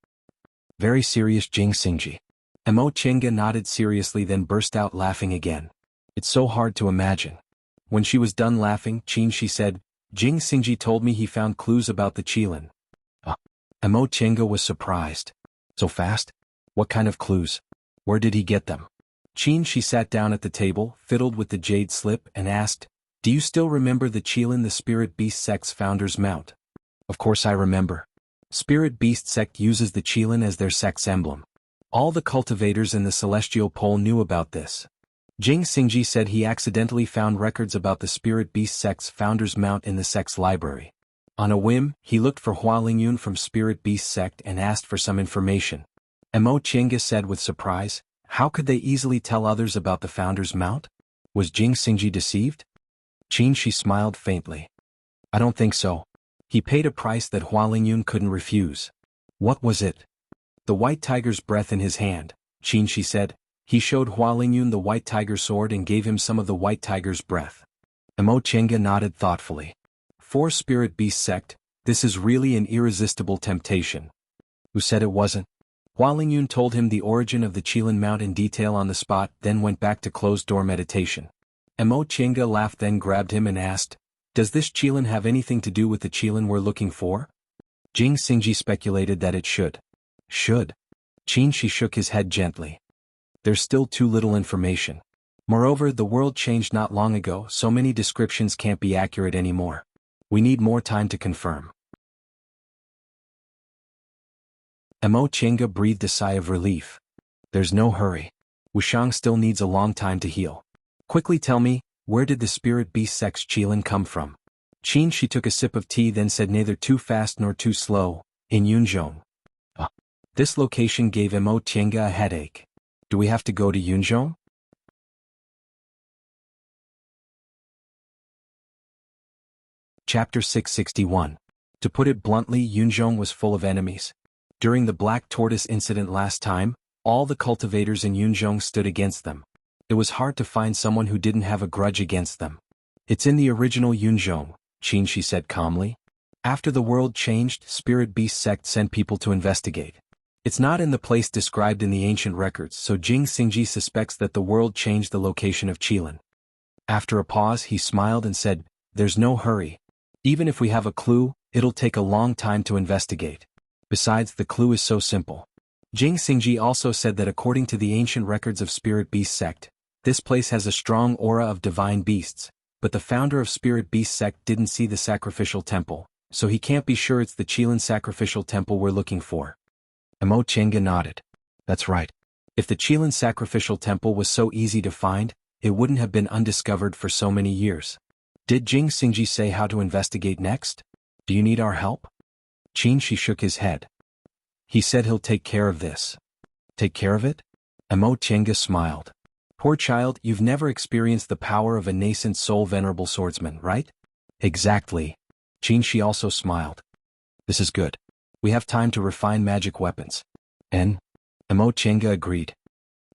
"Very serious, Jing Xingji." Mo Chenga nodded seriously, then burst out laughing again. "It's so hard to imagine." When she was done laughing, Qin Shi said, "Jing Xingji told me he found clues about the Qilin." Mo Chenga was surprised. "So fast? What kind of clues? Where did he get them?" Qin Shi sat down at the table, fiddled with the jade slip, and asked, "Do you still remember the Qilin, the Spirit Beast Sect's founder's mount?" "Of course I remember. Spirit Beast Sect uses the Qilin as their sect's emblem. All the cultivators in the Celestial Pole knew about this." Jing Xingji said he accidentally found records about the Spirit Beast Sect's founder's mount in the sect's library. On a whim, he looked for Hua Lingyun from Spirit Beast Sect and asked for some information. Mo Chenga said with surprise, "How could they easily tell others about the founder's mount? Was Jing Xingji deceived?" Qin Shi smiled faintly. "I don't think so. He paid a price that Hua Lingyun couldn't refuse." "What was it?" "The white tiger's breath in his hand," Qin Shi said. He showed Hua Lingyun the white tiger sword and gave him some of the white tiger's breath. Mo Chenga nodded thoughtfully. "For Spirit Beast Sect, this is really an irresistible temptation." "Who said it wasn't?" Hua Lingyun told him the origin of the Qilin mount in detail on the spot, then went back to closed-door meditation. Mo Chenga laughed, then grabbed him and asked, "Does this Qilin have anything to do with the Qilin we're looking for?" Jing Xingji speculated that it should. "Should?" Qin Shi shook his head gently. "There's still too little information. Moreover, the world changed not long ago, so many descriptions can't be accurate anymore. We need more time to confirm. Mo Chenga breathed a sigh of relief. There's no hurry. Wuxiang still needs a long time to heal. Quickly tell me, where did the spirit beast sex Qilin come from? Qin she took a sip of tea then said neither too fast nor too slow, in Yunzhong. This location gave Mo Chenga a headache. Do we have to go to Yunzhong? Chapter 661. To put it bluntly, Yunzhong was full of enemies. During the Black Tortoise incident last time, all the cultivators in Yunzhong stood against them. It was hard to find someone who didn't have a grudge against them. It's in the original Yunzhong, Qin she said calmly. After the world changed, Spirit Beast sect sent people to investigate. It's not in the place described in the ancient records, so Jing Xingji suspects that the world changed the location of Qilin. After a pause, he smiled and said, "There's no hurry. Even if we have a clue, it'll take a long time to investigate. Besides, the clue is so simple." Jing Xingji also said that according to the ancient records of Spirit Beast sect, this place has a strong aura of divine beasts, but the founder of Spirit Beast sect didn't see the sacrificial temple, so he can't be sure it's the Qilin sacrificial temple we're looking for. Mo Chenga nodded. That's right. If the Qilin sacrificial temple was so easy to find, it wouldn't have been undiscovered for so many years. Did Jing Xingji say how to investigate next? Do you need our help? Qin she shook his head. He said he'll take care of this. Take care of it? Mo Chenga smiled. Poor child, you've never experienced the power of a nascent soul venerable swordsman, right? Exactly. Qin she also smiled. This is good. We have time to refine magic weapons. Mo Chenga agreed.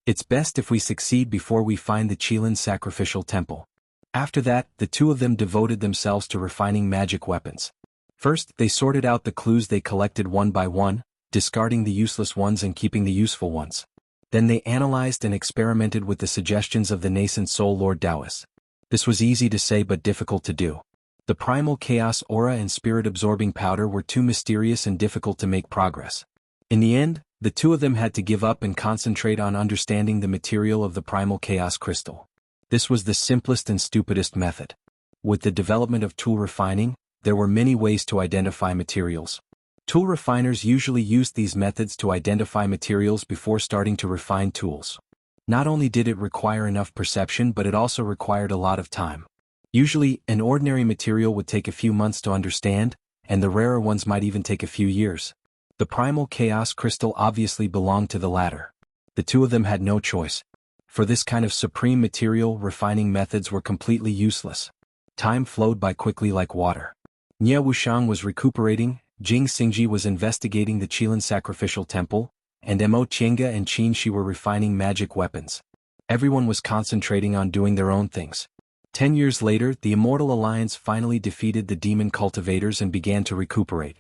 It's best if we succeed before we find the Qilin sacrificial temple. After that, the two of them devoted themselves to refining magic weapons. First, they sorted out the clues they collected one by one, discarding the useless ones and keeping the useful ones. Then they analyzed and experimented with the suggestions of the nascent soul Lord Taoist. This was easy to say but difficult to do. The primal chaos aura and spirit-absorbing powder were too mysterious and difficult to make progress. In the end, the two of them had to give up and concentrate on understanding the material of the primal chaos crystal. This was the simplest and stupidest method. With the development of tool refining, there were many ways to identify materials. Tool refiners usually used these methods to identify materials before starting to refine tools. Not only did it require enough perception, but it also required a lot of time. Usually, an ordinary material would take a few months to understand, and the rarer ones might even take a few years. The primal chaos crystal obviously belonged to the latter. The two of them had no choice. For this kind of supreme material, refining methods were completely useless. Time flowed by quickly like water. Nie Wuxiang was recuperating, Jing Xingji was investigating the Qilin sacrificial temple, and Mo Chenga and Qin Shi were refining magic weapons. Everyone was concentrating on doing their own things. 10 years later, the Immortal Alliance finally defeated the demon cultivators and began to recuperate.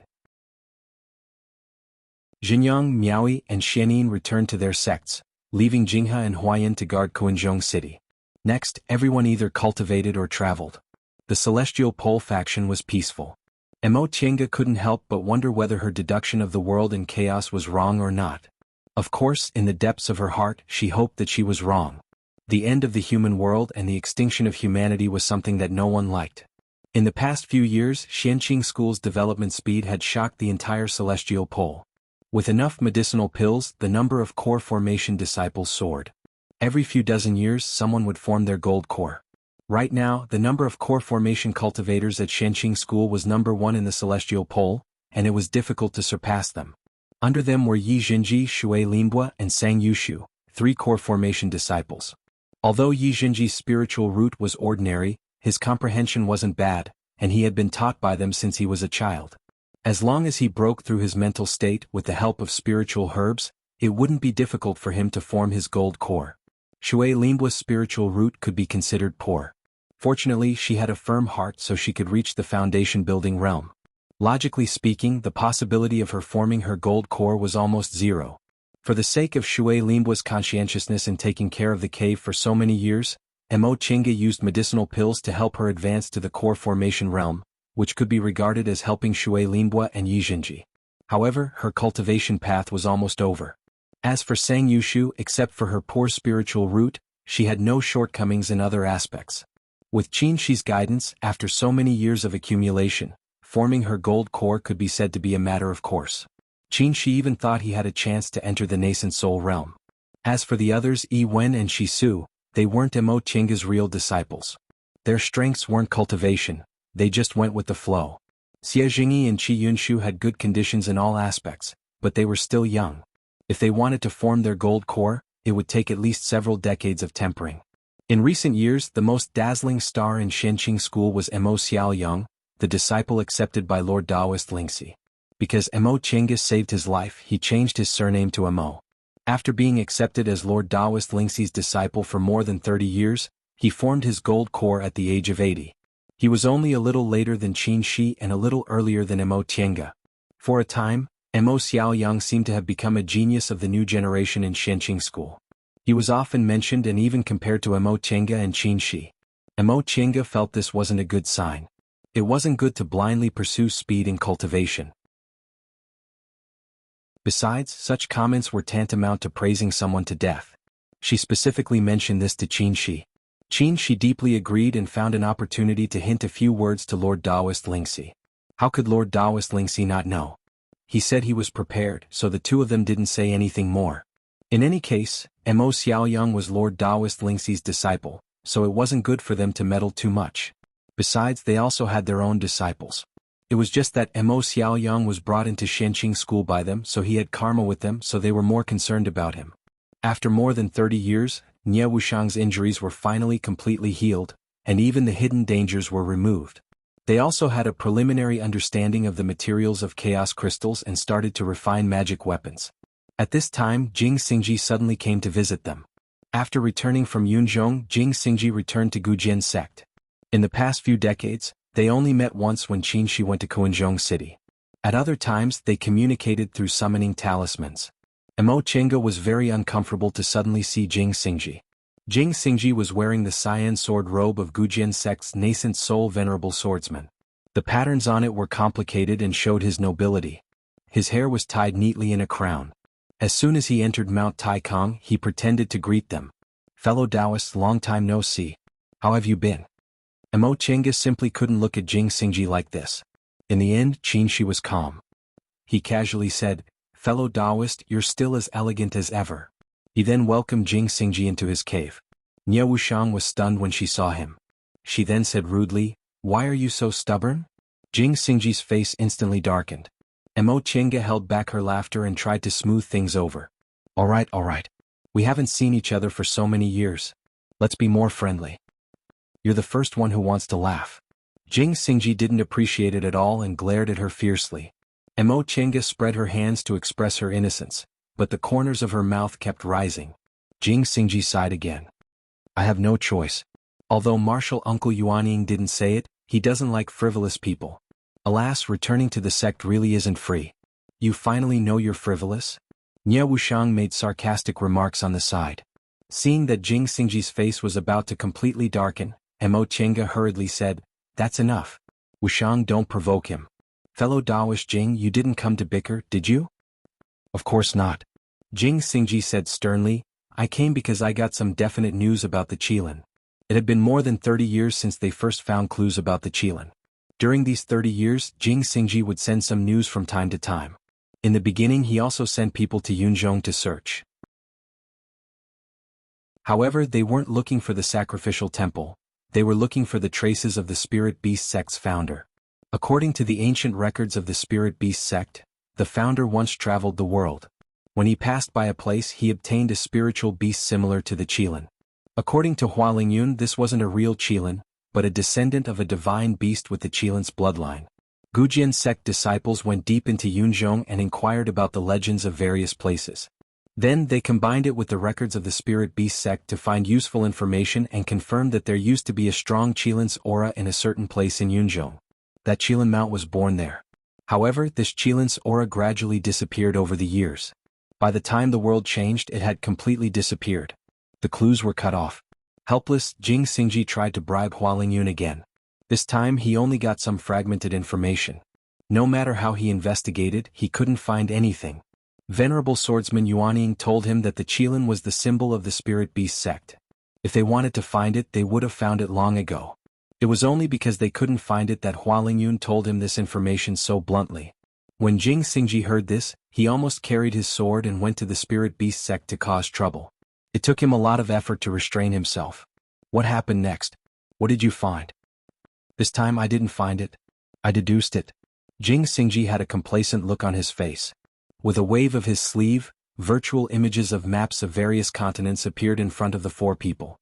Xinjiang, Miaoyi, and Xianin returned to their sects, leaving Jinghe and Huayan to guard Quanzhong City. Next, everyone either cultivated or traveled. The Celestial Pole faction was peaceful. Mo Chenga couldn't help but wonder whether her deduction of the world and chaos was wrong or not. Of course, in the depths of her heart, she hoped that she was wrong. The end of the human world and the extinction of humanity was something that no one liked. In the past few years, Xianqing School's development speed had shocked the entire Celestial Pole. With enough medicinal pills, the number of core formation disciples soared. Every few dozen years, someone would form their gold core. Right now, the number of core formation cultivators at Xianqing School was number 1 in the Celestial Pole, and it was difficult to surpass them. Under them were Yi Jinji, Shui Linbua, and Sang Yushu, 3 core formation disciples. Although Yi Jinji's spiritual root was ordinary, his comprehension wasn't bad, and he had been taught by them since he was a child. As long as he broke through his mental state with the help of spiritual herbs, it wouldn't be difficult for him to form his gold core. Shui Linbua's spiritual root could be considered poor. Fortunately, she had a firm heart so she could reach the foundation-building realm. Logically speaking, the possibility of her forming her gold core was almost zero. For the sake of Shui Linbua's conscientiousness in taking care of the cave for so many years, Mo Chenga used medicinal pills to help her advance to the core formation realm, which could be regarded as helping Shui Linbua and Yi Jinji. However, her cultivation path was almost over. As for Sang Yushu, except for her poor spiritual root, she had no shortcomings in other aspects. With Qin Shi's guidance, after so many years of accumulation, forming her gold core could be said to be a matter of course. Qin Shi even thought he had a chance to enter the nascent soul realm. As for the others, Yi Wen and Shi Su, they weren't Mo Qingge's real disciples. Their strengths weren't cultivation, they just went with the flow. Xie Jingyi and Qi Yunshu had good conditions in all aspects, but they were still young. If they wanted to form their gold core, it would take at least several decades of tempering. In recent years, the most dazzling star in Shenqing school was Mo Xiaoyang, the disciple accepted by Lord Taoist Lingxi. Because Mo Qingge saved his life, he changed his surname to Mo. After being accepted as Lord Taoist Lingxi's disciple for more than 30 years, he formed his gold core at the age of 80. He was only a little later than Qin Shi and a little earlier than Mo Qingge. For a time, Mo Xiaoyang seemed to have become a genius of the new generation in Shenqing school. He was often mentioned and even compared to Mo Qingge and Qin Shi. Mo Qingge felt this wasn't a good sign. It wasn't good to blindly pursue speed in cultivation. Besides, such comments were tantamount to praising someone to death. She specifically mentioned this to Qin Shi. Qin Shi deeply agreed and found an opportunity to hint a few words to Lord Taoist Lingxi. How could Lord Taoist Lingxi not know? He said he was prepared, so the two of them didn't say anything more. In any case, Mo Xiaoyang was Lord Taoist Lingxi's disciple, so it wasn't good for them to meddle too much. Besides, they also had their own disciples. It was just that Mo Xiaoyang was brought into Shenqing school by them, so he had karma with them, so they were more concerned about him. After more than 30 years, Nie Wuxiang's injuries were finally completely healed, and even the hidden dangers were removed. They also had a preliminary understanding of the materials of chaos crystals and started to refine magic weapons. At this time, Jing Xingji suddenly came to visit them. After returning from Yunzhong, Jing Xingji returned to Gujian sect. In the past few decades, they only met once when Qin Shi went to Kuanzhong City. At other times, they communicated through summoning talismans. Mo Qingge was very uncomfortable to suddenly see Jing Xingji. Jing Xingji was wearing the cyan sword robe of Gujian sect's nascent soul venerable swordsman. The patterns on it were complicated and showed his nobility. His hair was tied neatly in a crown. As soon as he entered Mount Taikong, he pretended to greet them. "Fellow Taoists, long time no see. How have you been?" Mo Qingge simply couldn't look at Jing Xingji like this. In the end, Qin Shi was calm. He casually said, "Fellow Taoist, you're still as elegant as ever." He then welcomed Jing Xingji into his cave. Nie Wuxiang was stunned when she saw him. She then said rudely, "Why are you so stubborn?" Jing Xingji's face instantly darkened. Mo Qingge held back her laughter and tried to smooth things over. All right. We haven't seen each other for so many years. Let's be more friendly. You're the first one who wants to laugh." Jing Xingji didn't appreciate it at all and glared at her fiercely. Mo Qingge spread her hands to express her innocence, but the corners of her mouth kept rising. Jing Xingji sighed again. "I have no choice. Although Martial Uncle Yuanying didn't say it, he doesn't like frivolous people. Alas, returning to the sect really isn't free." "You finally know you're frivolous?" Nie Wuxiang made sarcastic remarks on the side. Seeing that Jing Xingji's face was about to completely darken, Mo Qingge hurriedly said, "That's enough. Wuxiang, don't provoke him. Fellow Taoist Jing, you didn't come to bicker, did you?" "Of course not." Jing Xingji said sternly, "I came because I got some definite news about the Qilin." It had been more than 30 years since they first found clues about the Qilin. During these 30 years, Jing Xingji would send some news from time to time. In the beginning, he also sent people to Yunzhong to search. However, they weren't looking for the sacrificial temple. They were looking for the traces of the Spirit Beast sect's founder. According to the ancient records of the Spirit Beast sect, the founder once traveled the world. When he passed by a place, he obtained a spiritual beast similar to the Qilin. According to Hua Lingyun, this wasn't a real Qilin, but a descendant of a divine beast with the Qilin's bloodline. Gujian sect disciples went deep into Yunzhong and inquired about the legends of various places. Then they combined it with the records of the Spirit Beast sect to find useful information and confirmed that there used to be a strong Qilin's aura in a certain place in Yunzhong. That Qilin Mount was born there. However, this Qilin's aura gradually disappeared over the years. By the time the world changed, it had completely disappeared. The clues were cut off. Helpless, Jing Xingji tried to bribe Hua Lingyun again. This time he only got some fragmented information. No matter how he investigated, he couldn't find anything. Venerable swordsman Yuanying told him that the Qilin was the symbol of the Spirit Beast sect. If they wanted to find it, they would have found it long ago. It was only because they couldn't find it that Hua Lingyun told him this information so bluntly. When Jing Xingji heard this, he almost carried his sword and went to the spirit beast sect to cause trouble. It took him a lot of effort to restrain himself. What happened next? What did you find? This time I didn't find it. I deduced it. Jing Xingji had a complacent look on his face. With a wave of his sleeve, virtual images of maps of various continents appeared in front of the four people.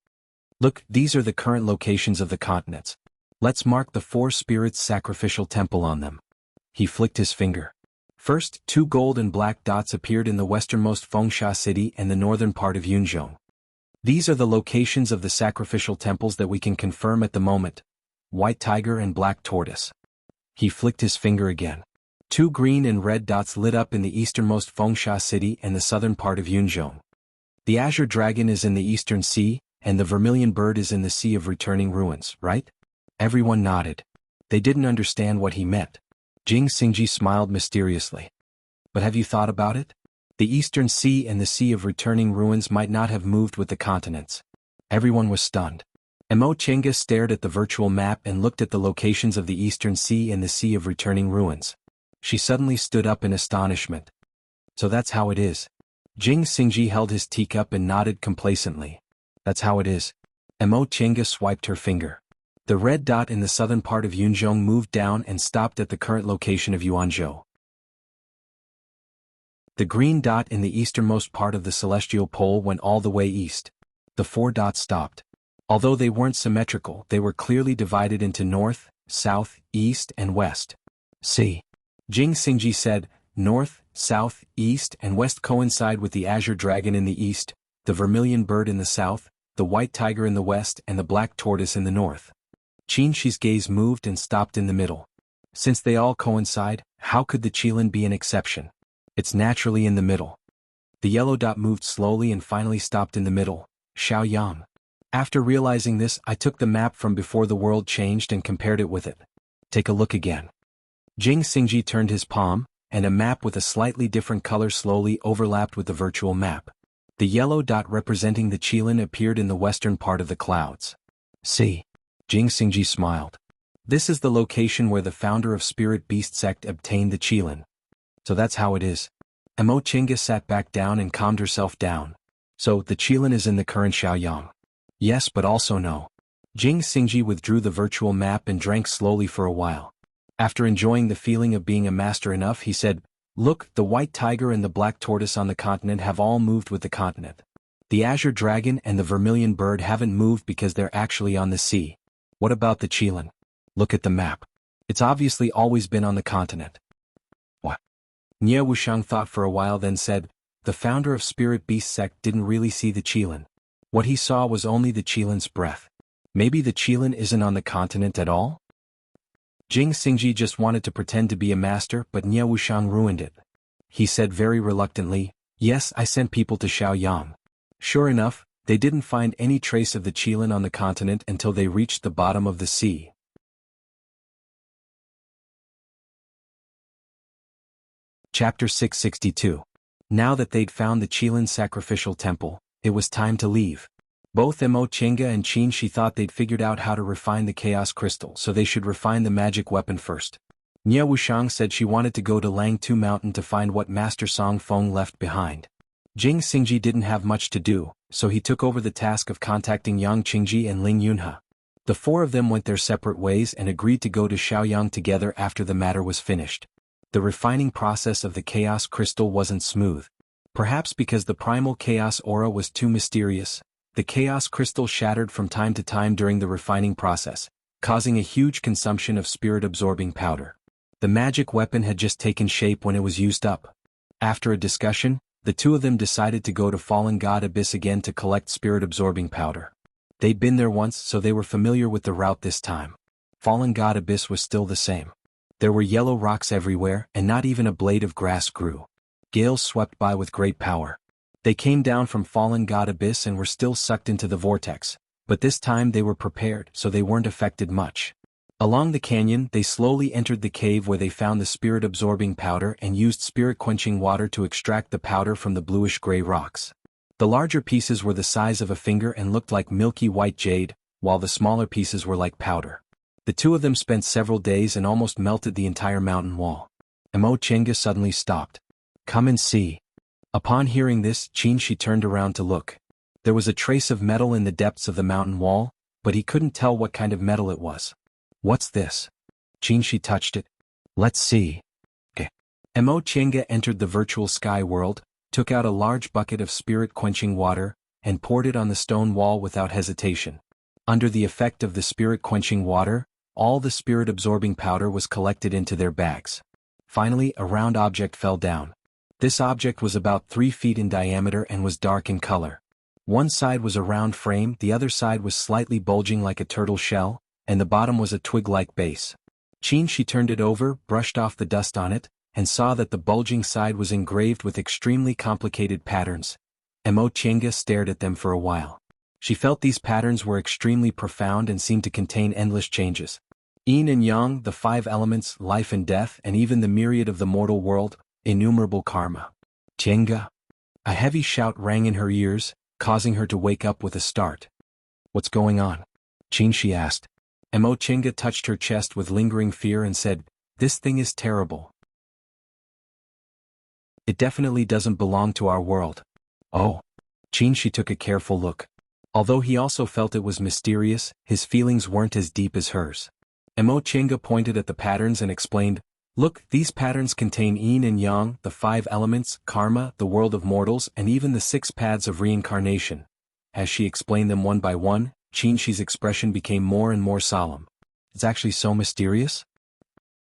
Look, these are the current locations of the continents. Let's mark the four spirits' sacrificial temple on them. He flicked his finger. First, 2 gold and black dots appeared in the westernmost Fengsha city and the northern part of Yunzhong. These are the locations of the sacrificial temples that we can confirm at the moment: White Tiger and Black Tortoise. He flicked his finger again. 2 green and red dots lit up in the easternmost Fengsha city and the southern part of Yunzhong. The Azure Dragon is in the Eastern Sea, and the Vermilion Bird is in the Sea of Returning Ruins, right? Everyone nodded. They didn't understand what he meant. Jing Xingji smiled mysteriously. But have you thought about it? The Eastern Sea and the Sea of Returning Ruins might not have moved with the continents. Everyone was stunned. Mo Chenga stared at the virtual map and looked at the locations of the Eastern Sea and the Sea of Returning Ruins. She suddenly stood up in astonishment. So that's how it is. Jing Xingji held his teacup and nodded complacently. That's how it is. Mo Chenga swiped her finger. The red dot in the southern part of Yunzhong moved down and stopped at the current location of Yuanzhou. The green dot in the easternmost part of the celestial pole went all the way east. The 4 dots stopped. Although they weren't symmetrical, they were clearly divided into north, south, east, and west. See. Jing Xingji said, north, south, east, and west coincide with the Azure Dragon in the east, the Vermilion Bird in the south, the White Tiger in the west, and the Black Tortoise in the north. Qin Shi's gaze moved and stopped in the middle. Since they all coincide, how could the Qilin be an exception? It's naturally in the middle. The yellow dot moved slowly and finally stopped in the middle. Xiaoyang. After realizing this, I took the map from before the world changed and compared it with it. Take a look again. Jing Xingji turned his palm, and a map with a slightly different color slowly overlapped with the virtual map. The yellow dot representing the Qilin appeared in the western part of the clouds. See. Jing Xingji smiled. This is the location where the founder of Spirit Beast Sect obtained the Qilin. So that's how it is. Mo Chenga sat back down and calmed herself down. So, the Qilin is in the current Xiaoyang. Yes, but also no. Jing Xingji withdrew the virtual map and drank slowly for a while. After enjoying the feeling of being a master enough, he said, look, the White Tiger and the Black Tortoise on the continent have all moved with the continent. The Azure Dragon and the Vermilion Bird haven't moved because they're actually on the sea. What about the Qilin? Look at the map. It's obviously always been on the continent. What? Nie Wuxiang thought for a while, then said, the founder of Spirit Beast Sect didn't really see the Qilin. What he saw was only the Qilin's breath. Maybe the Qilin isn't on the continent at all? Jing Xingji just wanted to pretend to be a master, but Nie Wuxiang ruined it. He said very reluctantly, yes, I sent people to Xiaoyang. Sure enough, they didn't find any trace of the Qilin on the continent until they reached the bottom of the sea. Chapter 662. Now that they'd found the Qilin sacrificial temple, it was time to leave. Both Mo Chenga and Qin Shi thought they'd figured out how to refine the Chaos Crystal, so they should refine the magic weapon first. Nie Wuxiang said she wanted to go to Langtu Mountain to find what Master Song Feng left behind. Jing Xingji didn't have much to do, so he took over the task of contacting Yang Qingji and Ling Yunhe. The 4 of them went their separate ways and agreed to go to Xiaoyang together after the matter was finished. The refining process of the Chaos Crystal wasn't smooth. Perhaps because the primal Chaos Aura was too mysterious, the Chaos Crystal shattered from time to time during the refining process, causing a huge consumption of spirit-absorbing powder. The magic weapon had just taken shape when it was used up. After a discussion, the 2 of them decided to go to Fallen God Abyss again to collect spirit-absorbing powder. They'd been there once, so they were familiar with the route this time. Fallen God Abyss was still the same. There were yellow rocks everywhere, and not even a blade of grass grew. Gales swept by with great power. They came down from Fallen God Abyss and were still sucked into the vortex, but this time they were prepared, so they weren't affected much. Along the canyon, they slowly entered the cave where they found the spirit-absorbing powder and used spirit-quenching water to extract the powder from the bluish-gray rocks. The larger pieces were the size of a finger and looked like milky white jade, while the smaller pieces were like powder. The two of them spent several days and almost melted the entire mountain wall. Mo Chenga suddenly stopped. "Come and see." Upon hearing this, Qin turned around to look. There was a trace of metal in the depths of the mountain wall, but he couldn't tell what kind of metal it was. "What's this?" Qin touched it. "Let's see." Mo Chenga entered the virtual sky world, took out a large bucket of spirit-quenching water, and poured it on the stone wall without hesitation. Under the effect of the spirit-quenching water, all the spirit-absorbing powder was collected into their bags. Finally, a round object fell down. This object was about 3 feet in diameter and was dark in color. One side was a round frame, the other side was slightly bulging like a turtle shell, and the bottom was a twig-like base. Qin turned it over, brushed off the dust on it, and saw that the bulging side was engraved with extremely complicated patterns. Mo Chenga stared at them for a while. She felt these patterns were extremely profound and seemed to contain endless changes. Yin and yang, the 5 elements, life and death, and even the myriad of the mortal world, innumerable karma. "Chenga!" A heavy shout rang in her ears, causing her to wake up with a start. "What's going on?" Qin asked. Mo Chenga touched her chest with lingering fear and said, "This thing is terrible. It definitely doesn't belong to our world." "Oh." Qin took a careful look. Although he also felt it was mysterious, his feelings weren't as deep as hers. Mo Chenga pointed at the patterns and explained, "Look, these patterns contain yin and yang, the 5 elements, karma, the world of mortals, and even the 6 paths of reincarnation." As she explained them one by one, Qin's expression became more and more solemn. "It's actually so mysterious?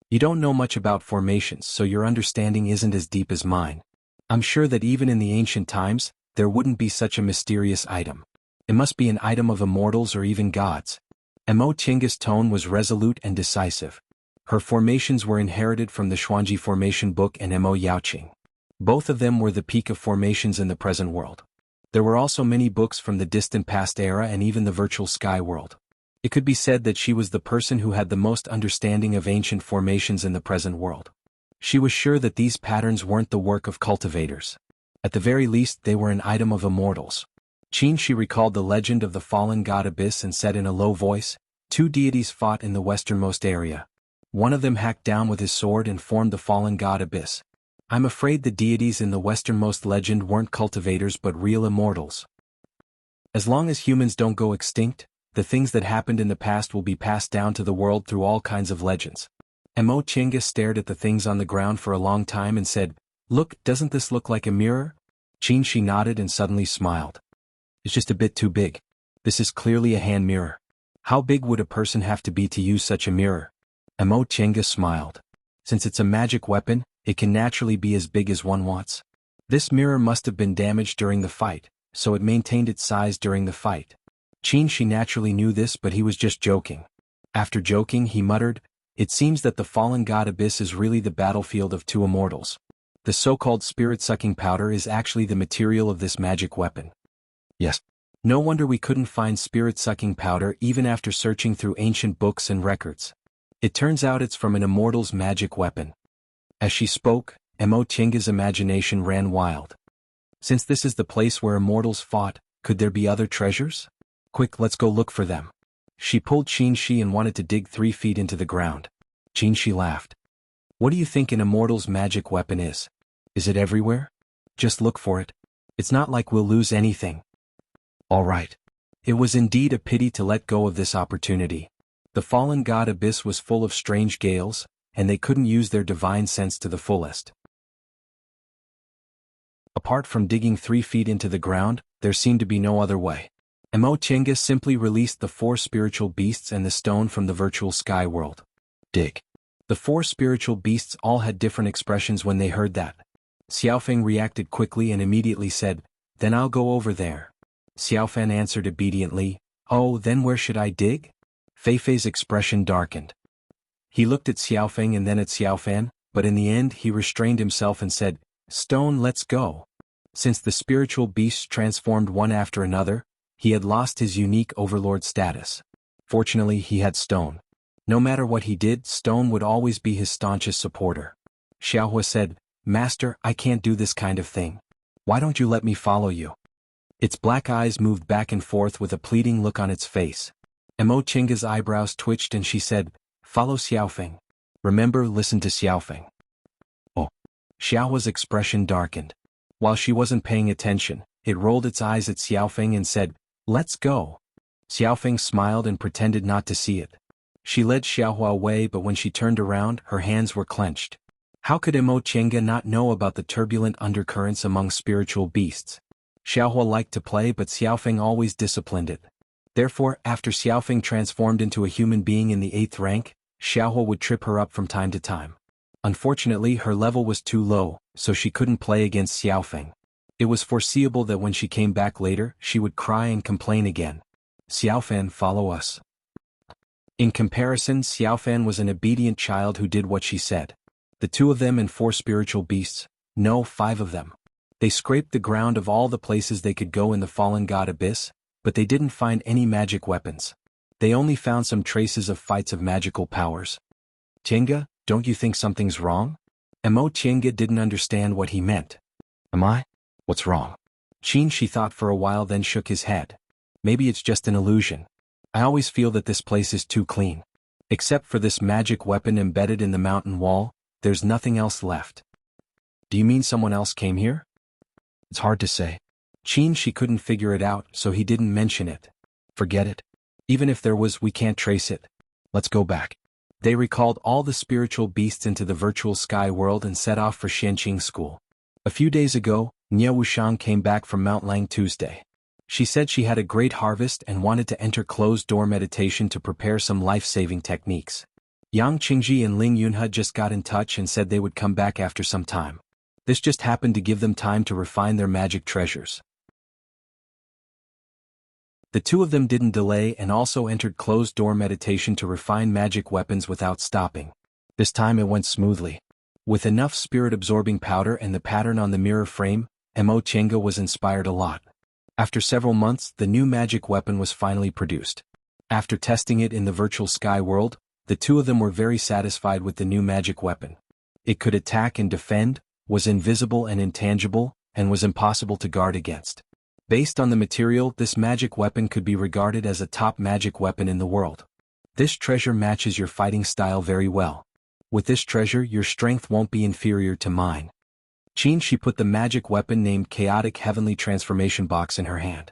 You don't know much about formations, so your understanding isn't as deep as mine. I'm sure that even in the ancient times, there wouldn't be such a mysterious item. It must be an item of immortals or even gods." Mo Chenga's tone was resolute and decisive. Her formations were inherited from the Xuanji formation book and Mo Yaoqing. Both of them were the peak of formations in the present world. There were also many books from the distant past era and even the virtual sky world. It could be said that she was the person who had the most understanding of ancient formations in the present world. She was sure that these patterns weren't the work of cultivators. At the very least, they were an item of immortals. She recalled the legend of the fallen god Abyss and said in a low voice, 2 deities fought in the westernmost area. One of them hacked down with his sword and formed the fallen god Abyss. I'm afraid the deities in the westernmost legend weren't cultivators but real immortals. As long as humans don't go extinct, the things that happened in the past will be passed down to the world through all kinds of legends." Mo Chenga stared at the things on the ground for a long time and said, "Look, doesn't this look like a mirror?" Qin nodded and suddenly smiled. "It's just a bit too big. This is clearly a hand mirror. How big would a person have to be to use such a mirror?" Mo Chenga smiled. "Since it's a magic weapon, it can naturally be as big as one wants. This mirror must have been damaged during the fight, so it maintained its size during the fight." Qin naturally knew this, but he was just joking. After joking, he muttered, "It seems that the fallen god Abyss is really the battlefield of 2 immortals. The so-called spirit-sucking powder is actually the material of this magic weapon." "Yes. No wonder we couldn't find spirit-sucking powder even after searching through ancient books and records. It turns out it's from an immortal's magic weapon." As she spoke, Mo Chenga's imagination ran wild. Since this is the place where immortals fought, could there be other treasures? "Quick, let's go look for them." She pulled Qin and wanted to dig 3 feet into the ground. Qin laughed. "What do you think an immortal's magic weapon is? Is it everywhere? Just look for it. It's not like we'll lose anything." All right. It was indeed a pity to let go of this opportunity. The fallen god Abyss was full of strange gales, and they couldn't use their divine sense to the fullest. Apart from digging 3 feet into the ground, there seemed to be no other way. Mo Chenga simply released the 4 spiritual beasts and the stone from the virtual sky world. Dig. The 4 spiritual beasts all had different expressions when they heard that. Xiaofeng reacted quickly and immediately said, "Then I'll go over there." Xiaofeng answered obediently, "Oh, then where should I dig?" Feifei's expression darkened. He looked at Xiaofeng and then at Xiaofan, but in the end he restrained himself and said, "Stone, let's go." Since the spiritual beasts transformed one after another, he had lost his unique overlord status. Fortunately, he had Stone. No matter what he did, Stone would always be his staunchest supporter. Xiaohua said, "Master, I can't do this kind of thing. Why don't you let me follow you?" Its black eyes moved back and forth with a pleading look on its face. Mo Chinga's eyebrows twitched and she said, "Follow Xiaofeng. Remember, listen to Xiaofeng." Oh. Xiaohua's expression darkened. While she wasn't paying attention, it rolled its eyes at Xiaofeng and said, "Let's go." Xiaofeng smiled and pretended not to see it. She led Xiaohua away, but when she turned around, her hands were clenched. How could Mo Chinga not know about the turbulent undercurrents among spiritual beasts? Xiaohua liked to play, but Xiaofeng always disciplined it. Therefore, after Xiaofeng transformed into a human being in the 8th rank, Xiaohua would trip her up from time to time. Unfortunately, her level was too low, so she couldn't play against Xiaofeng. It was foreseeable that when she came back later, she would cry and complain again. "Xiaofan, follow us." In comparison, Xiaofan was an obedient child who did what she said. The 2 of them and 4 spiritual beasts, no, 5 of them. They scraped the ground of all the places they could go in the fallen god abyss, but they didn't find any magic weapons. They only found some traces of fights of magical powers. "Chinga, don't you think something's wrong?" Mo Chinga didn't understand what he meant. "Am I? What's wrong?" She thought for a while, then shook his head. "Maybe it's just an illusion. I always feel that this place is too clean. Except for this magic weapon embedded in the mountain wall, there's nothing else left." "Do you mean someone else came here?" "It's hard to say." She couldn't figure it out, so he didn't mention it. "Forget it. Even if there was, we can't trace it. Let's go back." They recalled all the spiritual beasts into the virtual sky world and set off for Xianqing School. A few days ago, Nie Wuxiang came back from Mount Lang Tuesday. She said she had a great harvest and wanted to enter closed-door meditation to prepare some life-saving techniques. Yang Qingji and Ling Yunhe just got in touch and said they would come back after some time. This just happened to give them time to refine their magic treasures. The 2 of them didn't delay and also entered closed-door meditation to refine magic weapons without stopping. This time it went smoothly. With enough spirit-absorbing powder and the pattern on the mirror frame, Mo Chinga was inspired a lot. After several months, the new magic weapon was finally produced. After testing it in the virtual sky world, the 2 of them were very satisfied with the new magic weapon. It could attack and defend, was invisible and intangible, and was impossible to guard against. Based on the material, this magic weapon could be regarded as a top magic weapon in the world. This treasure matches your fighting style very well. With this treasure, your strength won't be inferior to mine. She put the magic weapon named Chaotic Heavenly Transformation Box in her hand.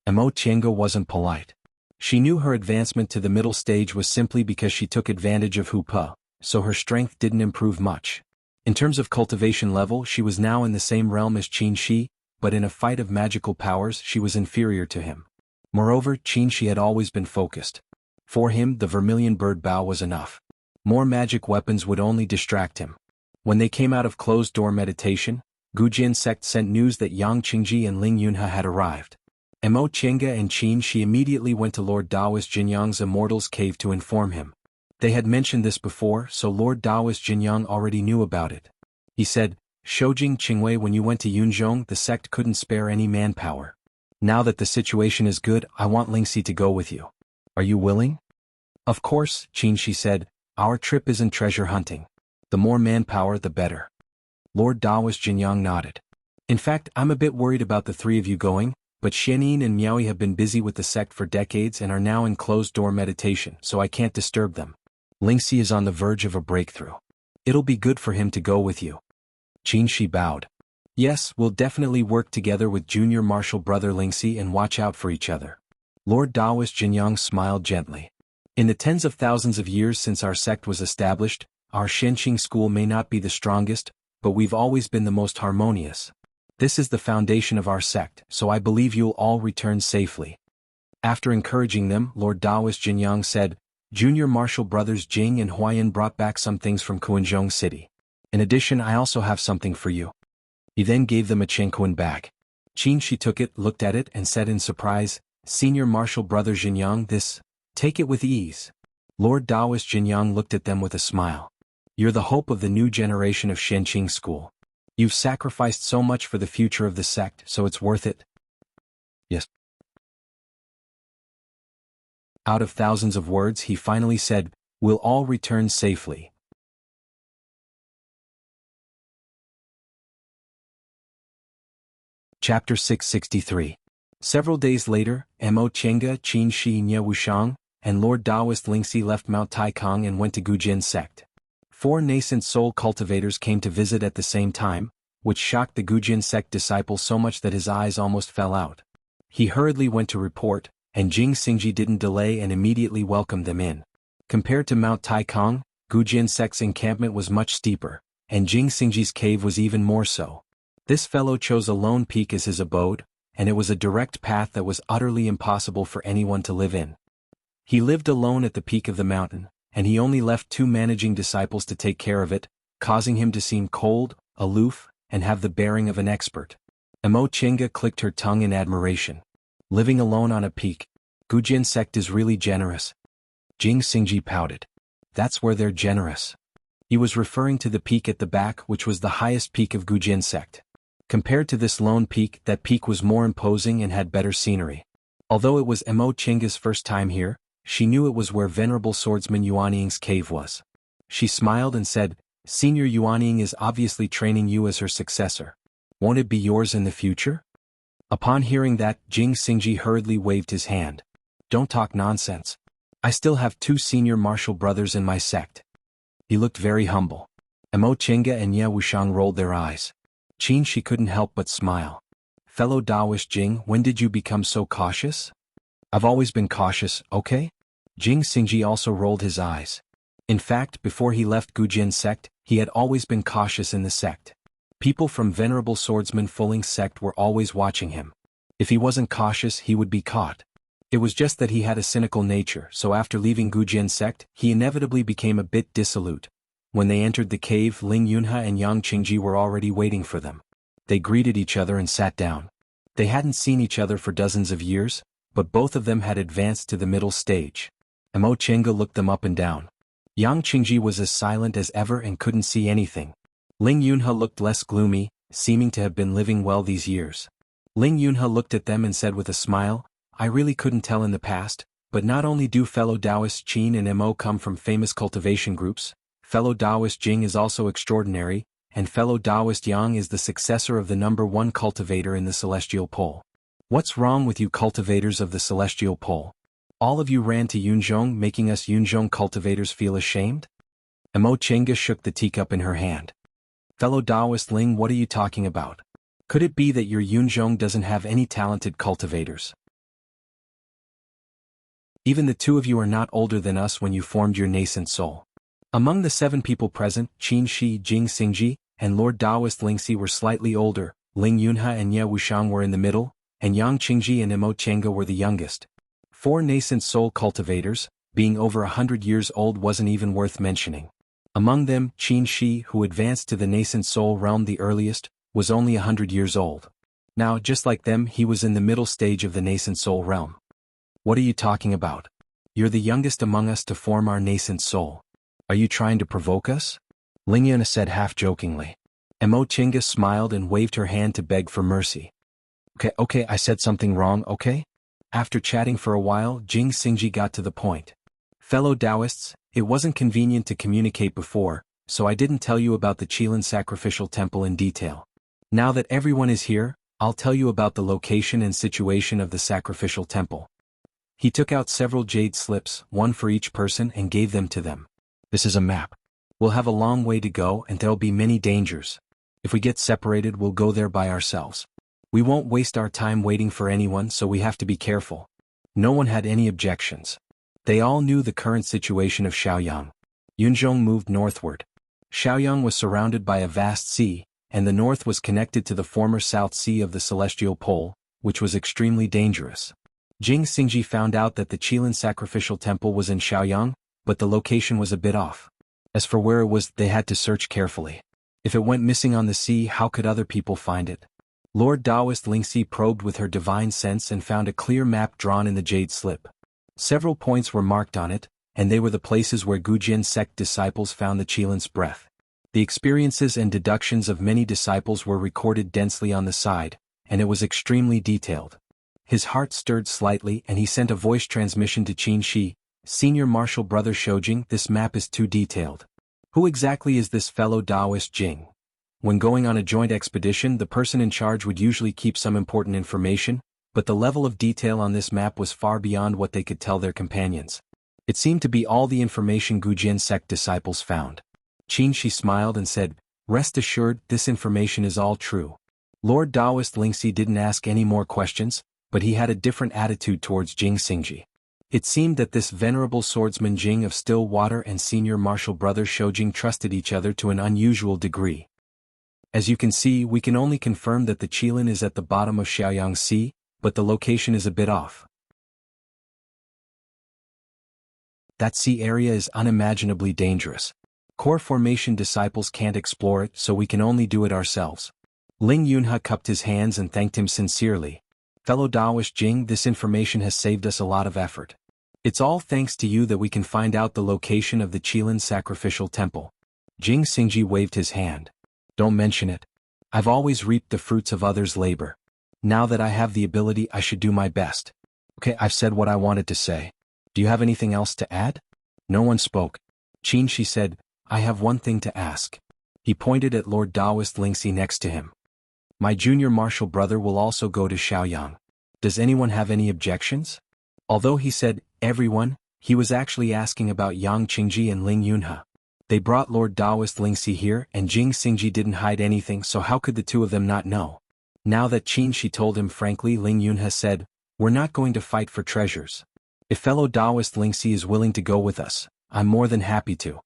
Mo Chinga wasn't polite. She knew her advancement to the middle stage was simply because she took advantage of Hupa, so her strength didn't improve much. In terms of cultivation level, she was now in the same realm as Qin Shi, but in a fight of magical powers she was inferior to him. Moreover, Qin Shi had always been focused. For him, the vermilion bird bow was enough. More magic weapons would only distract him. When they came out of closed-door meditation, Gujin sect sent news that Yang Qingji and Ling Yunhe had arrived. Mo Chinga and Qin Shi immediately went to Lord Daoist Jinyang's Immortal's Cave to inform him. They had mentioned this before, so Lord Daoist Jinyang already knew about it. He said, "Shoujing Qingwei, when you went to Yunzhong, the sect couldn't spare any manpower. Now that the situation is good, I want Lingxi to go with you. Are you willing?" "Of course," Qin Shi said. "Our trip isn't treasure hunting. The more manpower, the better." Lord Daoist Jinyang nodded. "In fact, I'm a bit worried about the 3 of you going, but Xianyin and Miaoyi have been busy with the sect for decades and are now in closed-door meditation, so I can't disturb them. Lingxi is on the verge of a breakthrough. It'll be good for him to go with you." Qin Shi bowed. "Yes, we'll definitely work together with junior martial brother Lingxi and watch out for each other." Lord Daoist Jinyang smiled gently. "In the tens of thousands of years since our sect was established, our Xianqing school may not be the strongest, but we've always been the most harmonious. This is the foundation of our sect, so I believe you'll all return safely." After encouraging them, Lord Daoist Jinyang said, "Junior martial brothers Jing and Huayan brought back some things from Kuanzhong City. In addition, I also have something for you." He then gave them a Chenkuan bag. Qin Shi took it, looked at it, and said in surprise, "Senior martial brother Jinyang, this? Take it with ease." Lord Daoist Jinyang looked at them with a smile. "You're the hope of the new generation of Xianqing School. You've sacrificed so much for the future of the sect, so it's worth it." "Yes." Out of thousands of words, he finally said, "We'll all return safely." Chapter 663. Several days later, Mo Chenga, Qin Shi Nye Wushang, and Lord Daoist Lingxi left Mount Taikang and went to Gujin sect. 4 nascent soul cultivators came to visit at the same time, which shocked the Gujin sect disciple so much that his eyes almost fell out. He hurriedly went to report, and Jing Xingji didn't delay and immediately welcomed them in. Compared to Mount Taikang, Gujin sect's encampment was much steeper, and Jing Xingji's cave was even more so. This fellow chose a lone peak as his abode, and it was a direct path that was utterly impossible for anyone to live in. He lived alone at the peak of the mountain, and he only left 2 managing disciples to take care of it, causing him to seem cold, aloof, and have the bearing of an expert. Mo Chenga clicked her tongue in admiration. Living alone on a peak. Gujin sect is really generous. Jing Xingji pouted. That's where they're generous. He was referring to the peak at the back, which was the highest peak of Gujin sect. Compared to this lone peak, that peak was more imposing and had better scenery. Although it was Mo Chenga's first time here, she knew it was where Venerable Swordsman Yuanying's cave was. She smiled and said, Senior Yuanying is obviously training you as her successor. Won't it be yours in the future? Upon hearing that, Jing Xingji hurriedly waved his hand. Don't talk nonsense. I still have 2 senior martial brothers in my sect. He looked very humble. Mo Chenga and Ye Wushang rolled their eyes. Qin Shi couldn't help but smile. Fellow Daoist Jing, when did you become so cautious? I've always been cautious, okay? Jing Xingji also rolled his eyes. In fact, before he left Gujin sect, he had always been cautious in the sect. People from Venerable Swordsman Fuling's sect were always watching him. If he wasn't cautious, he would be caught. It was just that he had a cynical nature, so after leaving Gujin sect, he inevitably became a bit dissolute. When they entered the cave, Ling Yunhe and Yang Qingji were already waiting for them. They greeted each other and sat down. They hadn't seen each other for dozens of years, but both of them had advanced to the middle stage. Mo Chenga looked them up and down. Yang Qingji was as silent as ever and couldn't see anything. Ling Yunhe looked less gloomy, seeming to have been living well these years. Ling Yunhe looked at them and said with a smile, I really couldn't tell in the past, but not only do fellow Taoists Qin and Mo come from famous cultivation groups, fellow Taoist Jing is also extraordinary, and fellow Taoist Yang is the successor of the #1 cultivator in the Celestial Pole. What's wrong with you cultivators of the Celestial Pole? All of you ran to Yunzhong, making us Yunzhong cultivators feel ashamed? Mo Chenga shook the teacup in her hand. Fellow Taoist Ling, what are you talking about? Could it be that your Yunzhong doesn't have any talented cultivators? Even the 2 of you are not older than us when you formed your nascent soul. Among the 7 people present, Qin Shi, Jing Xingji, and Lord Daoist Lingxi were slightly older, Ling Yunhe and Ye Wushang were in the middle, and Yang Qingji and Mo Chenga were the youngest. 4 nascent soul cultivators, being over 100 years old wasn't even worth mentioning. Among them, Qin Shi, who advanced to the nascent soul realm the earliest, was only 100 years old. Now, just like them, he was in the middle stage of the nascent soul realm. What are you talking about? You're the youngest among us to form our nascent soul. Are you trying to provoke us? Ling Yunhe said half-jokingly. Mo Chenga smiled and waved her hand to beg for mercy. Okay, I said something wrong, okay? After chatting for a while, Jing Xingji got to the point. Fellow Taoists, it wasn't convenient to communicate before, so I didn't tell you about the Qilin sacrificial temple in detail. Now that everyone is here, I'll tell you about the location and situation of the sacrificial temple. He took out several jade slips, 1 for each person, and gave them to them. This is a map. We'll have a long way to go and there'll be many dangers. If we get separated, we'll go there by ourselves. We won't waste our time waiting for anyone, so we have to be careful. No one had any objections. They all knew the current situation of Shaoyang. Yunzhong moved northward. Shaoyang was surrounded by a vast sea, and the north was connected to the former South Sea of the Celestial Pole, which was extremely dangerous. Jing Xingji found out that the Qilin sacrificial temple was in Shaoyang, but the location was a bit off. As for where it was, they had to search carefully. If it went missing on the sea, how could other people find it? Lord Daoist Lingxi probed with her divine sense and found a clear map drawn in the jade slip. Several points were marked on it, and they were the places where Gujin sect disciples found the Qilin's breath. The experiences and deductions of many disciples were recorded densely on the side, and it was extremely detailed. His heart stirred slightly and he sent a voice transmission to Qin Shi, Senior Martial Brother Shoujing, this map is too detailed. Who exactly is this fellow Taoist Jing? When going on a joint expedition, the person in charge would usually keep some important information, but the level of detail on this map was far beyond what they could tell their companions. It seemed to be all the information Gujin sect disciples found. Qin Shi smiled and said, "Rest assured, this information is all true." Lord Taoist Lingxi didn't ask any more questions, but he had a different attitude towards Jing Xingji. It seemed that this venerable swordsman Jing of Still Water and senior martial brother Shoujing trusted each other to an unusual degree. As you can see, we can only confirm that the Qilin is at the bottom of Xiaoyang Sea, but the location is a bit off. That sea area is unimaginably dangerous. Core formation disciples can't explore it, so we can only do it ourselves. Ling Yunhe cupped his hands and thanked him sincerely. Fellow Daoist Jing, this information has saved us a lot of effort. It's all thanks to you that we can find out the location of the Qilin sacrificial temple. Jing Xingji waved his hand. Don't mention it. I've always reaped the fruits of others' labor. Now that I have the ability, I should do my best. Okay, I've said what I wanted to say. Do you have anything else to add? No one spoke. Qin Shi said, I have one thing to ask. He pointed at Lord Taoist Lingxi next to him. My junior martial brother will also go to Xiaoyang. Does anyone have any objections? Although he said, everyone, he was actually asking about Yang Qingji and Ling Yunhe. They brought Lord Taoist Lingxi here and Jing Xingji didn't hide anything, so how could the two of them not know? Now that Qin Shi told him frankly, Ling Yunhe said, we're not going to fight for treasures. If fellow Taoist Lingxi is willing to go with us, I'm more than happy to.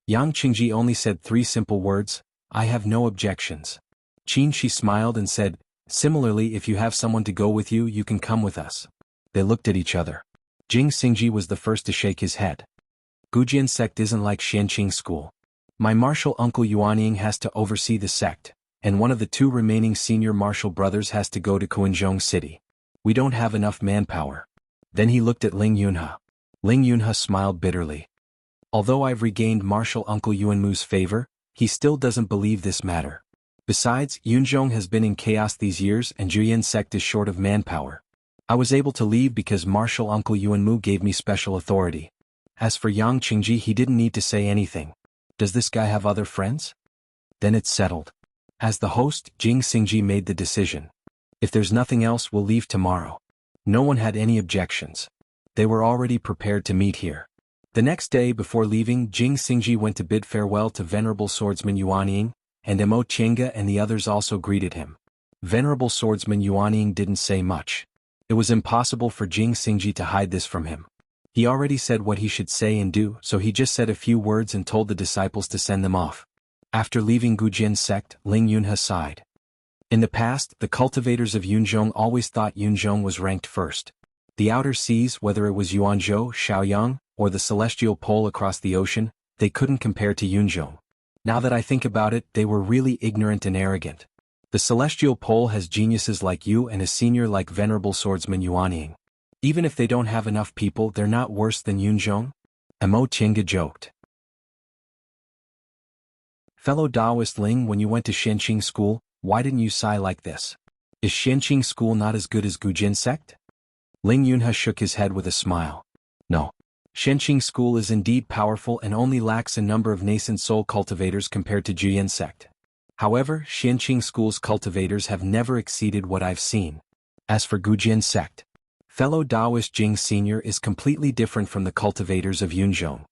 Yang Qingji only said 3 simple words, I have no objections. Qin Shi smiled and said, similarly, if you have someone to go with you, you can come with us. They looked at each other. Jing Xingji was the first to shake his head. Gujian sect isn't like Xianqing school. My martial uncle Yuanying has to oversee the sect, and one of the 2 remaining senior martial brothers has to go to Kuanzhong City. We don't have enough manpower. Then he looked at Ling Yunhe. Ling Yunhe smiled bitterly. Although I've regained martial uncle Yuanmu's favor, he still doesn't believe this matter. Besides, Yunzhong has been in chaos these years and Juyan sect is short of manpower. I was able to leave because martial uncle Yuanmu gave me special authority. As for Yang Qingji, he didn't need to say anything. Does this guy have other friends? Then it's settled. As the host, Jing Xingji made the decision. If there's nothing else, we'll leave tomorrow. No one had any objections. They were already prepared to meet here. The next day before leaving, Jing Xingji went to bid farewell to venerable swordsman Yuanying, and Mo Qiange and the others also greeted him. Venerable swordsman Yuanying didn't say much. It was impossible for Jing Xingji to hide this from him. He already said what he should say and do, so he just said a few words and told the disciples to send them off. After leaving Gujian sect, Ling Yunhe sighed. In the past, the cultivators of Yunzhong always thought Yunzhong was ranked first. The outer seas, whether it was Yuanzhou, Xiaoyang, or the celestial pole across the ocean, they couldn't compare to Yunzhong. Now that I think about it, they were really ignorant and arrogant. The celestial pole has geniuses like you and a senior like venerable swordsman Yuanying. Even if they don't have enough people, they're not worse than Yunzhong? Mo Qiange joked. Fellow Taoist Ling, when you went to Xianqing school, why didn't you sigh like this? Is Xianqing school not as good as Gujin sect? Ling Yunhe shook his head with a smile. No. Xianqing school is indeed powerful and only lacks a number of nascent soul cultivators compared to Juyan sect. However, Xianqing school's cultivators have never exceeded what I've seen. As for Gujin sect, fellow Taoist Jing Sr. is completely different from the cultivators of Yunzhong.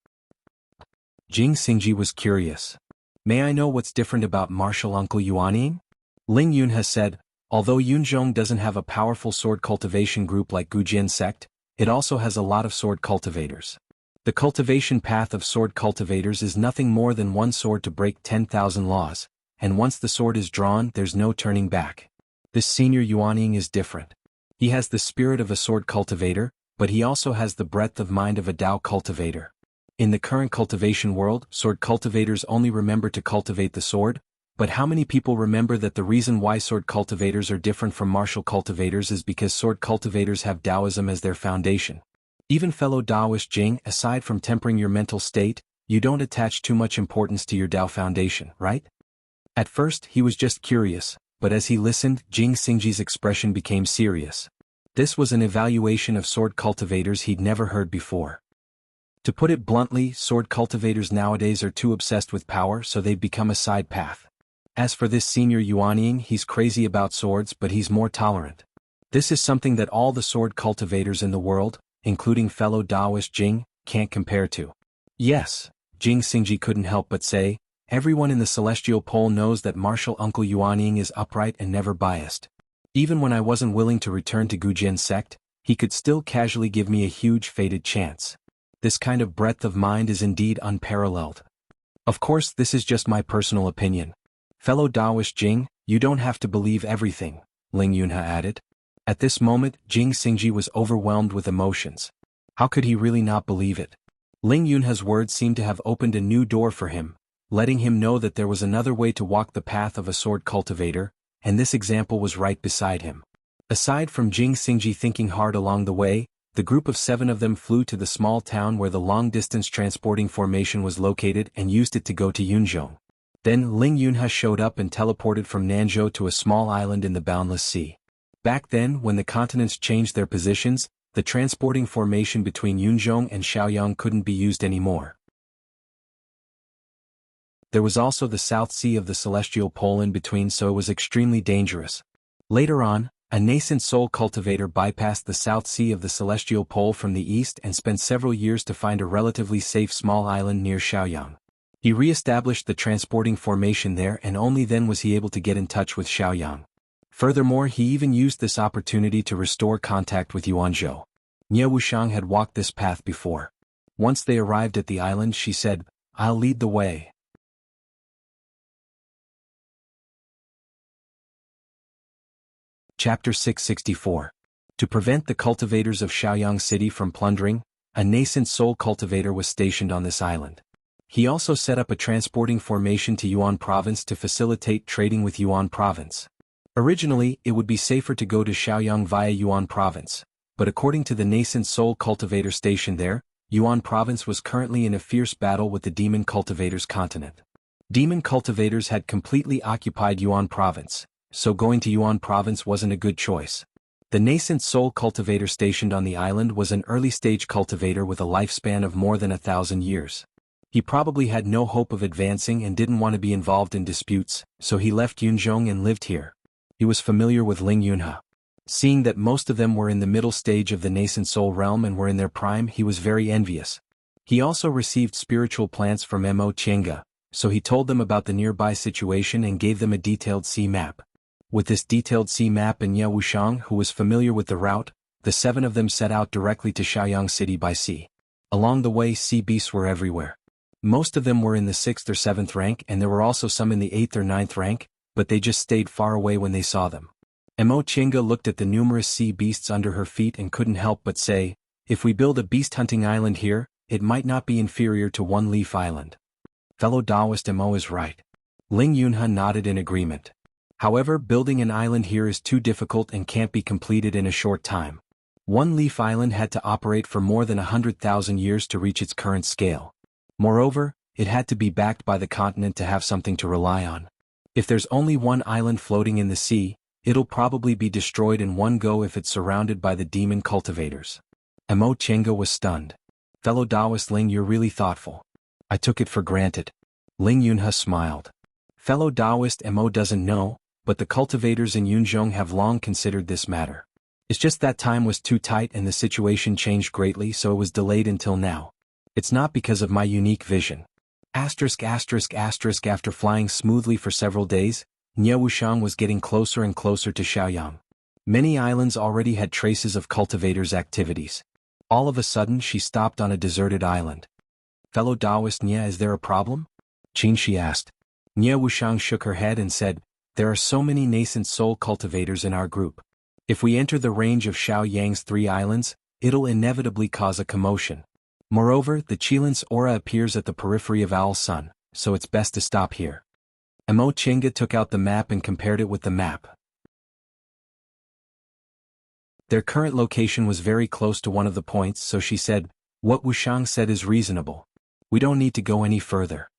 Jing Xingji was curious. May I know what's different about martial uncle Yuanying? Ling Yunhe said, although Yunzhong doesn't have a powerful sword cultivation group like Gujin sect, it also has a lot of sword cultivators. The cultivation path of sword cultivators is nothing more than one sword to break 10,000 laws, and once the sword is drawn, there's no turning back. This senior Yuanying is different. He has the spirit of a sword cultivator, but he also has the breadth of mind of a Dao cultivator. In the current cultivation world, sword cultivators only remember to cultivate the sword, but how many people remember that the reason why sword cultivators are different from martial cultivators is because sword cultivators have Taoism as their foundation. Even fellow Taoist Jing, aside from tempering your mental state, you don't attach too much importance to your Tao foundation, right? At first, he was just curious, but as he listened, Jing Xingji's expression became serious. This was an evaluation of sword cultivators he'd never heard before. To put it bluntly, sword cultivators nowadays are too obsessed with power, so they've become a side path. As for this senior Yuanying, he's crazy about swords, but he's more tolerant. This is something that all the sword cultivators in the world, including fellow Taoist Jing, can't compare to. Yes, Jing Xingji couldn't help but say, everyone in the Celestial Pole knows that martial Uncle Yuanying is upright and never biased. Even when I wasn't willing to return to Gujian sect, he could still casually give me a huge fated chance. This kind of breadth of mind is indeed unparalleled. Of course, this is just my personal opinion. Fellow Taoist Jing, you don't have to believe everything, Ling Yunhe added. At this moment, Jing Xingji was overwhelmed with emotions. How could he really not believe it? Ling Yunhe's words seemed to have opened a new door for him, letting him know that there was another way to walk the path of a sword cultivator, and this example was right beside him. Aside from Jing Xingji thinking hard along the way, the group of 7 of them flew to the small town where the long-distance transporting formation was located and used it to go to Yunzhong. Then Ling Yunhe showed up and teleported from Nanzhou to a small island in the boundless sea. Back then, when the continents changed their positions, the transporting formation between Yunzhong and Shaoyang couldn't be used anymore. There was also the South Sea of the Celestial Pole in between, so it was extremely dangerous. Later on, a nascent soul cultivator bypassed the South Sea of the Celestial Pole from the east and spent several years to find a relatively safe small island near Shaoyang. He re-established the transporting formation there, and only then was he able to get in touch with Shaoyang. Furthermore, he even used this opportunity to restore contact with Yuanzhou. Nie Wuxiang had walked this path before. Once they arrived at the island, she said, "I'll lead the way." Chapter 664. To prevent the cultivators of Shaoyang City from plundering, a nascent soul cultivator was stationed on this island. He also set up a transporting formation to Yuan Province to facilitate trading with Yuan Province. Originally, it would be safer to go to Shaoyang via Yuan Province, but according to the nascent soul cultivator stationed there, Yuan Province was currently in a fierce battle with the demon cultivators continent. Demon cultivators had completely occupied Yuan Province, so going to Yuan Province wasn't a good choice. The nascent soul cultivator stationed on the island was an early-stage cultivator with a lifespan of more than 1,000 years. He probably had no hope of advancing and didn't want to be involved in disputes, so he left Yunzhong and lived here. He was familiar with Ling Yunhe. Seeing that most of them were in the middle stage of the nascent soul realm and were in their prime, he was very envious. He also received spiritual plants from Mo Qianga, so he told them about the nearby situation and gave them a detailed sea map. With this detailed sea map and Nie Wuxiang, who was familiar with the route, the 7 of them set out directly to Shaoyang City by sea. Along the way, sea beasts were everywhere. Most of them were in the 6th or 7th rank, and there were also some in the 8th or 9th rank, but they just stayed far away when they saw them. Mo Qianga looked at the numerous sea beasts under her feet and couldn't help but say, "If we build a beast-hunting island here, it might not be inferior to One Leaf Island." Fellow Taoist Mo is right. Ling Yunhe nodded in agreement. However, building an island here is too difficult and can't be completed in a short time. One Leaf Island had to operate for more than 100,000 years to reach its current scale. Moreover, it had to be backed by the continent to have something to rely on. If there's only one island floating in the sea, it'll probably be destroyed in one go if it's surrounded by the demon cultivators. Mo Qianga was stunned. Fellow Taoist Ling, you're really thoughtful. I took it for granted. Ling Yunhe smiled. Fellow Taoist Mo doesn't know, but the cultivators in Yunzhong have long considered this matter. It's just that time was too tight and the situation changed greatly, so it was delayed until now. It's not because of my unique vision. After flying smoothly for several days, Nie Wuxiang was getting closer and closer to Shaoyang. Many islands already had traces of cultivators' activities. All of a sudden she stopped on a deserted island. Fellow Taoist Nie, is there a problem? Qinshi asked. Nie Wuxiang shook her head and said, there are so many nascent soul cultivators in our group. If we enter the range of Shaoyang's 3 islands, it'll inevitably cause a commotion. Moreover, the Qilin's aura appears at the periphery of Owl Sun, so it's best to stop here. Mo Qianga took out the map and compared it with the map. Their current location was very close to one of the points, so she said, what Wuxiang said is reasonable. We don't need to go any further.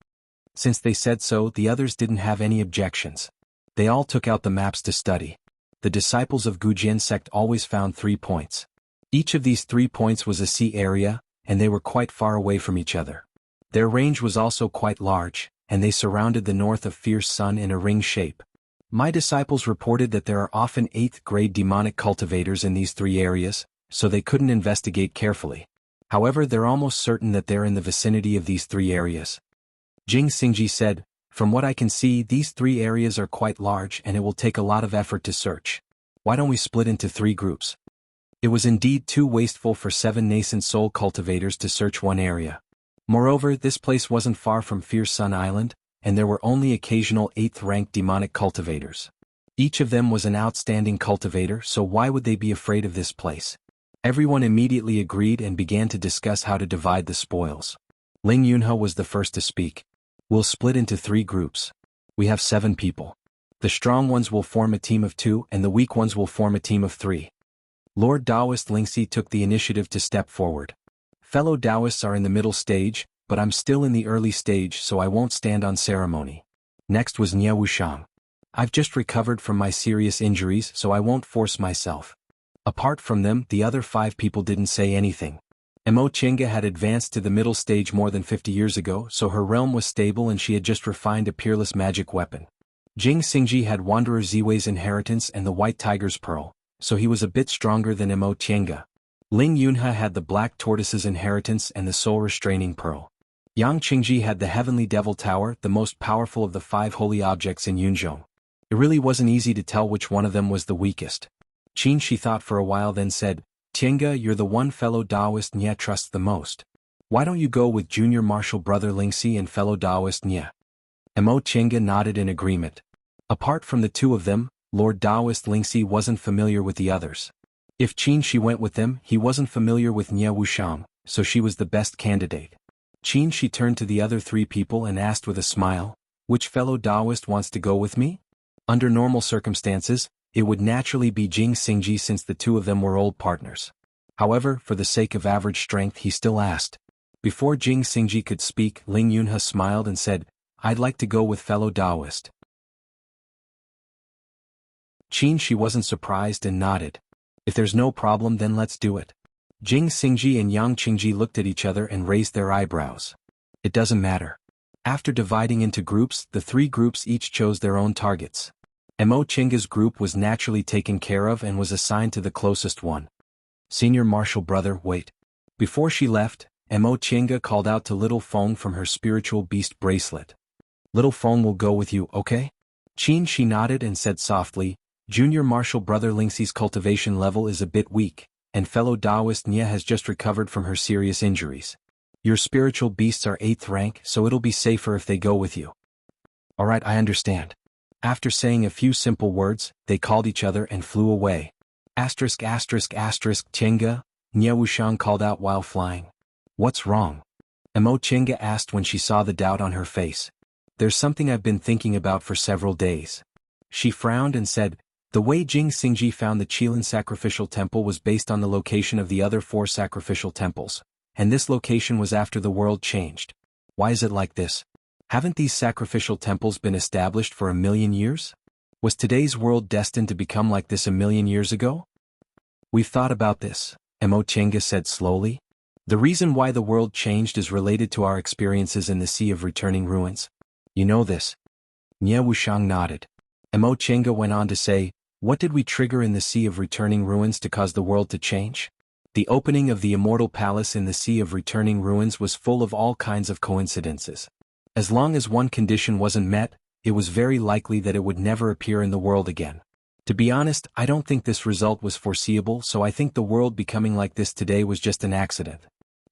Since they said so, the others didn't have any objections. They all took out the maps to study. The disciples of Gujian sect always found 3 points. Each of these 3 points was a sea area, and they were quite far away from each other. Their range was also quite large, and they surrounded the north of Fierce Sun in a ring shape. My disciples reported that there are often 8th-grade demonic cultivators in these 3 areas, so they couldn't investigate carefully. However, they're almost certain that they're in the vicinity of these 3 areas. Jing Xingji said, "From what I can see, these 3 areas are quite large and it will take a lot of effort to search. Why don't we split into 3 groups?" It was indeed too wasteful for 7 nascent soul cultivators to search one area. Moreover, this place wasn't far from Fierce Sun Island, and there were only occasional 8th-ranked demonic cultivators. Each of them was an outstanding cultivator, so why would they be afraid of this place? Everyone immediately agreed and began to discuss how to divide the spoils. Ling Yunhe was the first to speak. "We'll split into 3 groups. We have 7 people. The strong ones will form a team of 2 and the weak ones will form a team of 3. Lord Taoist Lingxi took the initiative to step forward. "Fellow Taoists are in the middle stage, but I'm still in the early stage, so I won't stand on ceremony." Next was Nie Wuxiang. "I've just recovered from my serious injuries, so I won't force myself." Apart from them, the other 5 people didn't say anything. Mo Qingge had advanced to the middle stage more than 50 years ago, so her realm was stable and she had just refined a peerless magic weapon. Jing Xingji had Wanderer Ziwei's inheritance and the White Tiger's Pearl, so he was a bit stronger than Mo Qingge. Ling Yunhe had the Black Tortoise's inheritance and the Soul Restraining Pearl. Yang Qingji had the Heavenly Devil Tower, the most powerful of the 5 holy objects in Yunzhong. It really wasn't easy to tell which one of them was the weakest. Qin Shi thought for a while, then said, "Qingge, you're the one fellow Taoist Nye trusts the most. Why don't you go with junior martial brother Lingxi and fellow Taoist Nye?" Mo Qingge nodded in agreement. Apart from the 2 of them, Lord Taoist Lingxi wasn't familiar with the others. If Qin Shi went with them, he wasn't familiar with Nie Wuxiang, so she was the best candidate. Qin Shi turned to the other 3 people and asked with a smile, "Which fellow Taoist wants to go with me?" Under normal circumstances, it would naturally be Jing Xingji since the 2 of them were old partners. However, for the sake of average strength, he still asked. Before Jing Xingji could speak, Ling Yunhe smiled and said, "I'd like to go with fellow Taoist." Qin Shi wasn't surprised and nodded. "If there's no problem, then let's do it." Jing Xingji and Yang Qingji looked at each other and raised their eyebrows. "It doesn't matter." After dividing into groups, the 3 groups each chose their own targets. Mo Qingge's group was naturally taken care of and was assigned to the closest one. "Senior martial brother, wait." Before she left, Mo Qingge called out to Little Feng from her spiritual beast bracelet. "Little Feng will go with you, okay?" Qin Shi nodded and said softly, "Junior martial brother Lingxi's cultivation level is a bit weak, and fellow Taoist Nye has just recovered from her serious injuries. Your spiritual beasts are 8th rank, so it'll be safer if they go with you." "Alright, I understand." After saying a few simple words, they called each other and flew away. Qingge, Nie Wuxiang called out while flying. "What's wrong?" Mo Qingge asked when she saw the doubt on her face. "There's something I've been thinking about for several days." She frowned and said, "The way Jing Xingji found the Qilin sacrificial temple was based on the location of the other 4 sacrificial temples, and this location was after the world changed. Why is it like this? Haven't these sacrificial temples been established for 1,000,000 years? Was today's world destined to become like this 1,000,000 years ago?" "We've thought about this," Mo Qingge said slowly. "The reason why the world changed is related to our experiences in the Sea of Returning Ruins. You know this?" Nie Wuxiang nodded. Mo Qingge went on to say, "What did we trigger in the Sea of Returning Ruins to cause the world to change? The opening of the Immortal Palace in the Sea of Returning Ruins was full of all kinds of coincidences. As long as one condition wasn't met, it was very likely that it would never appear in the world again. To be honest, I don't think this result was foreseeable, so I think the world becoming like this today was just an accident.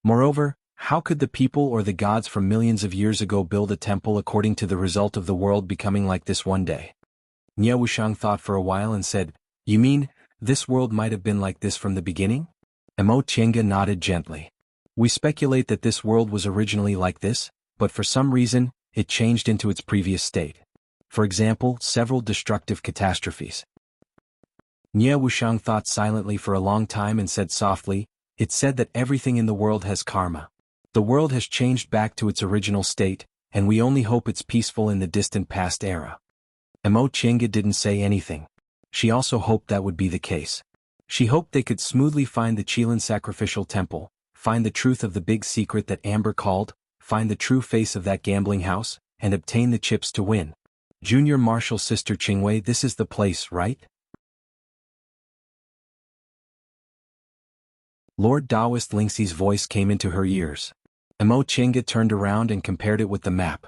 Moreover, how could the people or the gods from millions of years ago build a temple according to the result of the world becoming like this one day?" Nie Wuxiang thought for a while and said, "You mean, this world might have been like this from the beginning?" Mo Qingge nodded gently. "We speculate that this world was originally like this, but for some reason, it changed into its previous state. For example, several destructive catastrophes." Nie Wuxiang thought silently for a long time and said softly, "It's said that everything in the world has karma. The world has changed back to its original state, and we only hope it's peaceful in the distant past era." Mo Qingge didn't say anything. She also hoped that would be the case. She hoped they could smoothly find the Qilin sacrificial temple, find the truth of the big secret that Amber called, find the true face of that gambling house, and obtain the chips to win. Junior Marshal Sister Qingwei, this is the place, right? Lord Daoist Lingxi's voice came into her ears. Mo Chenga turned around and compared it with the map.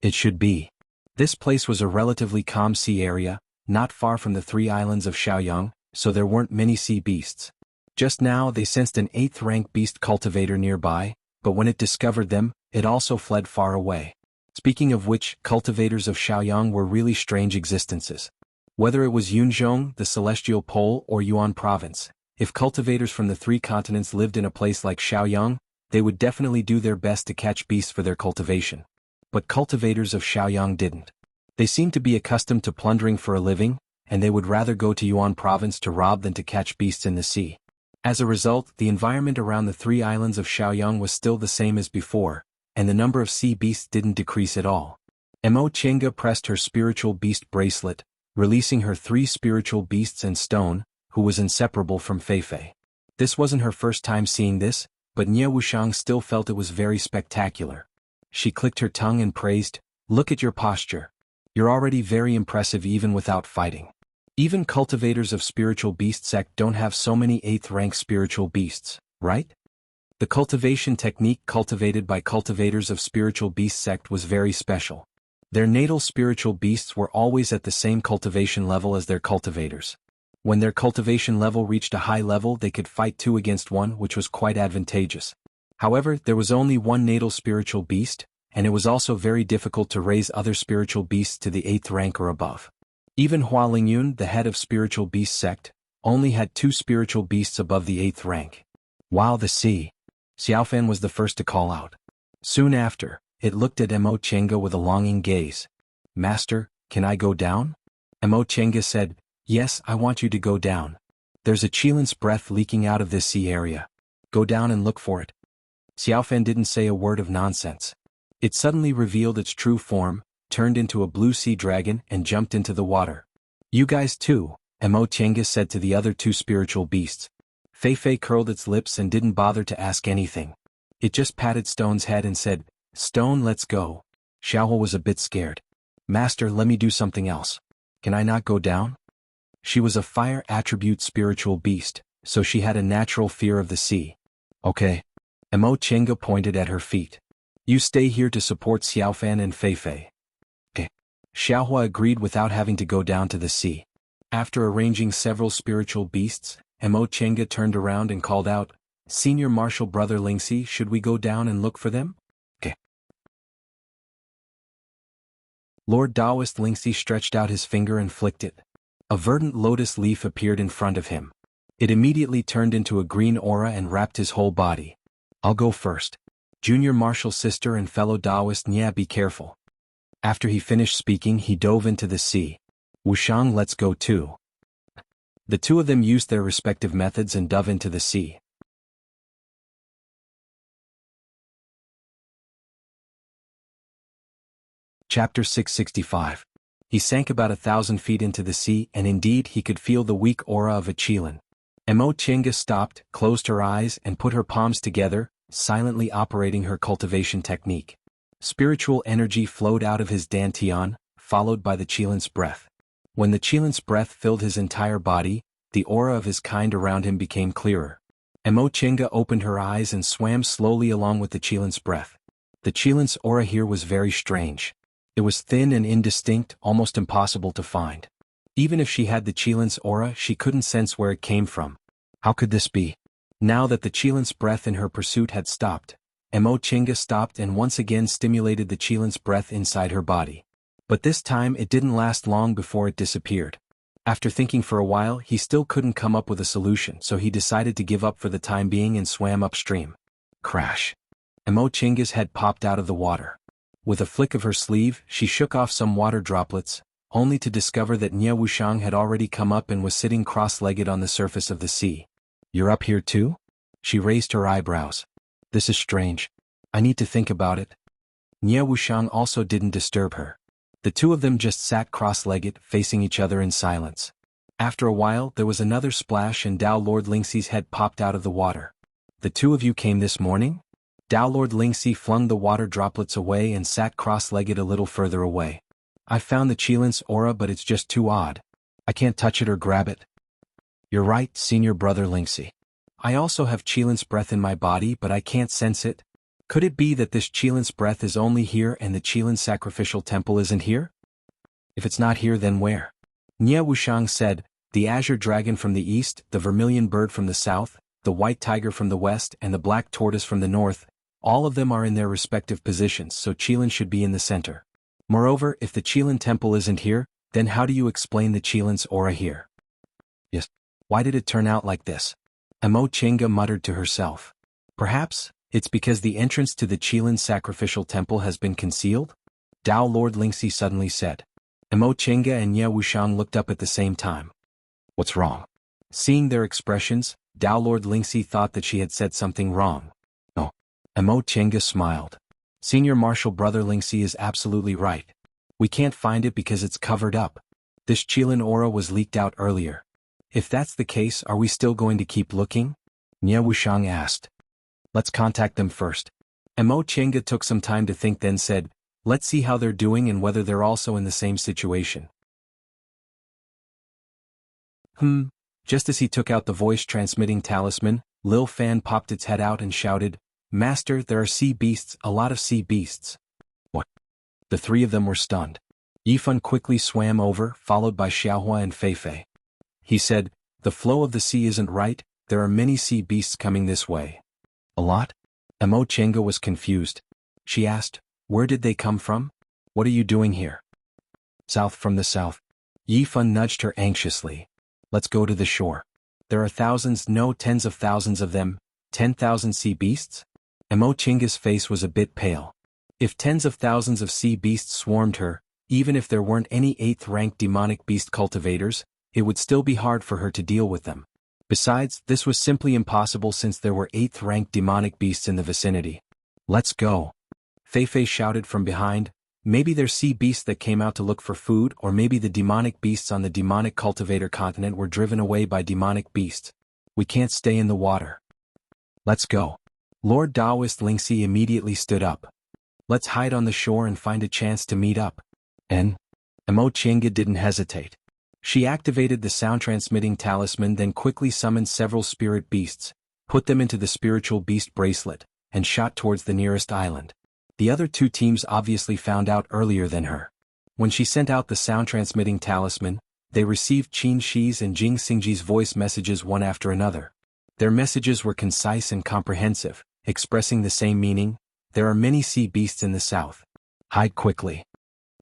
It should be. This place was a relatively calm sea area, not far from the 3 islands of Shaoyang, so there weren't many sea beasts. Just now they sensed an 8th-rank beast cultivator nearby, but when it discovered them, it also fled far away. Speaking of which, cultivators of Shaoyang were really strange existences. Whether it was Yunzhong, the Celestial Pole, or Yuan Province, if cultivators from the 3 continents lived in a place like Shaoyang, they would definitely do their best to catch beasts for their cultivation. But cultivators of Shaoyang didn't. They seemed to be accustomed to plundering for a living, and they would rather go to Yuan Province to rob than to catch beasts in the sea. As a result, the environment around the 3 islands of Shaoyang was still the same as before, and the number of sea beasts didn't decrease at all. Mo Chenga pressed her spiritual beast bracelet, releasing her 3 spiritual beasts and Stone, who was inseparable from Feifei. This wasn't her first time seeing this, but Nie Wuxiang still felt it was very spectacular. She clicked her tongue and praised, "Look at your posture. You're already very impressive even without fighting. Even cultivators of spiritual beast sect don't have so many 8th-rank spiritual beasts, right?" The cultivation technique cultivated by cultivators of spiritual beast sect was very special. Their natal spiritual beasts were always at the same cultivation level as their cultivators. When their cultivation level reached a high level, they could fight 2 against 1, which was quite advantageous. However, there was only one natal spiritual beast, and it was also very difficult to raise other spiritual beasts to the 8th rank or above. Even Hua Lingyun, the head of spiritual beast sect, only had 2 spiritual beasts above the 8th rank. Wow, the sea! Xiaofan was the first to call out. Soon after, it looked at Mo Chenga with a longing gaze. "Master, can I go down?" Mo Chenga said, "Yes, I want you to go down. There's a Qilin's breath leaking out of this sea area. Go down and look for it." Xiaofan didn't say a word of nonsense. It suddenly revealed its true form, turned into a blue sea dragon and jumped into the water. "You guys too," Mo Chenga said to the other 2 spiritual beasts. Feifei curled its lips and didn't bother to ask anything. It just patted Stone's head and said, "Stone, let's go." Xiaohua was a bit scared. "Master, let me do something else. Can I not go down?" She was a fire attribute spiritual beast, so she had a natural fear of the sea. "Okay." Mo Chenga pointed at her feet. "You stay here to support Xiaofan and Feifei." "Okay." Xiaohua agreed without having to go down to the sea. After arranging several spiritual beasts, Mo Chenga turned around and called out, "Senior Marshal Brother Lingxi, should we go down and look for them?" "Okay." Lord Daoist Lingxi stretched out his finger and flicked it. A verdant lotus leaf appeared in front of him. It immediately turned into a green aura and wrapped his whole body. "I'll go first. Junior Marshal Sister and fellow Daoist Nya, be careful." After he finished speaking, he dove into the sea. "Wuxiang, let's go too." The 2 of them used their respective methods and dove into the sea. Chapter 665. He sank about 1,000 feet into the sea, and indeed he could feel the weak aura of a Qilin. Mo Chenga stopped, closed her eyes and put her palms together, silently operating her cultivation technique. Spiritual energy flowed out of his dantian, followed by the Qilin's breath. When the Qilin's breath filled his entire body, the aura of his kind around him became clearer. Mo Chenga opened her eyes and swam slowly along with the Qilin's breath. The Qilin's aura here was very strange. It was thin and indistinct, almost impossible to find. Even if she had the Qilin's aura, she couldn't sense where it came from. How could this be? Now that the Qilin's breath in her pursuit had stopped, Mo Chenga stopped and once again stimulated the Qilin's breath inside her body. But this time it didn't last long before it disappeared. After thinking for a while, he still couldn't come up with a solution, so he decided to give up for the time being and swam upstream. Crash! Mo Chenga's head popped out of the water. With a flick of her sleeve, she shook off some water droplets, only to discover that Nie Wuxiang had already come up and was sitting cross-legged on the surface of the sea. "You're up here too?" She raised her eyebrows. "This is strange. I need to think about it." Nie Wuxiang also didn't disturb her. The 2 of them just sat cross-legged, facing each other in silence. After a while, there was another splash and Dao Lord Lingxi's head popped out of the water. "The 2 of you came this morning?" Dao Lord Lingxi flung the water droplets away and sat cross-legged a little further away. I found the Qilin's aura, but it's just too odd. I can't touch it or grab it. You're right, senior brother Lingxi. I also have Qilин's breath in my body, but I can't sense it. Could it be that this Qilин's breath is only here and the Qilin sacrificial temple isn't here? If it's not here, then where? Nie Wuxiang said, the azure dragon from the east, the vermilion bird from the south, the white tiger from the west and the black tortoise from the north, all of them are in their respective positions, so Qilin should be in the center. Moreover, if the Qilin temple isn't here, then how do you explain the Qilin's aura here? Yes. Why did it turn out like this? Amo Chenga muttered to herself. Perhaps, it's because the entrance to the Qilin sacrificial temple has been concealed? Dao Lord Lingxi suddenly said. Amo Chenga and Ye Wuxiang looked up at the same time. What's wrong? Seeing their expressions, Dao Lord Lingxi thought that she had said something wrong. No. Amo Chenga smiled. Senior Marshal Brother Lingxi is absolutely right. We can't find it because it's covered up. This Qilin aura was leaked out earlier. If that's the case, are we still going to keep looking? Nie Wuxiang asked. Let's contact them first. Amo Chenga took some time to think, then said, let's see how they're doing and whether they're also in the same situation. Just as he took out the voice-transmitting talisman, Lil Fan popped its head out and shouted, Master, there are sea beasts, a lot of sea beasts. What? The three of them were stunned. Yifan quickly swam over, followed by Xiaohua and Feifei. He said, the flow of the sea isn't right, there are many sea beasts coming this way. A lot? Amo Chenga was confused. She asked, where did they come from? What are you doing here? South from the south. Yifan nudged her anxiously. Let's go to the shore. There are thousands, no tens of thousands of them, 10,000 sea beasts? Amo Chenga's face was a bit pale. If tens of thousands of sea beasts swarmed her, even if there weren't any 8th-ranked demonic beast cultivators, it would still be hard for her to deal with them. Besides, this was simply impossible since there were 8th-ranked demonic beasts in the vicinity. Let's go. Feifei shouted from behind, maybe they're sea beasts that came out to look for food, or maybe the demonic beasts on the demonic cultivator continent were driven away by demonic beasts. We can't stay in the water. Let's go. Lord Taoist Lingxi immediately stood up. Let's hide on the shore and find a chance to meet up. And? Amo Chenga didn't hesitate. She activated the sound-transmitting talisman, then quickly summoned several spirit beasts, put them into the spiritual beast bracelet, and shot towards the nearest island. The other two teams obviously found out earlier than her. When she sent out the sound-transmitting talisman, they received Qin Shi's and Jing Xingji's voice messages one after another. Their messages were concise and comprehensive, expressing the same meaning: there are many sea beasts in the south. Hide quickly.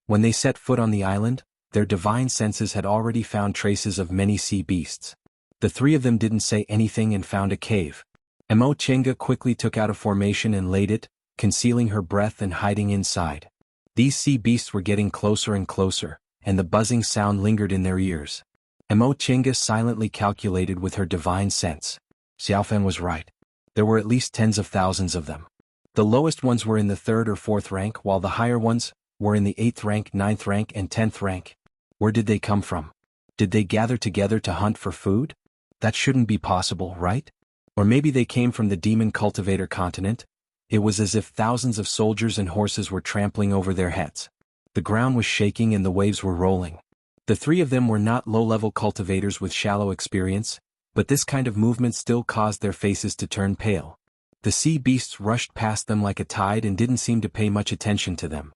When they set foot on the island, their divine senses had already found traces of many sea beasts. The three of them didn't say anything and found a cave. Amo Chenga quickly took out a formation and laid it, concealing her breath and hiding inside. These sea beasts were getting closer and closer, and the buzzing sound lingered in their ears. Amo Chenga silently calculated with her divine sense. Xiaofan was right. There were at least tens of thousands of them. The lowest ones were in the 3rd or 4th rank, while the higher ones were in the 8th rank, 9th rank, and 10th rank. Where did they come from? Did they gather together to hunt for food? That shouldn't be possible, right? Or maybe they came from the demon cultivator continent? It was as if thousands of soldiers and horses were trampling over their heads. The ground was shaking and the waves were rolling. The three of them were not low-level cultivators with shallow experience, but this kind of movement still caused their faces to turn pale. The sea beasts rushed past them like a tide and didn't seem to pay much attention to them.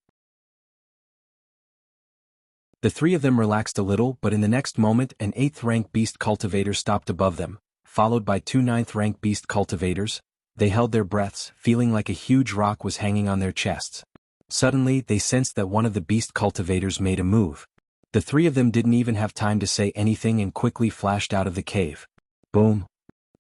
The three of them relaxed a little, but in the next moment an 8th-rank beast cultivator stopped above them, followed by 2 9th-rank beast cultivators. They held their breaths, feeling like a huge rock was hanging on their chests. Suddenly, they sensed that one of the beast cultivators made a move. The three of them didn't even have time to say anything and quickly flashed out of the cave. Boom!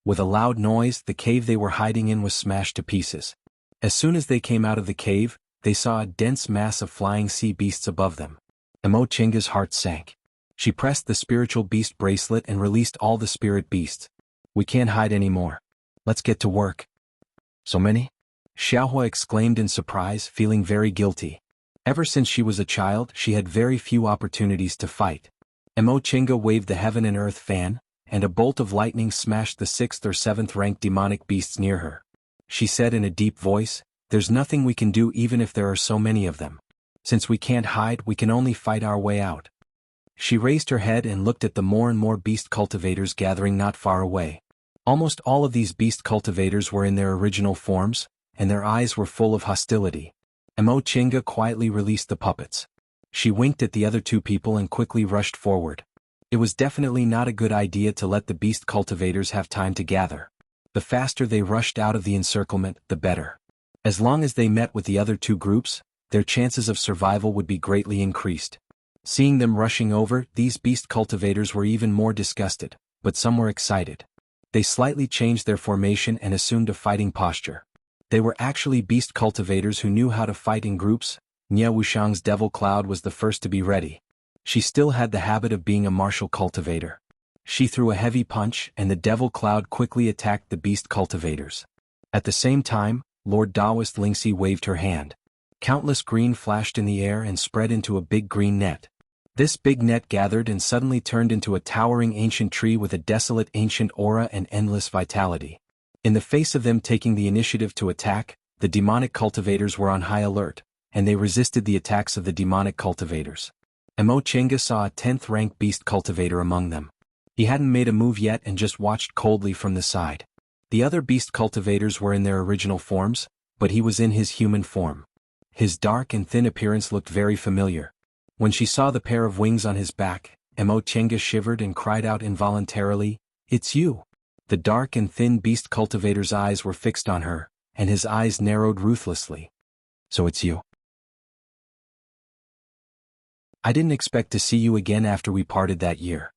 With a loud noise, the cave they were hiding in was smashed to pieces. As soon as they came out of the cave, they saw a dense mass of flying sea beasts above them. Amo Chenga's heart sank. She pressed the spiritual beast bracelet and released all the spirit beasts. We can't hide anymore. Let's get to work. So many? Xiaohua exclaimed in surprise, feeling very guilty. Ever since she was a child, she had very few opportunities to fight. Amo Chenga waved the heaven and earth fan, and a bolt of lightning smashed the 6th or 7th ranked demonic beasts near her. She said in a deep voice, "There's nothing we can do even if there are so many of them." Since we can't hide, we can only fight our way out. She raised her head and looked at the more and more beast cultivators gathering not far away. Almost all of these beast cultivators were in their original forms, and their eyes were full of hostility. Mo Chinga quietly released the puppets. She winked at the other two people and quickly rushed forward. It was definitely not a good idea to let the beast cultivators have time to gather. The faster they rushed out of the encirclement, the better. As long as they met with the other two groups, their chances of survival would be greatly increased. Seeing them rushing over, these beast cultivators were even more disgusted, but some were excited. They slightly changed their formation and assumed a fighting posture. They were actually beast cultivators who knew how to fight in groups. Nye Wuxiang's devil cloud was the first to be ready. She still had the habit of being a martial cultivator. She threw a heavy punch, and the devil cloud quickly attacked the beast cultivators. At the same time, Lord Daoist Lingxi waved her hand. Countless green flashed in the air and spread into a big green net. This big net gathered and suddenly turned into a towering ancient tree with a desolate ancient aura and endless vitality. In the face of them taking the initiative to attack, the demonic cultivators were on high alert, and they resisted the attacks of the demonic cultivators. Mo Chinga saw a 10th rank beast cultivator among them. He hadn't made a move yet and just watched coldly from the side. The other beast cultivators were in their original forms, but he was in his human form. His dark and thin appearance looked very familiar. When she saw the pair of wings on his back, Mo Chinga shivered and cried out involuntarily, "It's you!" The dark and thin beast cultivator's eyes were fixed on her, and his eyes narrowed ruthlessly. "So it's you? I didn't expect to see you again after we parted that year."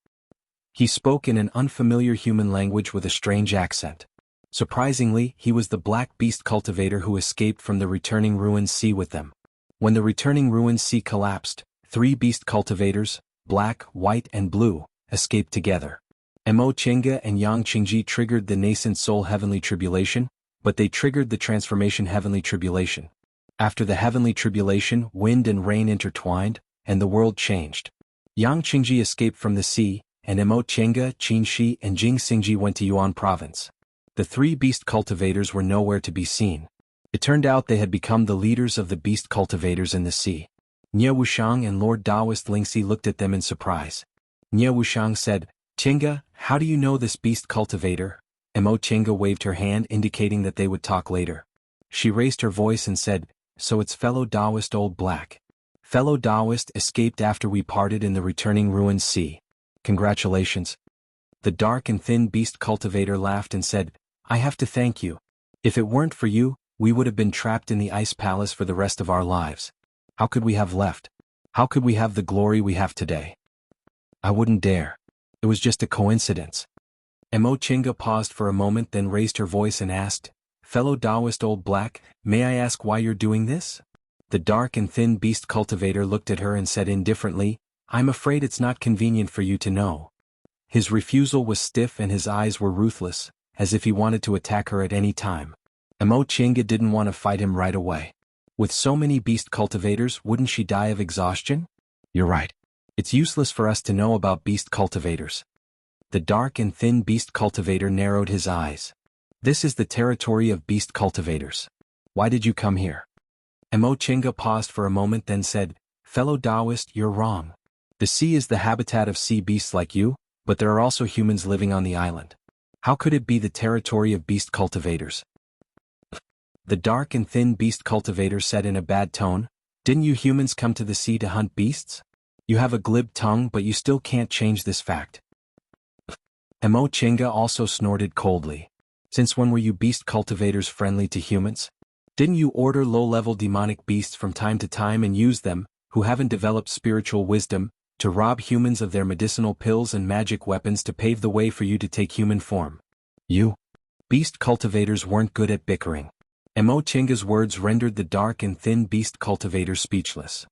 He spoke in an unfamiliar human language with a strange accent. Surprisingly, he was the black beast cultivator who escaped from the returning ruined sea with them. When the returning ruined sea collapsed, 3 beast cultivators, black, white and blue, escaped together. Mo Chinga and Yang Qingji triggered the nascent soul heavenly tribulation, but they triggered the transformation heavenly tribulation. After the heavenly tribulation, wind and rain intertwined, and the world changed. Yang Qingji escaped from the sea, and Mo Chinga, Qin Shi and Jing Xingji went to Yuan province. The 3 beast cultivators were nowhere to be seen. It turned out they had become the leaders of the beast cultivators in the sea. Nye Wuxiang and Lord Daoist Lingxi looked at them in surprise. Nye Wuxiang said, "Chinga, how do you know this beast cultivator?" Mo Chinga waved her hand indicating that they would talk later. She raised her voice and said, "So it's fellow Daoist Old Black. Fellow Daoist escaped after we parted in the returning ruined sea. Congratulations." The dark and thin beast cultivator laughed and said, "I have to thank you. If it weren't for you, we would have been trapped in the ice palace for the rest of our lives. How could we have left? How could we have the glory we have today? I wouldn't dare. It was just a coincidence." Mo Chinga paused for a moment, then raised her voice and asked, "Fellow Daoist Old Black, may I ask why you're doing this?" The dark and thin beast cultivator looked at her and said indifferently, "I'm afraid it's not convenient for you to know." His refusal was stiff and his eyes were ruthless, as if he wanted to attack her at any time. Mo Chinga didn't want to fight him right away. With so many beast cultivators, wouldn't she die of exhaustion? "You're right. It's useless for us to know about beast cultivators." The dark and thin beast cultivator narrowed his eyes. "This is the territory of beast cultivators. Why did you come here?" Mo Chinga paused for a moment, then said, "Fellow Daoist, you're wrong. The sea is the habitat of sea beasts like you, but there are also humans living on the island. How could it be the territory of beast cultivators?" The dark and thin beast cultivator said in a bad tone, "Didn't you humans come to the sea to hunt beasts? You have a glib tongue, but you still can't change this fact." Mo Chinga also snorted coldly. "Since when were you beast cultivators friendly to humans? Didn't you order low-level demonic beasts from time to time and use them, who haven't developed spiritual wisdom, to rob humans of their medicinal pills and magic weapons to pave the way for you to take human form? You beast cultivators weren't good at bickering." Mo Chinga's words rendered the dark and thin beast cultivator speechless.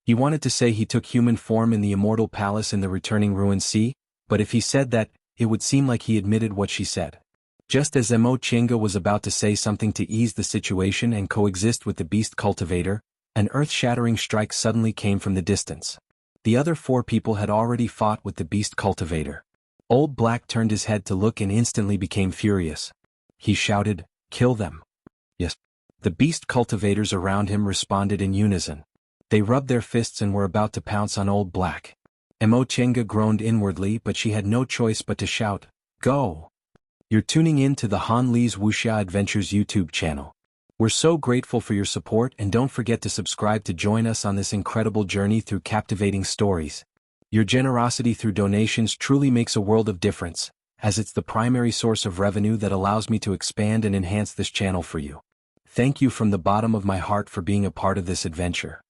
He wanted to say he took human form in the immortal palace in the returning ruined sea, but if he said that, it would seem like he admitted what she said. Just as Mo Chinga was about to say something to ease the situation and coexist with the beast cultivator, an earth-shattering strike suddenly came from the distance. The other 4 people had already fought with the beast cultivator. Old Black turned his head to look and instantly became furious. He shouted, "Kill them." "Yes." The beast cultivators around him responded in unison. They rubbed their fists and were about to pounce on Old Black. Mo Chenga groaned inwardly, but she had no choice but to shout, "Go!" You're tuning in to the Han Li's Wuxia Adventures YouTube channel. We're so grateful for your support, and don't forget to subscribe to join us on this incredible journey through captivating stories. Your generosity through donations truly makes a world of difference, as it's the primary source of revenue that allows me to expand and enhance this channel for you. Thank you from the bottom of my heart for being a part of this adventure.